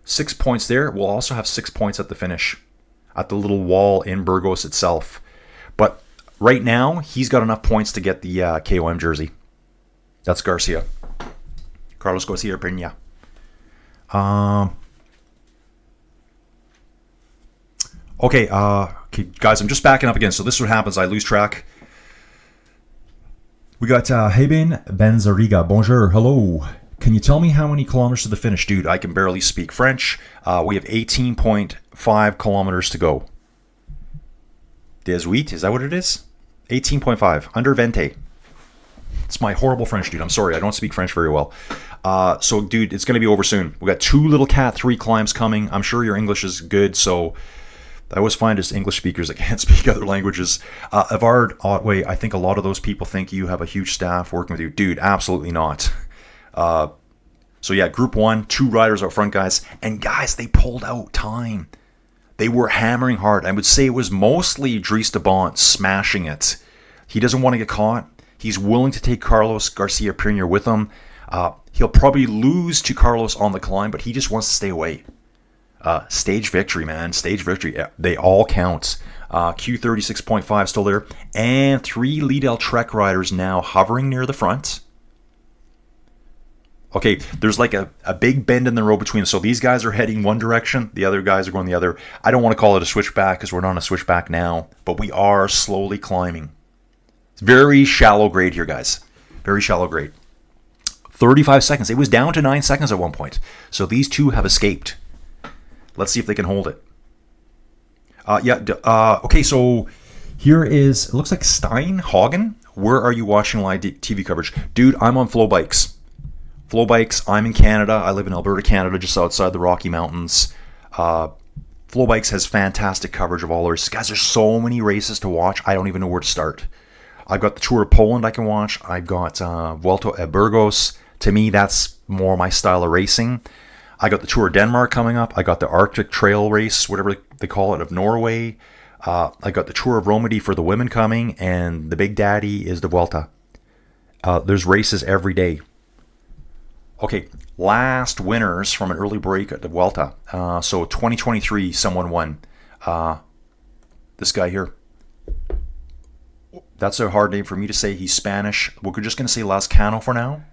A: 6 points there. We'll also have 6 points at the finish, at the little wall in Burgos itself. But right now, he's got enough points to get the KOM jersey. That's Garcia. Carlos Garcia Peña. Okay, guys, I'm just backing up again. So this is what happens. I lose track. We got Heben Benzariga. Bonjour. Hello. Can you tell me how many kilometers to the finish? Dude, I can barely speak French. We have 18.5 kilometers to go. 18, is that what it is? 18.5. Under 20. It's my horrible French, dude. I'm sorry. I don't speak French very well. So, dude, it's going to be over soon. We got 2 little Cat 3 climbs coming. I'm sure your English is good, so I always find as English speakers that can't speak other languages. Evard Otway, I think a lot of those people think you have a huge staff working with you. Dude, absolutely not. So yeah, Group 1, 2 riders out front, guys. And guys, they pulled out time. They were hammering hard. I would say it was mostly Dries de Bont smashing it. He doesn't want to get caught. He's willing to take Carlos Garcia Peña with him. He'll probably lose to Carlos on the climb, but he just wants to stay away. Stage victory, man. Stage victory. They all count. Q36.5 still there. And 3 Lidl Trek riders now hovering near the front. Okay, there's like a big bend in the road between them. So these guys are heading one direction. The other guys are going the other. I don't want to call it a switchback because we're not on a switchback now. But we are slowly climbing. It's very shallow grade here, guys. Very shallow grade. 35 seconds. It was down to 9 seconds at one point. So these two have escaped. Let's see if they can hold it. Okay, so here is, it looks like Steinhagen. Where are you watching live TV coverage? Dude, I'm on Flow Bikes. Flow Bikes, I'm in Canada. I live in Alberta, Canada, just outside the Rocky Mountains. Flow Bikes has fantastic coverage of all the races. Guys, there's so many races to watch. I don't even know where to start. I've got the Tour of Poland I can watch. I've got Vuelta at Burgos. To me, that's more my style of racing. I got the Tour of Denmark coming up. I got the Arctic Trail race, whatever they call it, of Norway. I got the Tour of Romandy for the women coming, and the big daddy is the Vuelta. There's races every day. Okay, last winners from an early break at the Vuelta. So 2023, someone won. This guy here. That's a hard name for me to say. He's Spanish. We're just going to say Lascano for now.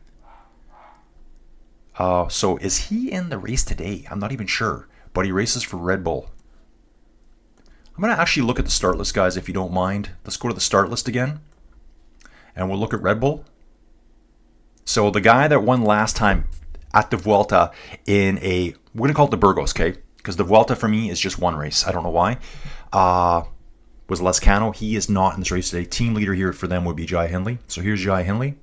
A: So is he in the race today? I'm not even sure. But he races for Red Bull. I'm going to actually look at the start list, guys, if you don't mind. Let's go to the start list again. And we'll look at Red Bull. So the guy that won last time at the Vuelta in we're going to call it the Burgos, okay? Because the Vuelta for me is just one race. I don't know why. Was Lascano. He is not in this race today. Team leader here for them would be Jai Hindley. So here's Jai Hindley,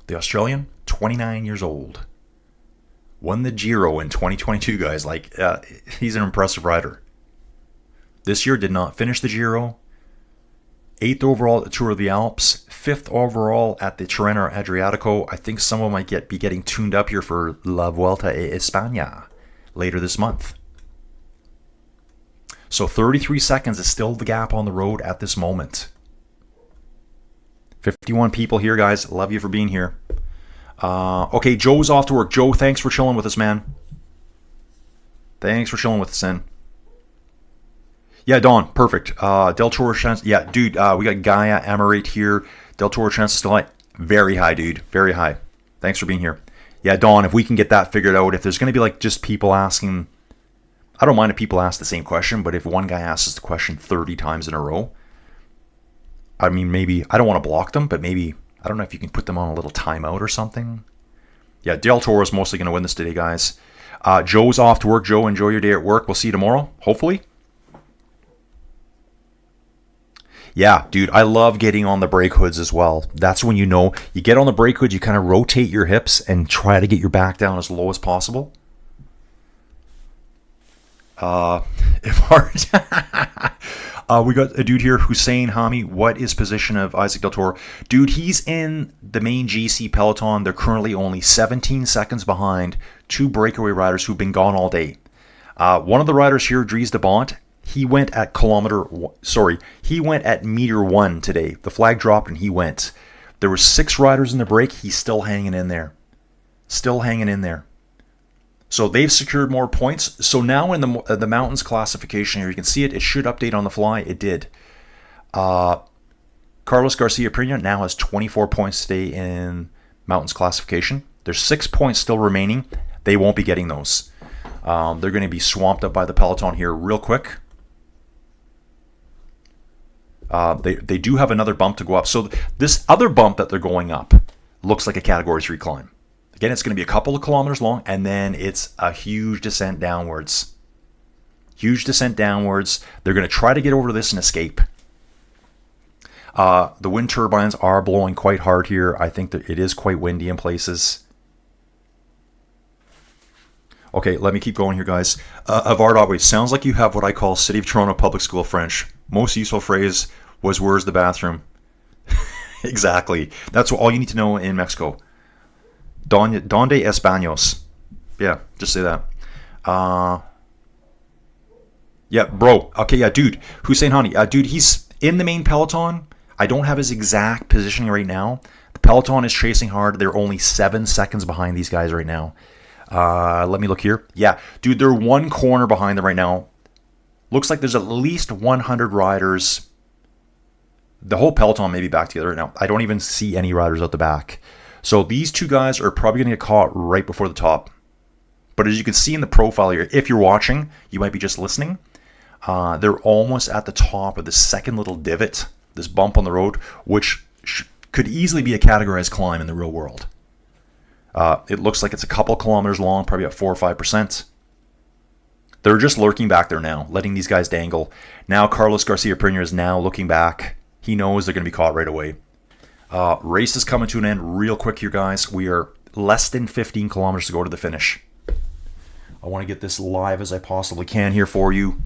A: the Australian, 29 years old. Won the Giro in 2022, guys. Like, he's an impressive rider. This year did not finish the Giro. 8th overall at the Tour of the Alps, 5th overall at the Tirreno Adriatico. I think someone might be getting tuned up here for La Vuelta a España later this month. So 33 seconds is still the gap on the road at this moment. 51 people here, guys. Love you for being here. Okay, Joe's off to work. Joe, thanks for chilling with us, man. Thanks for chilling with us, man. Yeah, Don, perfect. Del Toro chance. Yeah, dude, we got Gaia Emirate here. Del Toro chance is still high. Very high, dude. Very high. Thanks for being here. Yeah, Don, if we can get that figured out, if there's going to be like just people asking, I don't mind if people ask the same question, but if one guy asks the question 30 times in a row, I mean, maybe, I don't want to block them, but maybe, I don't know if you can put them on a little timeout or something. Yeah, Del Toro is mostly going to win this today, guys. Joe's off to work. Joe, enjoy your day at work. We'll see you tomorrow, hopefully. Yeah, dude, I love getting on the brake hoods as well. That's when you know, you get on the brake hood, you kind of rotate your hips and try to get your back down as low as possible. We got a dude here, Hussein Hami. What is position of Isaac Del Toro? Dude, he's in the main GC peloton. They're currently only 17 seconds behind two breakaway riders who've been gone all day. One of the riders here, Dries de Bont, he went at meter 1 today. The flag dropped and he went. There were 6 riders in the break. He's still hanging in there. Still hanging in there. So they've secured more points. So now in the mountains classification here, you can see it. It should update on the fly. It did. Carlos Garcia Prina now has 24 points today in mountains classification. There's 6 points still remaining. They won't be getting those. They're going to be swamped up by the peloton here real quick. They do have another bump to go up. So this other bump that they're going up looks like a Category 3 climb. Again, it's going to be a couple of kilometers long, and then it's a huge descent downwards. Huge descent downwards. They're going to try to get over this and escape. The wind turbines are blowing quite hard here. I think that it is quite windy in places. Okay, let me keep going here, guys. Avard sounds like you have what I call City of Toronto Public School French. Most useful phrase was, "Where's the bathroom?" Exactly. That's all you need to know in Mexico. Donde Españos. Yeah, just say that. Yeah, bro. Okay, yeah, dude. Hussein Hani. Dude, he's in the main peloton. I don't have his exact positioning right now. The peloton is chasing hard. They're only 7 seconds behind these guys right now. Let me look here. Yeah, dude, they're one corner behind them right now. Looks like there's at least 100 riders. The whole peloton may be back together right now. I don't even see any riders out the back. So these two guys are probably going to get caught right before the top. But as you can see in the profile here, if you're watching, you might be just listening. They're almost at the top of the second little divot, this bump on the road, which could easily be a categorized climb in the real world. It looks like it's a couple kilometers long, probably about 4 or 5%. They're just lurking back there now, letting these guys dangle. Now Carlos Garcia Prina is now looking back. He knows they're going to be caught right away. Race is coming to an end real quick here, guys. We are less than 15 kilometers to go to the finish. I want to get this live as I possibly can here for you.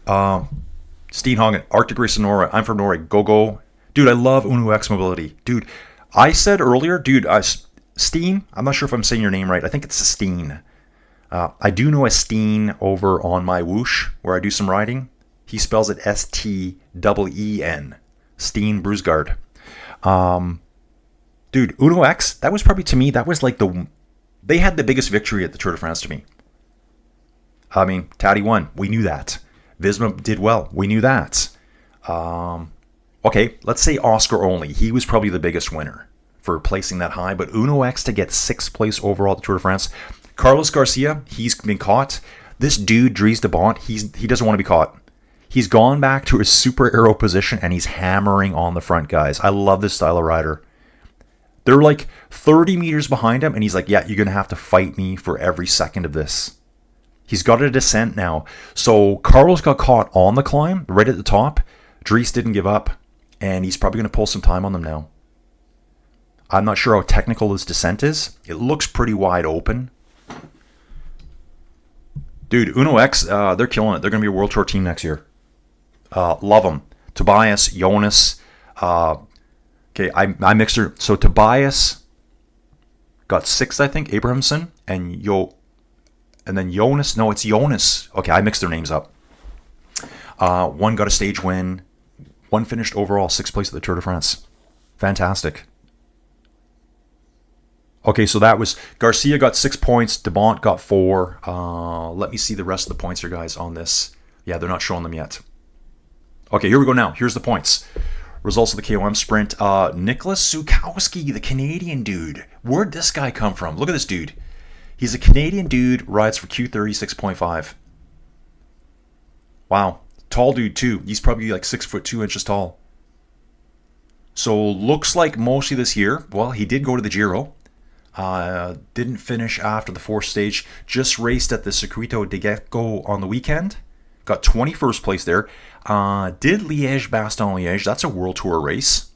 A: Steenhagen, Arctic Race Sonora. I'm from Norway. Go. Dude, I love Uno X Mobility. Dude, I said earlier, dude, Steen, I'm not sure if I'm saying your name right. I think it's Steen. I do know a Steen over on my Whoosh, where I do some riding. He spells it S-T-E-E-N. Steen Brusgaard. Dude, Uno X, that was probably, to me, that was like they had the biggest victory at the Tour de France to me. I mean, Taddy won. We knew that. Visma did well. We knew that. Okay, let's say Oscar only. He was probably the biggest winner for placing that high. But Uno X to get 6th place overall at the Tour de France. Carlos Garcia, he's been caught. This dude, Dries de Bont, he doesn't want to be caught. He's gone back to his super aero position, and he's hammering on the front, guys. I love this style of rider. They're like 30 meters behind him, and he's like, yeah, you're going to have to fight me for every second of this. He's got a descent now. So Carlos got caught on the climb, right at the top. Dries didn't give up, and he's probably going to pull some time on them now. I'm not sure how technical this descent is. It looks pretty wide open. Dude, Uno X, they're killing it. They're going to be a World Tour team next year. Love them. Tobias, Jonas. Okay, I mixed her. So Tobias got 6th, I think. Abrahamson and then Jonas. No, it's Jonas. Okay, I mixed their names up. One got a stage win. One finished overall 6th place at the Tour de France. Fantastic. Okay, so that was Garcia got 6 points. De Bont got 4. Let me see the rest of the points here, guys, on this. Yeah, they're not showing them yet. Okay, here we go now. Here's the points. Results of the KOM sprint. Nicholas Zukowski, the Canadian dude. Where'd this guy come from? Look at this dude. He's a Canadian dude, rides for Q36.5. Wow. Tall dude, too. He's probably like 6 foot 2 inches tall. So, looks like mostly this year, well, he did go to the Giro. Didn't finish after the 4th stage. Just raced at the Circuito de Gecko on the weekend. Got 21st place there. Did Liège-Bastogne-Liège. That's a World Tour race.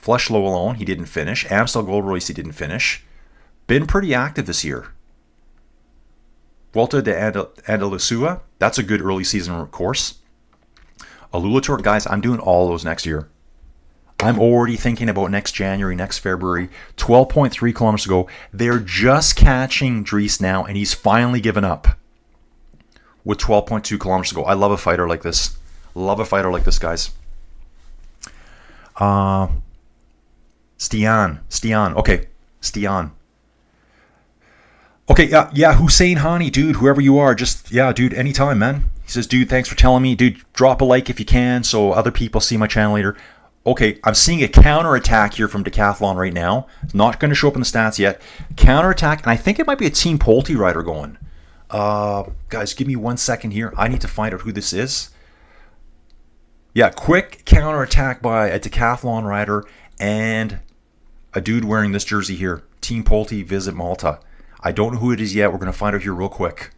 A: Flèche Wallonne, he didn't finish. Amstel Gold Race, he didn't finish. Been pretty active this year. Vuelta de Andalucía. That's a good early season course. Alula Tour, guys, I'm doing all those next year. I'm already thinking about next January, next February. 12.3 kilometers to go. They're just catching Dries now, and he's finally given up with 12.2 kilometers to go. I love a fighter like this. Love a fighter like this, guys. Stian. Okay, Stian. Okay, yeah, Hussein Hani, dude, whoever you are, just, yeah, dude, anytime, man. He says, dude, thanks for telling me. Dude, drop a like if you can so other people see my channel later. Okay, I'm seeing a counterattack here from Decathlon right now. It's not going to show up in the stats yet. Counterattack, and I think it might be a Team Pulte rider going. Guys, give me 1 second here. I need to find out who this is. Yeah, quick counterattack by a Decathlon rider and a dude wearing this jersey here. Team Pulte, Visit Malta. I don't know who it is yet. We're going to find out here real quick.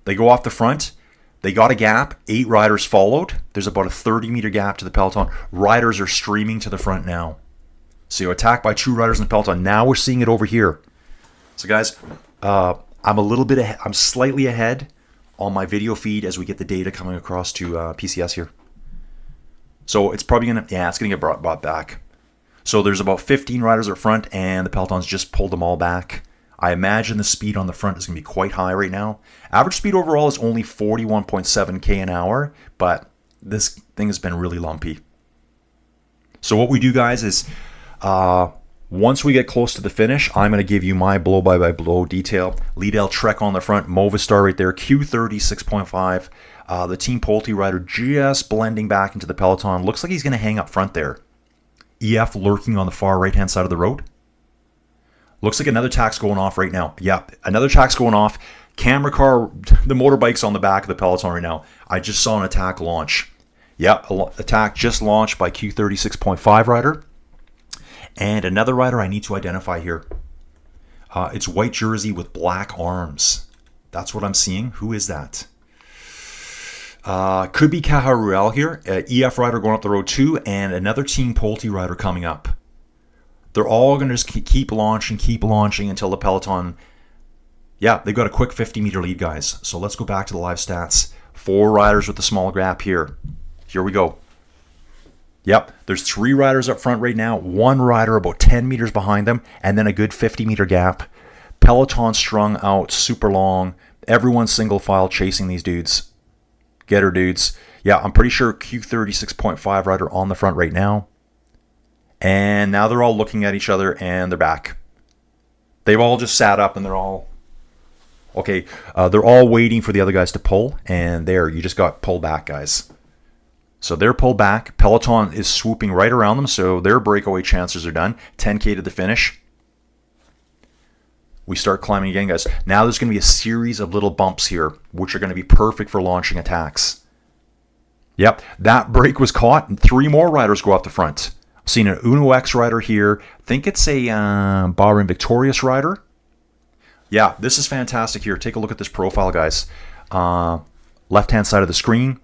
A: They go off the front. They got a gap. 8 riders followed. There's about a 30-meter gap to the peloton. Riders are streaming to the front now. So you attack by 2 riders in the peloton. Now we're seeing it over here. So guys, I'm a little bit ahead. I'm slightly ahead on my video feed as we get the data coming across to PCS here. So it's probably going to, yeah, it's going to get brought back. So there's about 15 riders up front, and the peloton's just pulled them all back. I imagine the speed on the front is going to be quite high right now. Average speed overall is only 41.7 k an hour, but this thing has been really lumpy. So what we do, guys, is once we get close to the finish, I'm going to give you my blow-by-blow detail. Lidl Trek on the front, Movistar right there, Q36.5. The Team Pulte rider just blending back into the peloton. Looks like he's going to hang up front there. EF lurking on the far right-hand side of the road. Looks like another attack's going off right now. Yeah, another attack's going off. Camera car, the motorbike's on the back of the peloton right now. I just saw an attack launch. Yeah, attack just launched by Q36.5 rider. And another rider I need to identify here. It's white jersey with black arms. That's what I'm seeing. Who is that? Could be Caharuel here. EF rider going up the road too. And another Team Pulte rider coming up. They're all going to just keep launching until the peloton Yeah, they've got a quick 50-meter lead, guys. So let's go back to the live stats. 4 riders with the small gap here. Here we go. Yep, there's 3 riders up front right now. 1 rider about 10 meters behind them, and then a good 50-meter gap. Peloton strung out, super long. Everyone's single file chasing these dudes. Get her, dudes. Yeah, I'm pretty sure Q36.5 rider on the front right now. And now they're all looking at each other, and they're back. They've all just sat up, and they're all... Okay, they're all waiting for the other guys to pull, and there, you just got pulled back, guys. So they're pulled back. Peloton is swooping right around them, so their breakaway chances are done. 10K to the finish. We start climbing again, guys. Now there's going to be a series of little bumps here, which are going to be perfect for launching attacks. Yep, that break was caught, and 3 more riders go off the front. I've seen an Uno X rider here. I think it's a Bahrain Victorious rider. Yeah, this is fantastic here. Take a look at this profile, guys. Left-hand side of the screen.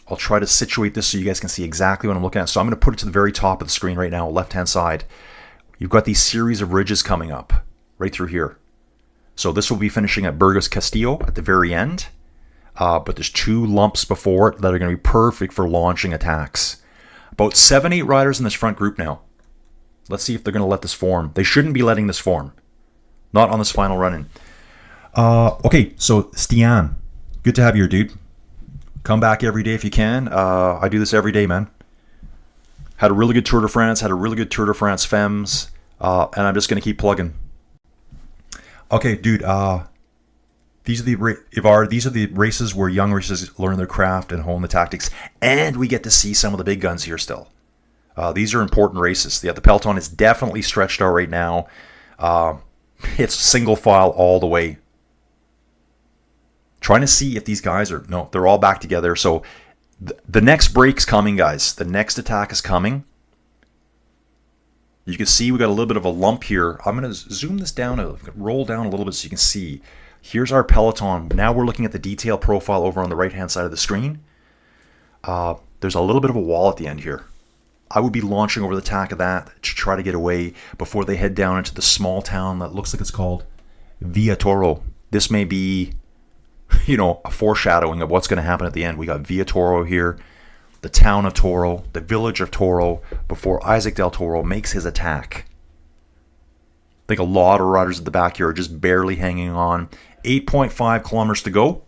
A: I'll try to situate this so you guys can see exactly what I'm looking at. So I'm going to put it to the very top of the screen right now, left-hand side. You've got these series of ridges coming up right through here. So this will be finishing at Burgos Castillo at the very end. But there's 2 lumps before it that are going to be perfect for launching attacks. About 7-8 riders in this front group now. Let's see if they're going to let this form. They shouldn't be letting this form. Not on this final run-in. Okay, so Stian, good to have you here, dude. Come back every day if you can. I do this every day, man. Had a really good Tour de France. Had a really good Tour de France Femmes. And I'm just going to keep plugging. Okay, dude. These are the races where young racers learn their craft and hone the tactics. And we get to see some of the big guns here still. These are important races. Yeah, the peloton is definitely stretched out right now. It's single file all the way. Trying to see if these guys are... No, they're all back together. So the next break's coming, guys. The next attack is coming. You can see we got a little bit of a lump here. I'm going to zoom this down, roll down a little bit so you can see. Here's our peloton. Now we're looking at the detail profile over on the right-hand side of the screen. There's a little bit of a wall at the end here. I would be launching over the tack of that to try to get away before they head down into the small town that looks like it's called Via Toro. This may be, a foreshadowing of what's going to happen at the end. We got Via Toro here, the town of Toro, the village of Toro, before Isaac Del Toro makes his attack. I think a lot of riders at the back here are just barely hanging on. 8.5 kilometers to go.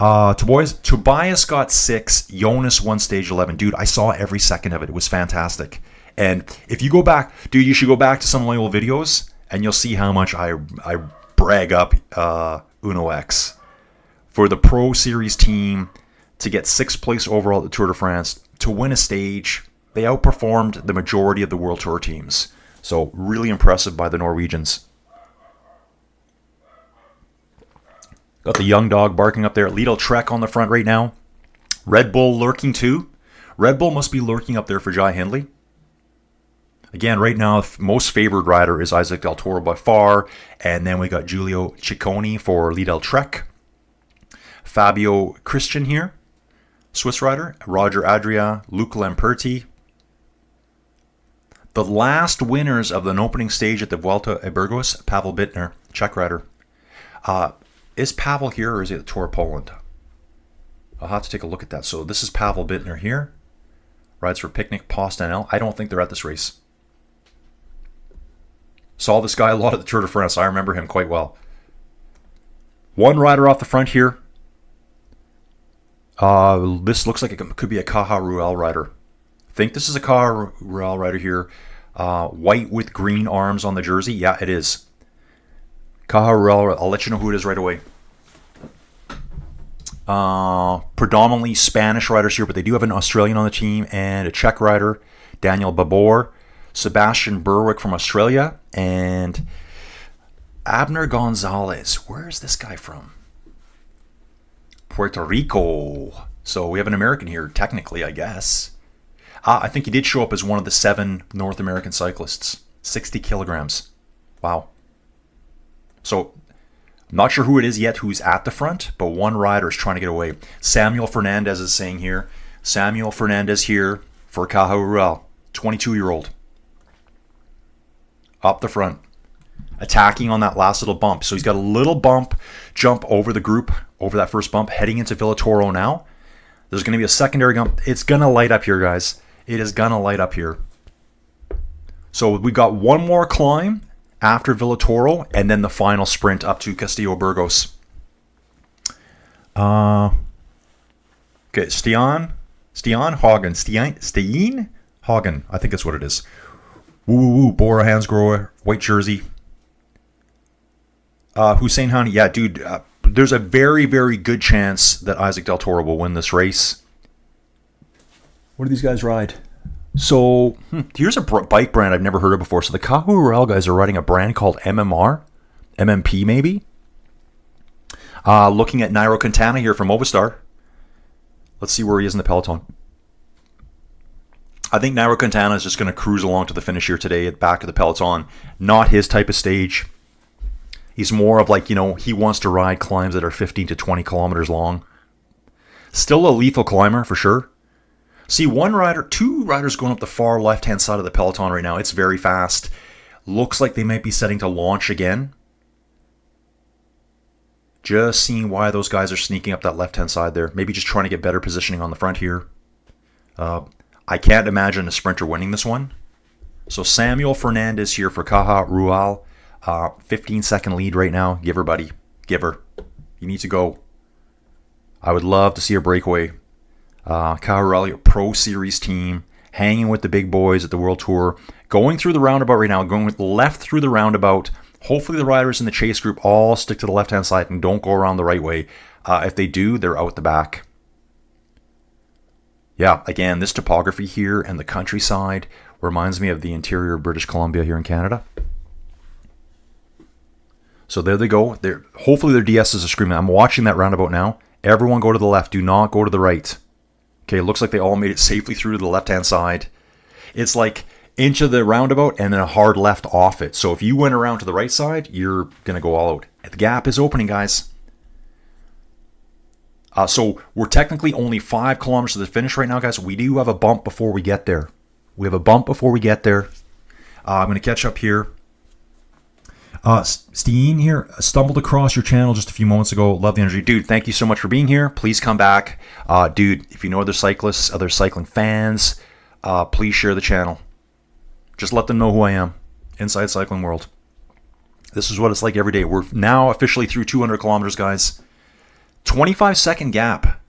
A: Tobias got 6. Jonas won stage 11. Dude, I saw every second of it. It was fantastic. And if you go back, dude, you should go back to some of my old videos, and you'll see how much I brag up Uno X. For the Pro Series team to get 6th place overall at the Tour de France, to win a stage, they outperformed the majority of the World Tour teams. So really impressive by the Norwegians. Got the young dog barking up there. Lidl Trek on the front right now. Red Bull lurking too. Red Bull must be lurking up there for Jai Hindley. Again, right now, most favored rider is Isaac Del Toro by far. And then we got Giulio Ciccone for Lidl Trek. Fabio Christian here. Swiss rider. Roger Adria. Luca Lamperti. The last winners of an opening stage at the Vuelta a Burgos, Pavel Bittner, Czech rider. Is Pavel here or is it Tour Poland? I'll have to take a look at that. So this is Pavel Bittner here. Rides for Picnic Post-NL. I don't think they're at this race. Saw this guy a lot at the Tour de France. I remember him quite well. One rider off the front here. This looks like it could be a Caja Rural rider. I think this is a Caja Rural rider here. White with green arms on the jersey. Yeah, it is. Caja Rural. I'll let you know who it is right away. Predominantly Spanish riders here, but they do have an Australian on the team and a Czech rider, Daniel Babor, Sebastian Berwick from Australia, and Abner Gonzalez. Where is this guy from? Puerto Rico. So we have an American here, technically, I guess. I think he did show up as one of the 7 North American cyclists. 60 kilograms. Wow. So, I'm not sure who it is yet who's at the front, but one rider is trying to get away. Samuel Fernandez is saying here. Samuel Fernandez here for Caja Rural. 22-year-old. Up the front. attacking on that last little bump. So he's got a little jump over the group, over that first bump, heading into Toro now. There's going to be a secondary jump. It's going to light up here, guys. It is going to light up here. So we got one more climb after Toro, and then the final sprint up to Castillo Burgos. Okay, Stian Hagen, I think that's what it is. Woo, Bora Hansgrohe, white jersey. Hussein Hani, yeah, dude, there's a very, very good chance that Isaac Del Toro will win this race. What do these guys ride? So, here's a bike brand I've never heard of before. So the Cahural guys are riding a brand called MMP maybe. Looking at Nairo Quintana here from Movistar. Let's see where he is in the peloton. I think Nairo Quintana is just going to cruise along to the finish here today at the back of the peloton. Not his type of stage. He's more of like, he wants to ride climbs that are 15 to 20 kilometers long. Still a lethal climber for sure. See, two riders going up the far left-hand side of the peloton right now. It's very fast. Looks like they might be setting to launch again. Just seeing why those guys are sneaking up that left-hand side there. Maybe just trying to get better positioning on the front here. I can't imagine a sprinter winning this one. So Samuel Fernandez here for Caja Rural. 15-second lead right now. Give her, buddy. Give her. You need to go. I would love to see a breakaway. Caja Rural, your Pro Series team, hanging with the big boys at the World Tour. Going through the roundabout right now. Going left through the roundabout. Hopefully the riders in the chase group all stick to the left-hand side and don't go around the right way. If they do, they're out the back. Yeah, again, this topography here and the countryside reminds me of the interior of British Columbia here in Canada. So there they go. Hopefully their DSs are screaming. I'm watching that roundabout now. Everyone go to the left. Do not go to the right. Okay, looks like they all made it safely through to the left-hand side. It's like into the roundabout and then a hard left off it. So if you went around to the right side, you're going to go all out. The gap is opening, guys. So we're technically only 5 kilometers to the finish right now, guys. We do have a bump before we get there. I'm going to catch up here. Steen here, stumbled across your channel just a few moments ago. Love the energy. Dude, thank you so much for being here. Please come back. Dude, if you know other cyclists, other cycling fans, please share the channel. Just let them know who I am. Inside Cycling World. This is what it's like every day. We're now officially through 200 kilometers, guys. 25-second gap.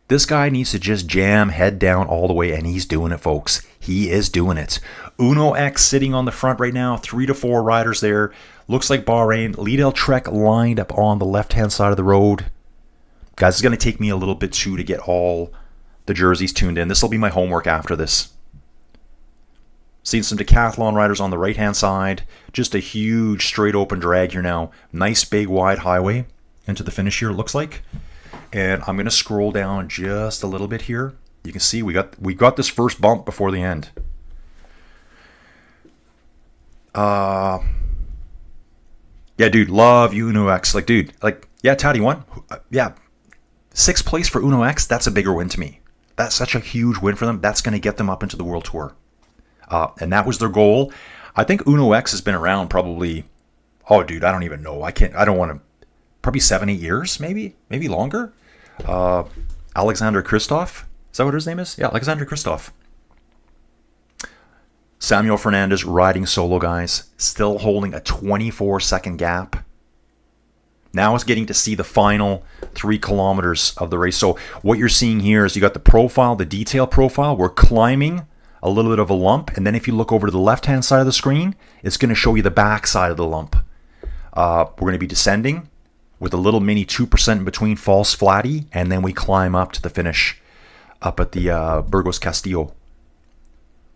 A: This guy needs to just jam head down all the way, and he's doing it, folks. He is doing it. Uno X sitting on the front right now. 3 to 4 riders there. Looks like Bahrain. Lidl Trek lined up on the left-hand side of the road. Guys, it's going to take me a little bit, too, to get all the jerseys tuned in. This will be my homework after this. Seeing some decathlon riders on the right-hand side. Just a huge straight open drag here now. Nice big wide highway into the finish here, it looks like. And I'm going to scroll down just a little bit here. You can see we got this first bump before the end. Yeah, dude, love you, Uno X. Like, dude, yeah, Taddy won. Yeah, 6th place for Uno X, that's a bigger win to me. That's such a huge win for them. That's going to get them up into the World Tour. And that was their goal. I think Uno X has been around probably, oh, dude, I don't even know. I don't want to, probably 7-8 years, maybe longer. Alexander Kristoff, is that what his name is? Yeah, Alexander Kristoff. Samuel Fernandez riding solo, guys. Still holding a 24-second gap. Now it's getting to see the final 3 kilometers of the race. So what you're seeing here is you got the profile, the detail profile. We're climbing a little bit of a lump. And then if you look over to the left-hand side of the screen, it's going to show you the back side of the lump. We're going to be descending with a little mini 2% in between, false flatty. And then we climb up to the finish up at the Burgos Castillo.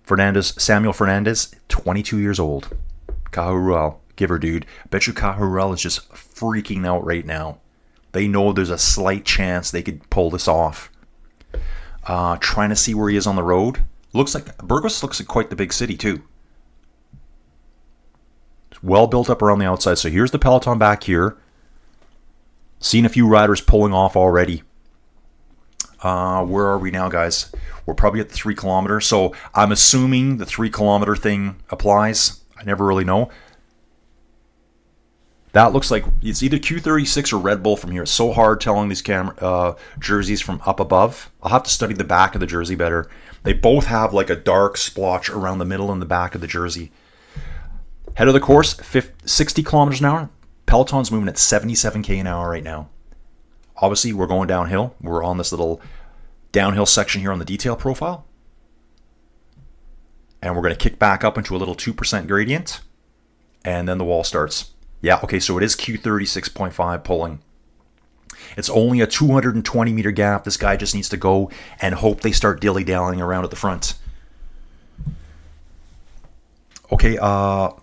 A: Samuel Fernandez, 22 years old. Caja Rural, give her, dude. I bet you Caja Rural is just freaking out right now. They know there's a slight chance they could pull this off. Trying to see where he is on the road. Burgos looks like quite the big city, too. It's well built up around the outside. So here's the peloton back here. Seen a few riders pulling off already. Where are we now, guys? We're probably at the 3 kilometer. So I'm assuming the 3 kilometer thing applies. I never really know. That looks like it's either Q36 or Red Bull from here. It's so hard telling these jerseys from up above. I'll have to study the back of the jersey better. They both have like a dark splotch around the middle and the back of the jersey. Head of the course, 60 kilometers an hour. Peloton's moving at 77k an hour right now. Obviously, we're going downhill. We're on this little downhill section here on the detail profile. And we're going to kick back up into a little 2% gradient. And then the wall starts. Yeah, okay, so it is Q36.5 pulling. It's only a 220 meter gap. This guy just needs to go and hope they start dilly-dallying around at the front. Okay, I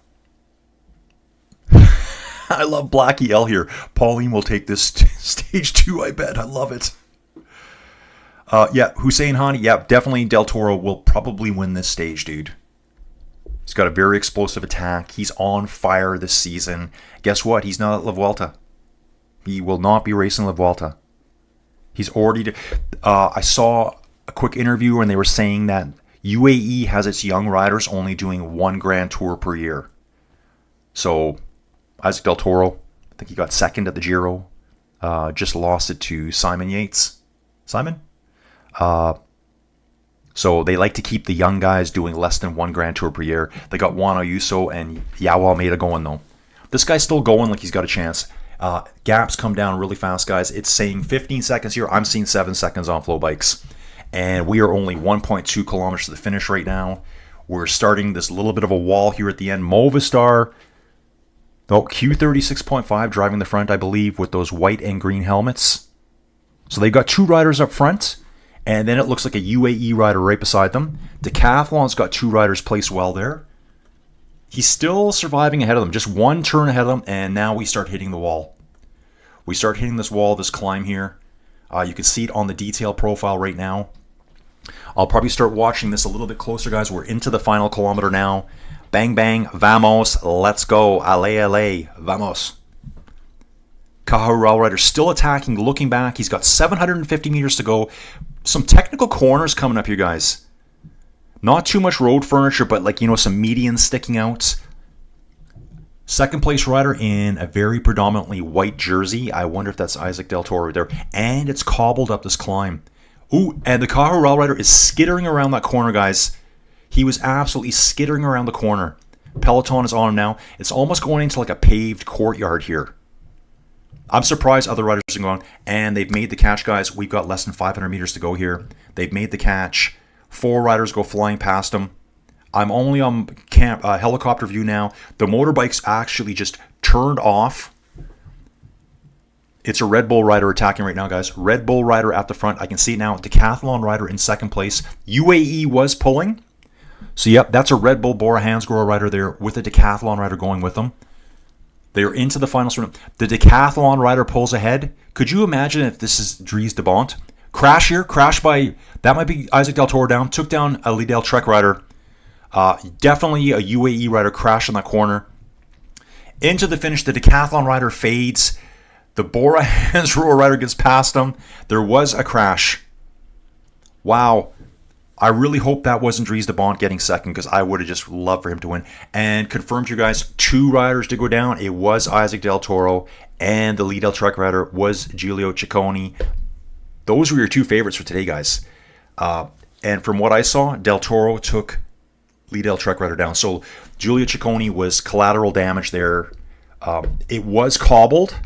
A: love Blackie L here. Pauline will take this stage 2, I bet. I love it. Yeah, Hussein Hani, yeah, definitely Del Toro will probably win this stage, dude. He's got a very explosive attack. He's on fire this season. Guess what? He's not at La Vuelta. He will not be racing La Vuelta. He's already... I saw a quick interview and they were saying that UAE has its young riders only doing 1 Grand Tour per year. So, Isaac Del Toro, I think he got second at the Giro. Just lost it to Simon Yates. Simon? So they like to keep the young guys doing less than 1 Grand Tour per year. They got Juan Ayuso and Yao Almeida going, though. This guy's still going like he's got a chance. Gaps come down really fast, guys. It's saying 15 seconds here. I'm seeing 7 seconds on flow bikes. And we are only 1.2 kilometers to the finish right now. We're starting this little bit of a wall here at the end. Movistar, Q36.5 driving the front, I believe, with those white and green helmets. So they've got 2 riders up front. And then it looks like a UAE rider right beside them. Decathlon's got 2 riders placed well there. He's still surviving ahead of them. Just 1 turn ahead of them, and now we start hitting the wall. We start hitting this wall, this climb here. You can see it on the detail profile right now. I'll probably start watching this a little bit closer, guys. We're into the final kilometer now. Bang, bang, vamos, let's go. Ale, vamos. Caja rider still attacking, looking back. He's got 750 meters to go. Some technical corners coming up here, guys. Not too much road furniture, but like, some medians sticking out. Second place rider in a very predominantly white jersey. I wonder if that's Isaac Del Toro right there. And it's cobbled up this climb. Ooh, and the Caja rider is skittering around that corner, guys. He was absolutely skittering around the corner. Peloton is on him now. It's almost going into like a paved courtyard here. I'm surprised other riders are going, and they've made the catch, guys. We've got less than 500 meters to go here. They've made the catch. 4 riders go flying past them. I'm only on helicopter view now. The motorbike's actually just turned off. It's a Red Bull rider attacking right now, guys. Red Bull rider at the front. I can see it now. Decathlon rider in second place. UAE was pulling. So, yep, that's a Red Bull Bora Hansgrohe rider there with a Decathlon rider going with them. They're into the final sprint. The Decathlon rider pulls ahead. Could you imagine if this is Dries de Bont? Crash here. Crash by... That might be Isaac Del Toro down. Took down a Lidl Trek rider. Definitely a UAE rider crashed in that corner. Into the finish. The Decathlon rider fades. The Bora Hansgrohe rider gets past him. There was a crash. Wow. I really hope that wasn't Dries de Bont getting second, because I would have just loved for him to win. And confirmed to you guys, 2 riders did go down. It was Isaac Del Toro, and the Lidl Trek rider was Giulio Ciccone. Those were your 2 favorites for today, guys. And from what I saw, Del Toro took Lidl Trek rider down. So Giulio Ciccone was collateral damage there. It was cobbled,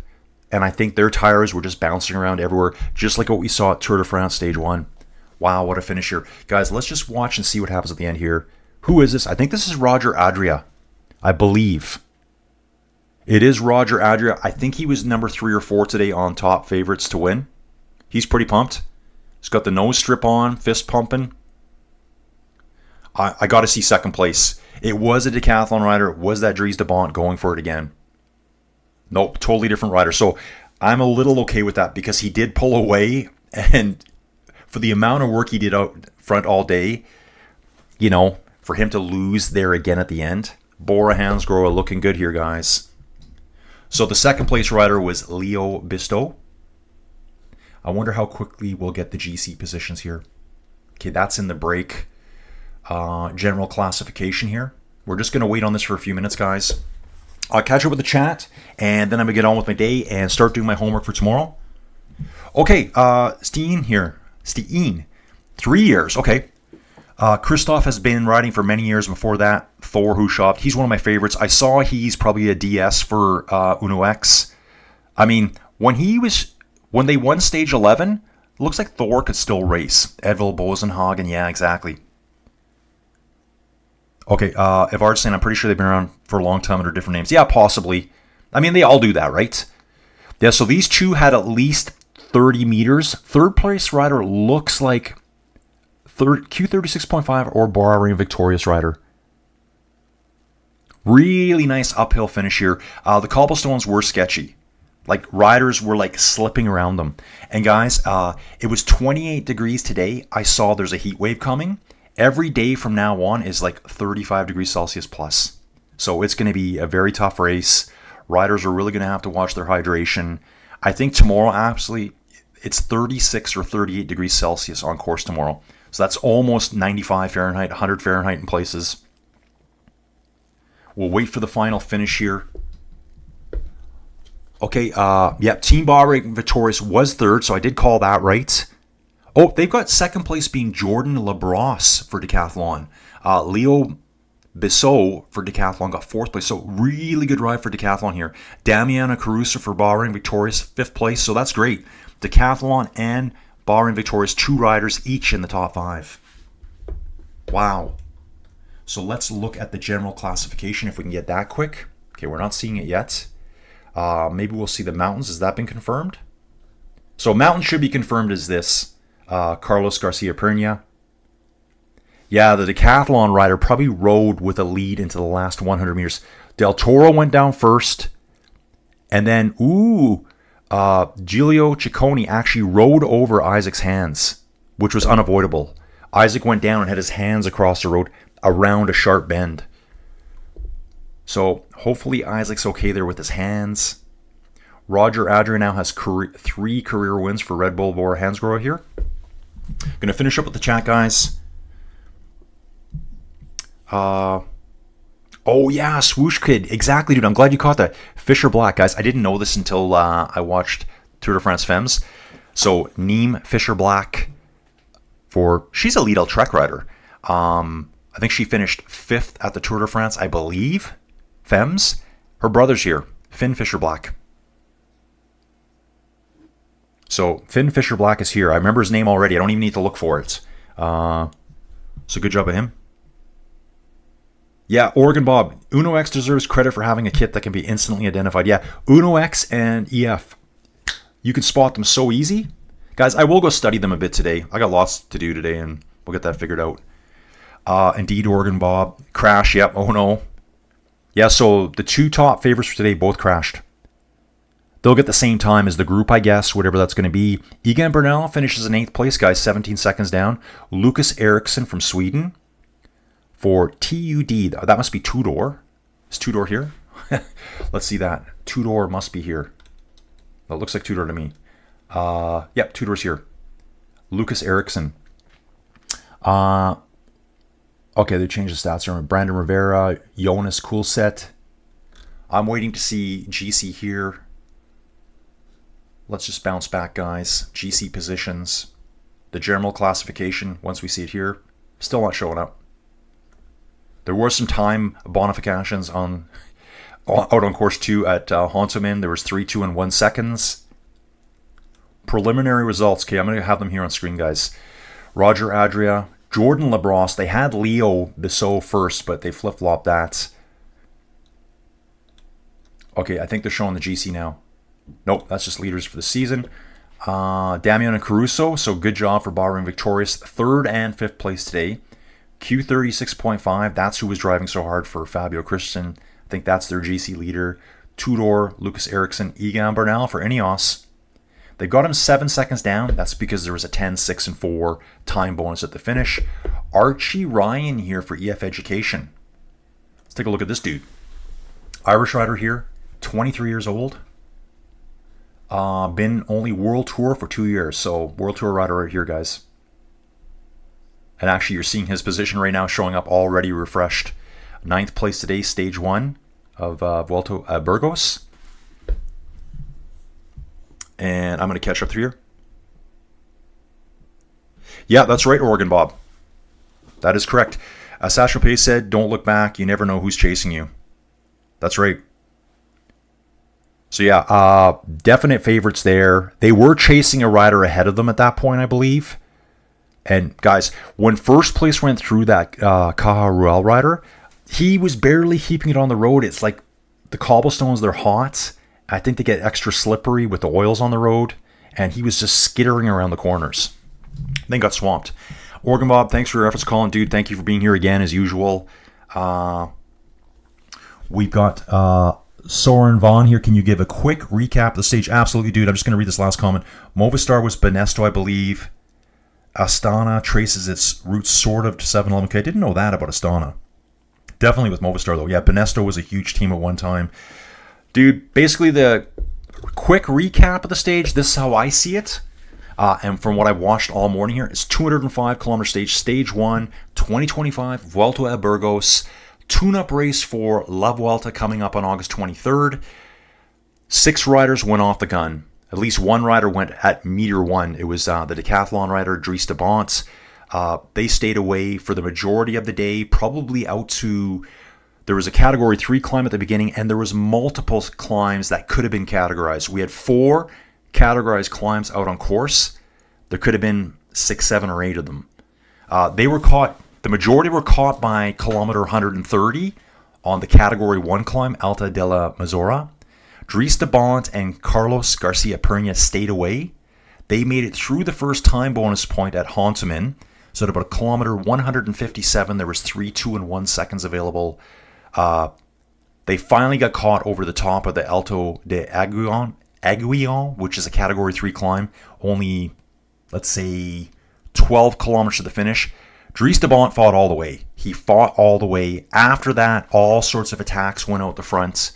A: and I think their tires were just bouncing around everywhere, just like what we saw at Tour de France Stage 1. Wow, what a finish here. Guys, let's just watch and see what happens at the end here. Who is this? I think this is Roger Adria, I believe. It is Roger Adria. I think he was number 3 or 4 today on top favorites to win. He's pretty pumped. He's got the nose strip on, fist pumping. I got to see second place. It was a Decathlon rider. It was that Dries de Bont going for it again. Nope, totally different rider. So I'm a little okay with that, because he did pull away, and for the amount of work he did out front all day, for him to lose there again at the end. Bora Hansgrohe looking good here, guys. So the second place rider was Leo Bisto. I wonder how quickly we'll get the GC positions here. Okay, that's in the break. General classification here. We're just going to wait on this for a few minutes, guys. I'll catch up with the chat, and then I'm going to get on with my day and start doing my homework for tomorrow. Okay, Steen here. Steen. 3 years, okay. Christoph has been riding for many years before that. Thor, who shopped. He's one of my favorites. I saw he's probably a DS for Uno X. I mean, when they won stage 11, it looks like Thor could still race. Edville Bosenhagen, yeah, exactly. Okay, Evardstein, I'm pretty sure they've been around for a long time under different names. Yeah, possibly. I mean, they all do that, right? Yeah, so these two had at least 30 meters. Third place rider looks like Q36.5 or Bahrain Victorious rider. Really nice uphill finish here. The cobblestones were sketchy. Like, riders were, like, slipping around them. And, guys, it was 28 degrees today. I saw there's a heat wave coming. Every day from now on is, like, 35 degrees Celsius plus. So it's going to be a very tough race. Riders are really going to have to watch their hydration. I think tomorrow, actually, it's 36 or 38 degrees Celsius on course tomorrow. So that's almost 95 Fahrenheit, 100 Fahrenheit in places. We'll wait for the final finish here. Okay, yeah, Team Bahrain Victorious was third, so I did call that right. Oh, they've got second place being Jordan Labrosse for decathlon. Leo Bissot for decathlon got fourth place, so really good ride for decathlon here. Damiana Caruso for Bahrain Victorious, fifth place, so that's great. Decathlon and Bahrain Victorious, 2 riders each in the top 5. Wow. So let's look at the general classification if we can get that quick. Okay, we're not seeing it yet. Maybe we'll see the mountains. Has that been confirmed? So mountains should be confirmed as this. Carlos Garcia Pernia. Yeah, the decathlon rider probably rode with a lead into the last 100 meters. Del Toro went down first. And then, Giulio Ciccone actually rode over Isaac's hands, which was unavoidable. Isaac went down and had his hands across the road around a sharp bend. So hopefully Isaac's okay there with his hands. Roger Adrian now has 3 career wins for Red Bull Bora Hansgrohe here. Going to finish up with the chat, guys. Oh yeah, Swoosh Kid. Exactly, dude. I'm glad you caught that. Fisher Black, guys. I didn't know this until I watched Tour de France Femmes. So Neem Fisher Black she's a lead Trek rider. I think she finished 5th at the Tour de France, I believe. Femmes. Her brother's here. Finn Fisher Black. So Finn Fisher Black is here. I remember his name already. I don't even need to look for it. So good job of him. Yeah, Oregon Bob. Uno X deserves credit for having a kit that can be instantly identified. Yeah, Uno X and EF. You can spot them so easy. Guys, I will go study them a bit today. I got lots to do today, and we'll get that figured out. Indeed, Oregon Bob. Crash, yep. Oh, no. Yeah, so the 2 top favorites for today both crashed. They'll get the same time as the group, I guess, whatever that's going to be. Egan Bernal finishes in 8th place, guys, 17 seconds down. Lucas Eriksson from Sweden for TUD. That must be Tudor. Is Tudor here? Let's see that. Tudor must be here. That looks like Tudor to me. Yep, Tudor's here. Lucas Eriksson. Okay, they changed the stats here. Brandon Rivera, Jonas Coolset. I'm waiting to see GC here. Let's just bounce back, guys. GC positions. The general classification, once we see it here, still not showing up. There were some time bonifications out on course 2 at Hontomin. There was 3, 2, and 1 seconds. Preliminary results. Okay, I'm going to have them here on screen, guys. Roger Adria, Jordan Labrosse. They had Leo Bissot first, but they flip-flopped that. Okay, I think they're showing the GC now. Nope, that's just leaders for the season. Damian Caruso, so good job for Bahrain Victorious. 3rd and 5th place today. Q36.5, that's who was driving so hard for Fabio Christian. I think that's their GC leader. Tudor, Lucas Eriksson, Egan Bernal for Ineos. They got him 7 seconds down. That's because there was a 10, 6, and 4 time bonus at the finish. Archie Ryan here for EF Education. Let's take a look at this dude. Irish rider here, 23 years old. Been only World Tour for 2 years. So World Tour rider right here, guys. And actually, you're seeing his position right now showing up already refreshed. 9th place today, stage 1. of Vuelta Burgos. And I'm going to catch up through here. Yeah, that's right, Oregon Bob. That is correct. Sasha Pace said, don't look back. You never know who's chasing you. That's right. So yeah, definite favorites there. They were chasing a rider ahead of them at that point, I believe. And guys, when first place went through that Caja Rural rider, he was barely keeping it on the road. It's like the cobblestones, they're hot. I think they get extra slippery with the oils on the road. And he was just skittering around the corners. Then got swamped. Oregon Bob, thanks for your efforts, Colin. Dude, thank you for being here again, as usual. We've got Soren Vaughn here. Can you give a quick recap of the stage? Absolutely, dude. I'm just going to read this last comment. Movistar was Banesto, I believe. Astana traces its roots sort of to 7-Eleven. Okay, I didn't know that about Astana. Definitely with Movistar, though. Yeah, Banesto was a huge team at one time. Dude, basically the quick recap of the stage, this is how I see it. And from what I've watched all morning here, it's 205 kilometer stage, stage 1, 2025, Vuelta a Burgos, tune-up race for La Vuelta coming up on August 23rd. 6 riders went off the gun. At least one rider went at meter 1. It was the decathlon rider, Dries de Bont. They stayed away for the majority of the day, probably out to... There was a category 3 climb at the beginning, and there was multiple climbs that could have been categorized. We had 4 categorized climbs out on course. There could have been 6, 7, or 8 of them. They were caught, the majority were caught by kilometer 130 on the category 1 climb, Alta de la Mazora. Dries de Bont and Carlos Garcia Perna stayed away. They made it through the first time bonus point at Honteman. So at about kilometer 157, there was 3, 2, and 1 seconds available. They finally got caught over the top of the Alto de Aiguillon, which is a category 3 climb, only, let's say, 12 kilometers to the finish. Dries de Bont fought all the way. He fought all the way. After that, all sorts of attacks went out the front.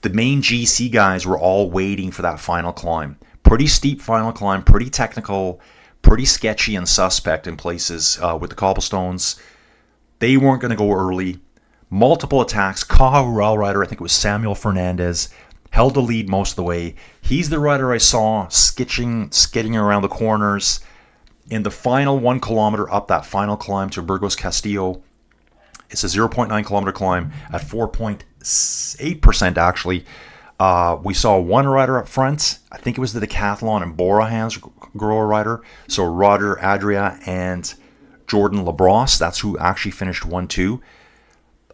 A: The main GC guys were all waiting for that final climb. Pretty steep final climb, pretty technical, pretty sketchy and suspect in places with the cobblestones. They weren't going to go early. Multiple attacks. Caja Rural rider, I think it was Samuel Fernandez, held the lead most of the way. He's the rider I saw skidding around the corners. In the final 1 kilometer up that final climb to Burgos Castillo, it's a 0.9 kilometer climb at 4.8% actually. We saw one rider up front. I think it was the decathlon and Borahan's grower rider. So Roger Adria and Jordan Labrosse, that's who actually finished 1-2.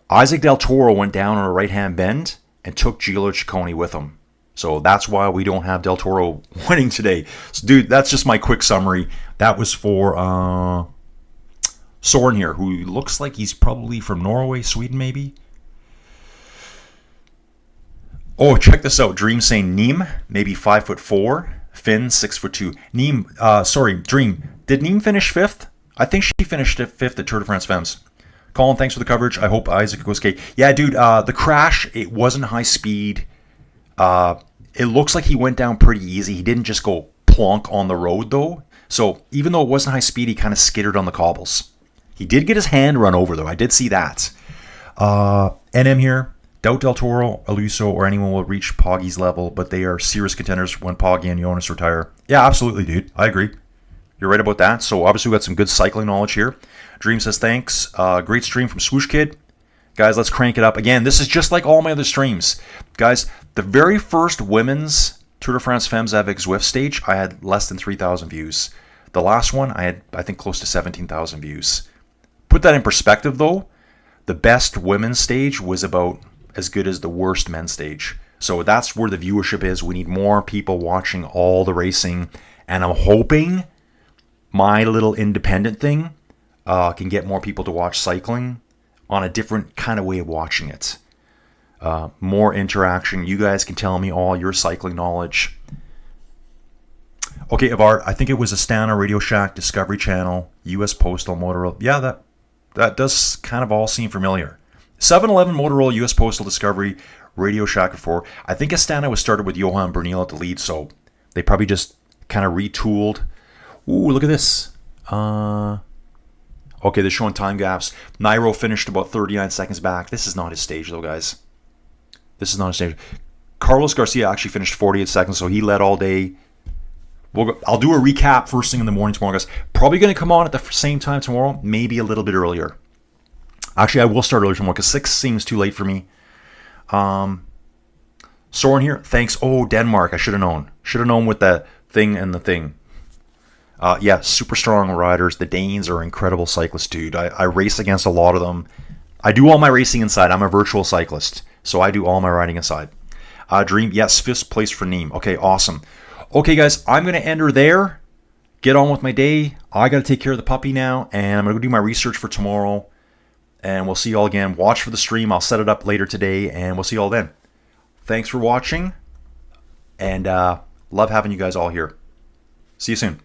A: Isaac Del Toro went down on a right-hand bend and took Giulio Ciccone with him. So that's why we don't have Del Toro winning today. So, dude, that's just my quick summary. That was for Soren here, who looks like he's probably from Norway, Sweden, maybe. Oh, check this out. Dream saying Nîmes, maybe 5'4". Finn, 6'2". Nîmes, Dream. Did Nîmes finish 5th? I think she finished 5th at Tour de France Femmes. Colin, thanks for the coverage. I hope Isaac goes okay. Yeah, dude, the crash, it wasn't high speed. It looks like he went down pretty easy. He didn't just go plonk on the road, though. So even though it wasn't high speed, he kind of skittered on the cobbles. He did get his hand run over, though. I did see that. NM here. Doubt Del Toro, Aluso, or anyone will reach Poggy's level, but they are serious contenders when Poggy and Jonas retire. Yeah, absolutely, dude. I agree. You're right about that. So obviously we got some good cycling knowledge here. Dream says thanks. Great stream from Swoosh Kid. Guys, let's crank it up. Again, this is just like all my other streams. Guys, the very first women's Tour de France Femmes avec Zwift stage, I had less than 3,000 views. The last one, I had, I think, close to 17,000 views. Put that in perspective, though. The best women's stage was about as good as the worst men's stage. So that's where the viewership is. We need more people watching all the racing. And I'm hoping my little independent thing can get more people to watch cycling on a different kind of way of watching it. More interaction. You guys can tell me all your cycling knowledge. Okay, Ivar, I think it was Astana, Radio Shack, Discovery Channel, US Postal, Motorola. Yeah, that does kind of all seem familiar. 7-Eleven, Motorola, US Postal, Discovery, Radio Shack before. I think Astana was started with Johan Bernal at the lead, so they probably just kind of retooled. Ooh, look at this. Okay, they're showing time gaps. Nairo finished about 39 seconds back. This is not his stage, though, guys. This is not a stage. Carlos Garcia actually finished 48 seconds, so he led all day. I'll do a recap first thing in the morning tomorrow, guys. Probably going to come on at the same time tomorrow, maybe a little bit earlier. Actually, I will start earlier tomorrow because 6 seems too late for me. Soren here. Thanks. Oh, Denmark. I should have known. Should have known with the thing and the thing. Yeah, super strong riders. The Danes are incredible cyclists, dude. I race against a lot of them. I do all my racing inside. I'm a virtual cyclist, so I do all my riding inside. Dream, yes, 5th place for Nîmes. Okay, awesome. Okay, guys, I'm going to end her there. Get on with my day. I got to take care of the puppy now, and I'm going to go do my research for tomorrow. And we'll see you all again. Watch for the stream. I'll set it up later today, and we'll see you all then. Thanks for watching, and love having you guys all here. See you soon.